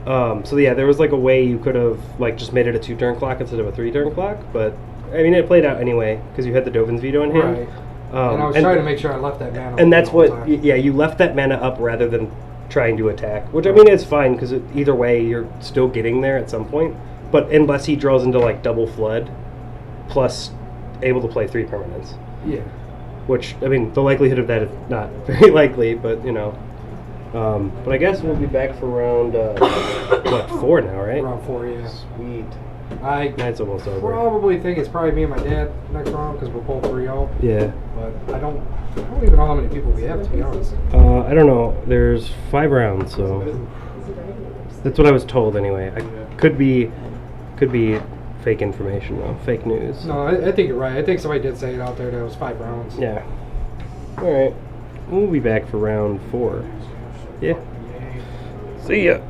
Speaker 1: So yeah, there was like a way you could have like just made it a 2-turn clock instead of a 3-turn clock, but I mean it played out anyway because you had the Dovin's Veto in hand.
Speaker 6: Right. And I was trying to make sure I left that mana.
Speaker 1: And that's
Speaker 6: open the
Speaker 1: what,
Speaker 6: whole time.
Speaker 1: yeah, you left that mana up rather than trying to attack, which I mean is fine because either way you're still getting there at some point. But unless he draws into like double Flood, plus able to play 3 permanents,
Speaker 6: Yeah.
Speaker 1: which I mean the likelihood of that is not very likely, but you know. But I guess we'll be back for round what, 4 now, right?
Speaker 6: Round 4, yeah.
Speaker 1: Sweet.
Speaker 6: I
Speaker 1: That's almost over.
Speaker 6: probably think it's probably me and my dad next round because we're both 3-0.
Speaker 1: Yeah.
Speaker 6: But I don't even know how many people we have, to be honest.
Speaker 1: I don't know. There's 5 rounds, so that's what I was told anyway. I could be fake information though, fake news.
Speaker 6: No, I think you're right. I think somebody did say it out there that it was 5 rounds.
Speaker 1: Yeah. All right. We'll be back for round 4. Yeah. See ya.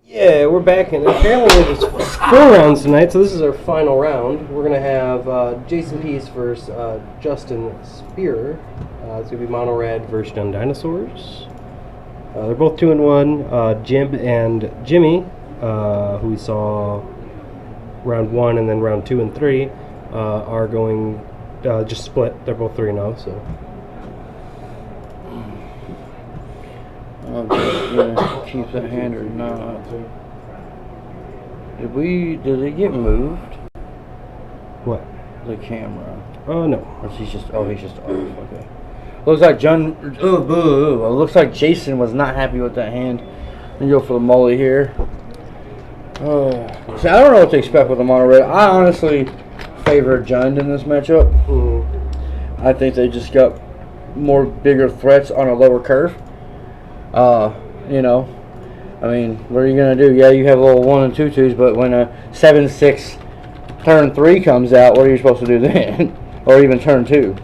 Speaker 1: Yeah, we're back, and apparently there's 4 rounds tonight, so this is our final round. We're going to have Jason Peace versus Justin Spear. It's going to be Mono Red versus Young Dinosaurs. They're both 2-1. Jim and Jimmy, who we saw round 1 and then round 2 and 3, are going just split. They're both 3-0, so.
Speaker 2: Okay, keep that hand or not? Did it get moved?
Speaker 1: What?
Speaker 2: The camera.
Speaker 1: Oh, no.
Speaker 2: Or is he's just off. Okay. Looks like looks like Jason was not happy with that hand. And go for the molly here. Oh, see, I don't know what to expect with the Mono Red. I honestly favor Jund in this matchup. I think they just got bigger threats on a lower curve. You know, I mean, what are you gonna do? Yeah, you have a little 1 and 2 twos, but when a 7-6 turn 3 comes out, what are you supposed to do then? Or even turn 2?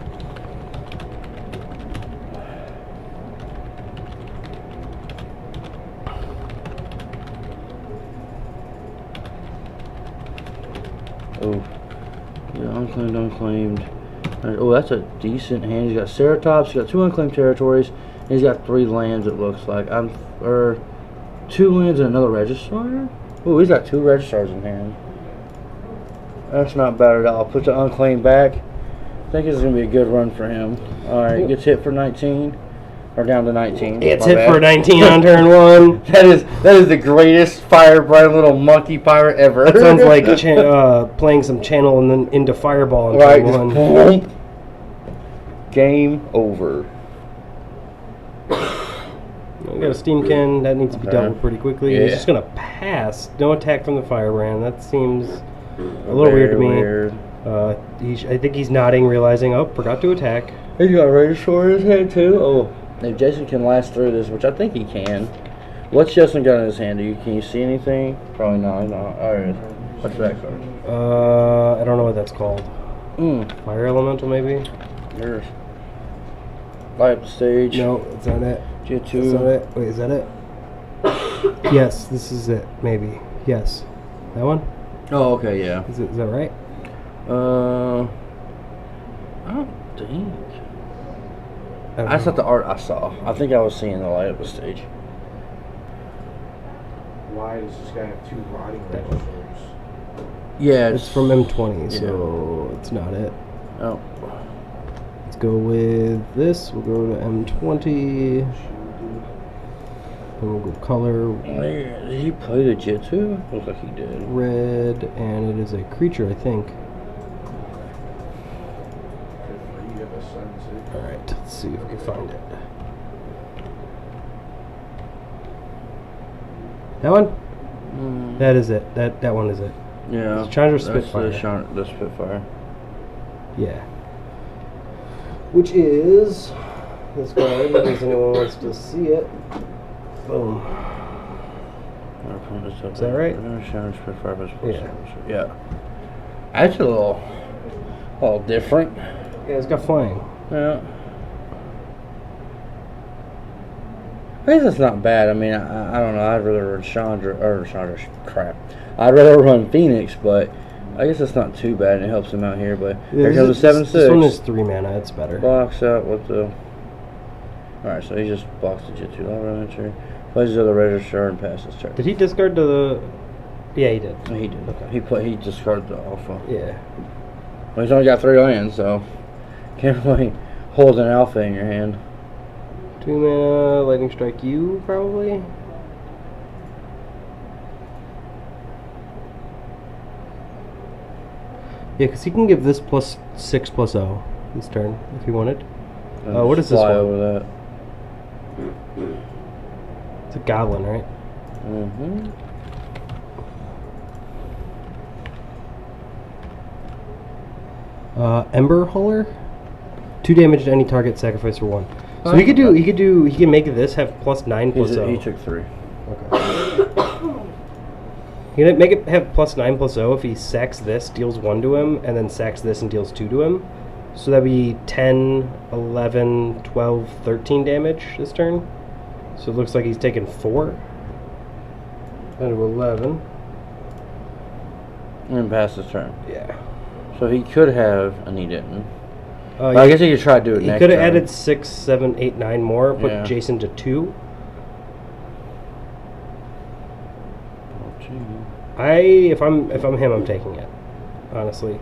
Speaker 2: Oh, yeah, unclaimed. Oh, that's a decent hand. He's got Ceratops, he's got 2 unclaimed territories, and he's got 3 lands, it looks like. Or 2 lands and another Registrar? Oh, he's got 2 Registrars in hand. That's not bad at all. Put the unclaimed back. I think this is going to be a good run for him. Alright, gets hit for 19. Or down to 19.
Speaker 1: It's hit for 19 on turn 1.
Speaker 2: That is the greatest firebright little monkey pirate ever.
Speaker 1: That sounds like playing some channel and then into Fireball on
Speaker 2: Right,
Speaker 1: turn 1.
Speaker 2: just boom. Game over.
Speaker 1: We got a Steamkin. That needs to be dealt with pretty quickly.
Speaker 2: Yeah.
Speaker 1: He's just going to pass. No attack from the Firebrand. That seems a little weird to me.
Speaker 2: Weird.
Speaker 1: I think he's nodding, realizing, oh, forgot to attack.
Speaker 2: He's got Registrar in his hand too. Oh, if Jason can last through this, which I think he can. What's Justin got in his hand? Can you see anything? Probably not. No. Alright. What's that card?
Speaker 1: I don't know what that's called. Fire Elemental, maybe?
Speaker 2: Yours. Light up the stage.
Speaker 1: No, it's not it.
Speaker 2: Get
Speaker 1: That's not it. Wait, is that it? Yes, this is it. Maybe. Yes. That one?
Speaker 2: Oh, okay, yeah.
Speaker 1: Is that right?
Speaker 2: I don't think. That's not the art I saw. I think I was seeing the light up the stage.
Speaker 4: Why does this guy have 2 rotting registers?
Speaker 2: Yeah,
Speaker 1: It's from M20, so it's not it.
Speaker 2: Oh.
Speaker 1: Let's go with this. We'll go to M20. And we'll go color
Speaker 2: Did he play the Jitsu? Looks like he did.
Speaker 1: red, and it is a creature, I think. Alright, let's see if we can find it. That one? That is it. That one is it.
Speaker 2: Yeah.
Speaker 1: It's Chandra
Speaker 2: that's
Speaker 1: Spitfire.
Speaker 2: The Spitfire.
Speaker 1: Yeah. Which is this card, in case anyone wants to see it. Boom. Is that right?
Speaker 2: Yeah. Yeah. That's a little different.
Speaker 1: Yeah, it's got flying.
Speaker 2: Yeah. I guess it's not bad. I mean, I don't know. I'd rather run crap. I'd rather run Phoenix, but I guess it's not too bad, and it helps him out here. But here comes a 7/6.
Speaker 1: This one is 3 mana. It's better.
Speaker 2: Blocks out with the. Alright, so he just blocks the Jitsu Lava entry, plays his other Registrar, and passes turn.
Speaker 1: Did he discard to the? Yeah, he did.
Speaker 2: He did.
Speaker 1: Okay.
Speaker 2: He discarded the alpha.
Speaker 1: Yeah.
Speaker 2: Well, he's only got 3 lands, so can't really hold an alpha in your hand.
Speaker 1: 2 mana, Lightning Strike you, probably? Yeah, because he can give this +6/+0 this turn, if he wanted.
Speaker 2: And
Speaker 1: What is this
Speaker 2: fly
Speaker 1: one?
Speaker 2: over that.
Speaker 1: It's a Goblin, right?
Speaker 2: Mm-hmm.
Speaker 1: Ember Huller? 2 damage to any target, sacrifice for 1. So he can make this have +9/+0.
Speaker 2: He took 3.
Speaker 1: Okay. He can make it have +9/+0 if he sacks this, deals 1 to him, and then sacks this and deals 2 to him. So that'd be 10, 11, 12, 13 damage this turn. So it looks like he's taken 4. Down to 11.
Speaker 2: And then pass his turn.
Speaker 1: Yeah.
Speaker 2: So he could have, and he didn't.
Speaker 1: Uh,
Speaker 2: But I guess he could try to do it
Speaker 1: he
Speaker 2: next
Speaker 1: could have
Speaker 2: turn.
Speaker 1: added 6, 7, 8, 9 more. Put
Speaker 2: Yeah.
Speaker 1: Jason to 2.
Speaker 2: Oh, gee.
Speaker 1: If I'm him, I'm taking it. Honestly.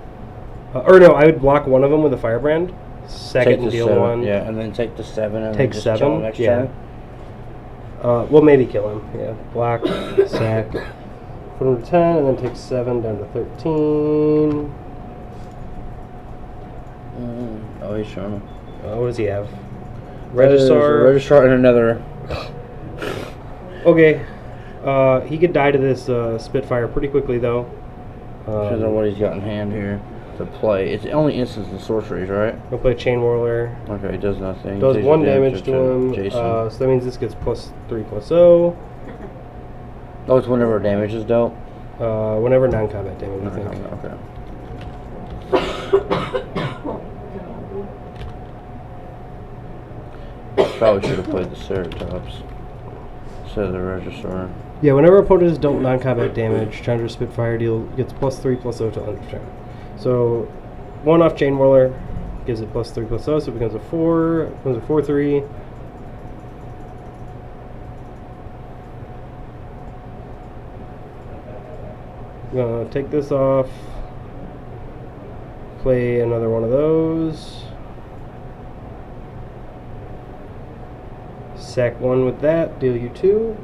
Speaker 1: Or no, I would block one of them with a firebrand. Second
Speaker 2: Take
Speaker 1: and
Speaker 2: the
Speaker 1: deal
Speaker 2: 7,
Speaker 1: 1.
Speaker 2: Yeah, and then take the 7 and
Speaker 1: Take
Speaker 2: then just kill
Speaker 1: 7,
Speaker 2: him next
Speaker 1: yeah.
Speaker 2: turn.
Speaker 1: Well, maybe kill him. Yeah. Block, sack. Put him to 10, and then take 7 down to 13.
Speaker 2: Oh, he's showing him.
Speaker 1: What does he have?
Speaker 2: There's a
Speaker 1: Registar.
Speaker 2: Registrar and another.
Speaker 1: Okay. He could die to this Spitfire pretty quickly, though.
Speaker 2: Depends on what he's got in hand here to play. It's only instants and sorceries, right?
Speaker 1: We'll play Chain Whirler.
Speaker 2: Okay, it does nothing.
Speaker 1: Does
Speaker 2: Takes
Speaker 1: 1
Speaker 2: the
Speaker 1: damage to him.
Speaker 2: Jason.
Speaker 1: So that means this gets +3/+0.
Speaker 2: Oh, it's whenever damage is dealt?
Speaker 1: Whenever non-combat damage, I think.
Speaker 2: Okay. Probably should have played the Ceratops instead of the Registrar.
Speaker 1: Yeah, whenever opponent is dealt non-combat damage, Chandra Spitfire gets +3/+0 to end of turn. So, 1 off Chain Whirler gives it +3/+0, so it becomes a 4. It becomes a 4/3. Gonna take this off. Play another one of those. Sack 1 with that, deal you 2.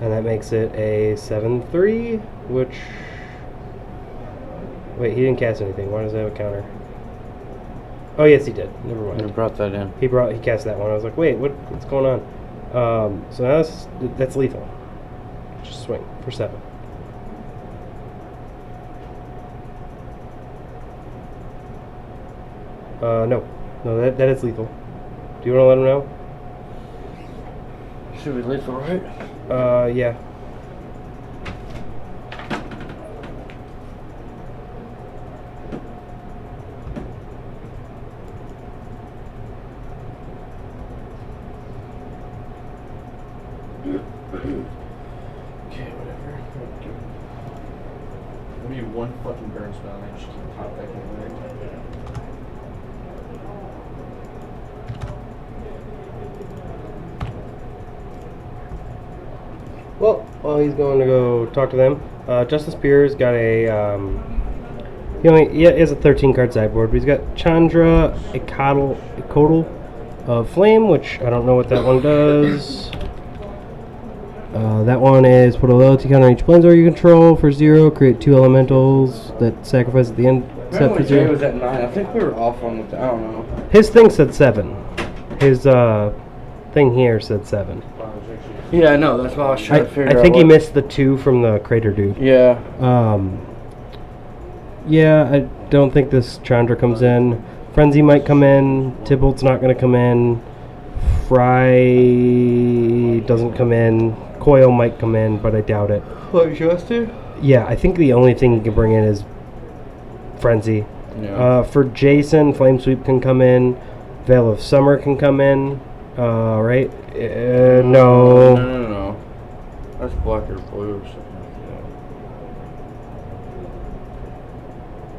Speaker 1: And that makes it a 7/3, which... Wait, he didn't cast anything. Why does it have a counter? Oh, yes, he did. Never
Speaker 2: You
Speaker 1: mind.
Speaker 2: brought that in.
Speaker 1: He cast that one. I was like, wait, what's going on? So now that's lethal. Just swing for 7. No, that is lethal. Do you want to let him know?
Speaker 2: Should be lethal, right?
Speaker 1: Yeah.
Speaker 4: Okay, whatever. Maybe one fucking burn spell and I just keep top decking it.
Speaker 1: Well, while he's going to go talk to them, Justice Spears got a. He has a 13 card sideboard, but he's got Chandra Ecodal of Flame, which I don't know what that one does. That one is put a loyalty counter on each Planeswalker you control for 0, create 2 elementals that sacrifice at the end set
Speaker 2: Remember
Speaker 1: for
Speaker 2: when Jay
Speaker 1: 0.
Speaker 2: was at 9? I think we were off on the. I don't know.
Speaker 1: His thing said 7. His thing here said 7.
Speaker 2: Yeah, I know. That's why I was trying to figure out.
Speaker 1: I think he
Speaker 2: what-
Speaker 1: missed the 2 from the Crater Dude.
Speaker 2: Yeah.
Speaker 1: Yeah, I don't think this Chandra comes in. Frenzy might come in. Tybalt's not going to come in. Fry doesn't come in. Coil might come in, but I doubt it.
Speaker 2: What, Justin?
Speaker 1: Yeah, I think the only thing you can bring in is Frenzy.
Speaker 2: Yeah.
Speaker 1: For Jason, Flame Sweep can come in. Veil of Summer can come in. Right? No.
Speaker 2: No. That's black or blue or something like that.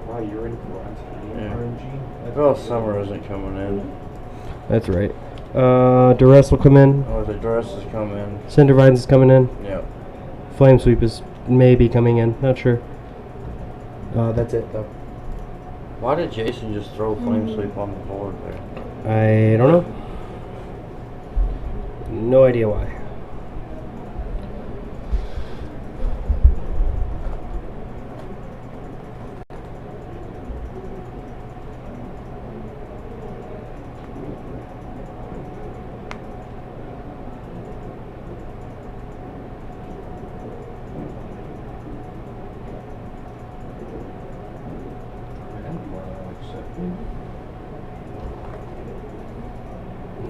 Speaker 4: Wow, you're in for
Speaker 2: Yeah.
Speaker 4: RNG?
Speaker 2: Veil of Summer isn't coming in.
Speaker 1: That's right. Duress will come in.
Speaker 2: Oh, the dress is coming.
Speaker 1: Cinder Vines is coming in.
Speaker 2: Yep.
Speaker 1: Flame Sweep is maybe coming in. Not sure. That's it, though.
Speaker 2: Why did Jason just throw Flame Sweep on the board there?
Speaker 1: I don't know. No idea why.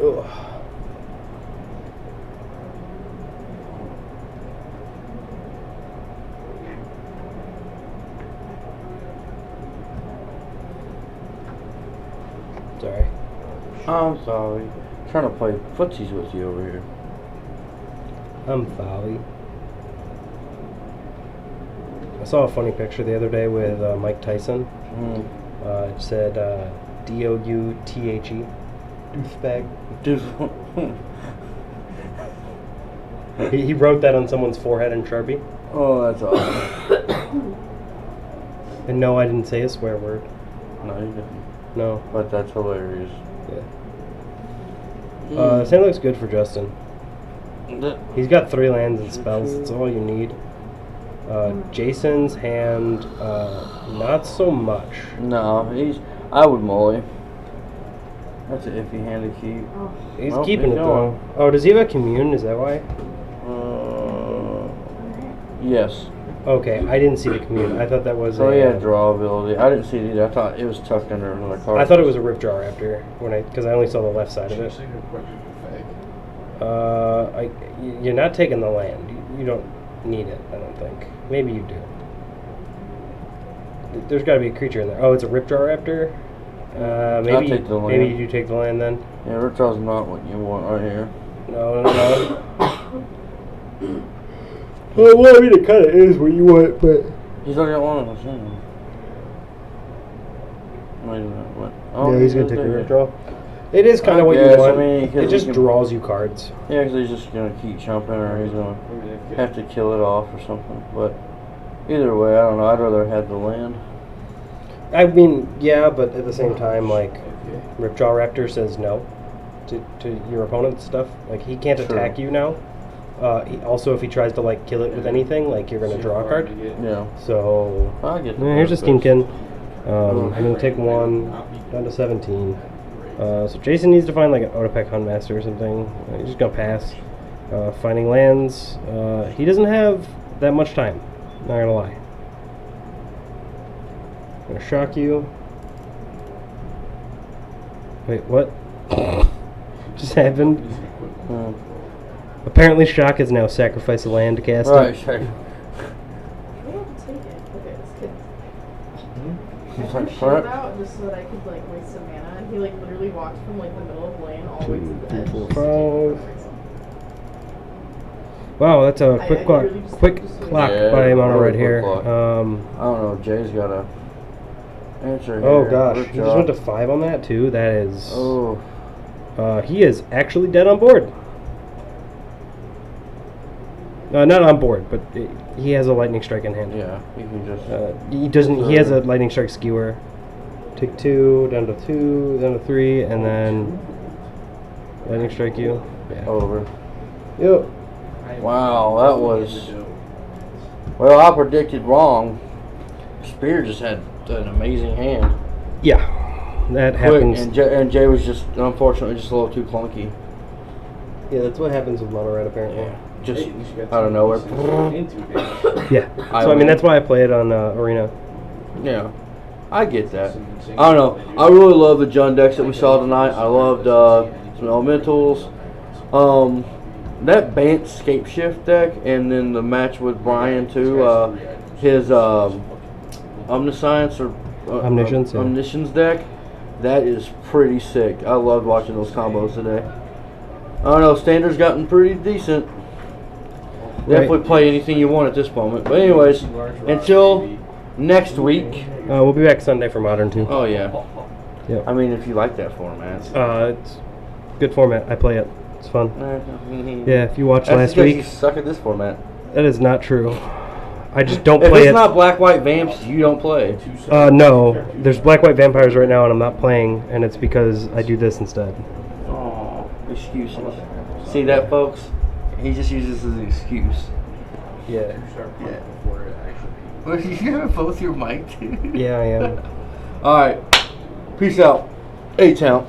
Speaker 1: Ugh. Sorry.
Speaker 2: I'm sorry. Trying to play footsies with you over here.
Speaker 1: I'm sorry. I saw a funny picture the other day with Mike Tyson.
Speaker 2: Mm.
Speaker 1: It said D-O-U-T-H-E. Douchebag.
Speaker 2: Dude.
Speaker 1: He wrote that on someone's forehead in Sharpie.
Speaker 2: Oh, that's awesome.
Speaker 1: And no, I didn't say a swear word.
Speaker 2: No, you didn't.
Speaker 1: No.
Speaker 2: But that's hilarious.
Speaker 1: Yeah. Sand looks good for Justin.
Speaker 2: That-
Speaker 1: He's got 3 lands and spells. That's all you need. Jason's hand, not so much.
Speaker 2: No, I would molly. That's an iffy hand to keep.
Speaker 1: He's
Speaker 2: Well,
Speaker 1: keeping
Speaker 2: he's
Speaker 1: it
Speaker 2: going.
Speaker 1: though. Oh, does he have a commune? Is that why?
Speaker 2: Yes.
Speaker 1: Okay, I didn't see the commune. I thought that was
Speaker 2: So
Speaker 1: a.
Speaker 2: he had draw ability. I didn't see it either. I thought it was tucked under another card.
Speaker 1: I thought it was a Ripjaw Raptor because I only saw the left side of it. You're not taking the land. You don't need it. I don't think. Maybe you do. There's got to be a creature in there. Oh, it's a Ripjaw Raptor. Maybe
Speaker 2: take the land.
Speaker 1: maybe you do take the land then.
Speaker 2: Yeah, Ripjaw's not what you want right here.
Speaker 1: No. Well, I mean, it kind of is what you want, but.
Speaker 2: He's already got one of those. Wait a minute. What? Oh,
Speaker 1: Yeah, he's gonna
Speaker 2: does
Speaker 1: take a
Speaker 2: that.
Speaker 1: Ripjaw. It is kind
Speaker 2: I
Speaker 1: of what
Speaker 2: guess,
Speaker 1: you want.
Speaker 2: I mean, 'cause
Speaker 1: it just
Speaker 2: he can-
Speaker 1: draws you cards.
Speaker 2: Yeah, because he's just gonna keep jumping, or he's gonna have to kill it off or something. But either way, I don't know. I'd rather have the land.
Speaker 1: I mean, yeah, but at the same time, like, Ripjaw Raptor says no to your opponent's stuff. Like, he can't
Speaker 2: True.
Speaker 1: attack you now. Also, if he tries to, like, kill it with anything, like, you're going to draw a card.
Speaker 2: Yeah.
Speaker 1: So,
Speaker 2: I get the
Speaker 1: here's a
Speaker 2: purpose.
Speaker 1: Steamkin. I'm going to take 1 down to 17. So Jason needs to find, like, an Otapec Huntmaster or something. He's just going to pass. Finding lands. He doesn't have that much time. Not going to lie. I'm going to shock you. Wait, what? Just happened?
Speaker 2: Hmm.
Speaker 1: Apparently Shock has now sacrificed a land to cast
Speaker 2: Right,
Speaker 1: it.
Speaker 2: sure.
Speaker 3: I don't take it. Okay, this kid. I
Speaker 2: It's
Speaker 3: took
Speaker 2: like
Speaker 3: shield
Speaker 2: crap.
Speaker 3: out just so that I could like waste some mana, and he like literally walked from like the middle of lane all the way to the
Speaker 1: 2,
Speaker 3: edge.
Speaker 1: 3, 4,
Speaker 3: just to take
Speaker 1: 5.
Speaker 3: it.
Speaker 1: Wow, that's a
Speaker 3: I
Speaker 1: quick clock.
Speaker 3: literally just-
Speaker 1: Quick
Speaker 3: just
Speaker 1: clock
Speaker 2: Yeah,
Speaker 1: by Mono
Speaker 2: really
Speaker 1: Red
Speaker 2: quick
Speaker 1: here.
Speaker 2: clock. I don't know. Jay's got a answer here.
Speaker 1: Oh gosh,
Speaker 2: Good
Speaker 1: he just
Speaker 2: job.
Speaker 1: went to 5 on that too. That is.
Speaker 2: Oh.
Speaker 1: He is actually dead on board. Not on board, but he has a lightning strike in hand.
Speaker 2: Yeah, you can just.
Speaker 1: He doesn't. He has a lightning strike skewer. Take 2 down to 2 down to 3, and then lightning strike you. Yeah.
Speaker 2: Over.
Speaker 1: Yep.
Speaker 2: Wow, that was. Well, I predicted wrong. Spear just had an amazing hand.
Speaker 1: Yeah. That
Speaker 2: Quick,
Speaker 1: happens.
Speaker 2: and Jay was just unfortunately just a little too clunky.
Speaker 1: Yeah, that's what happens with Mono Red apparently.
Speaker 2: Yeah, just out of nowhere.
Speaker 1: Yeah. So I mean that's why I play it on Arena.
Speaker 2: Yeah, I get that. I don't know. I really love the Jund decks that we saw tonight. I loved some elementals. That Bant Scape Shift deck, and then the match with Brian too. His Omniscience or
Speaker 1: Omniscience, yeah.
Speaker 2: Omniscience deck. That is pretty sick. I loved watching those combos today. I don't know. Standard's gotten pretty decent. Definitely play anything you want at this moment. But anyways, until next week.
Speaker 1: We'll be back Sunday for Modern too.
Speaker 2: Oh yeah.
Speaker 1: Yep.
Speaker 2: I mean, if you like that format.
Speaker 1: It's good format. I play it. It's fun.
Speaker 2: Yeah.
Speaker 1: Yeah, if you watched
Speaker 2: That's
Speaker 1: last
Speaker 2: because
Speaker 1: week,
Speaker 2: you suck at this format.
Speaker 1: that is not true. I just don't
Speaker 2: If
Speaker 1: play
Speaker 2: it's
Speaker 1: it.
Speaker 2: not black white vamps, you don't play.
Speaker 1: No, there's black white vampires right now, and I'm not playing, and it's because I do this instead.
Speaker 2: Oh, excuses. See that, folks? He just uses his excuse.
Speaker 1: Yeah.
Speaker 2: Well, you have both your mic too.
Speaker 1: Yeah, I am.
Speaker 2: All right. Peace out. A-Town.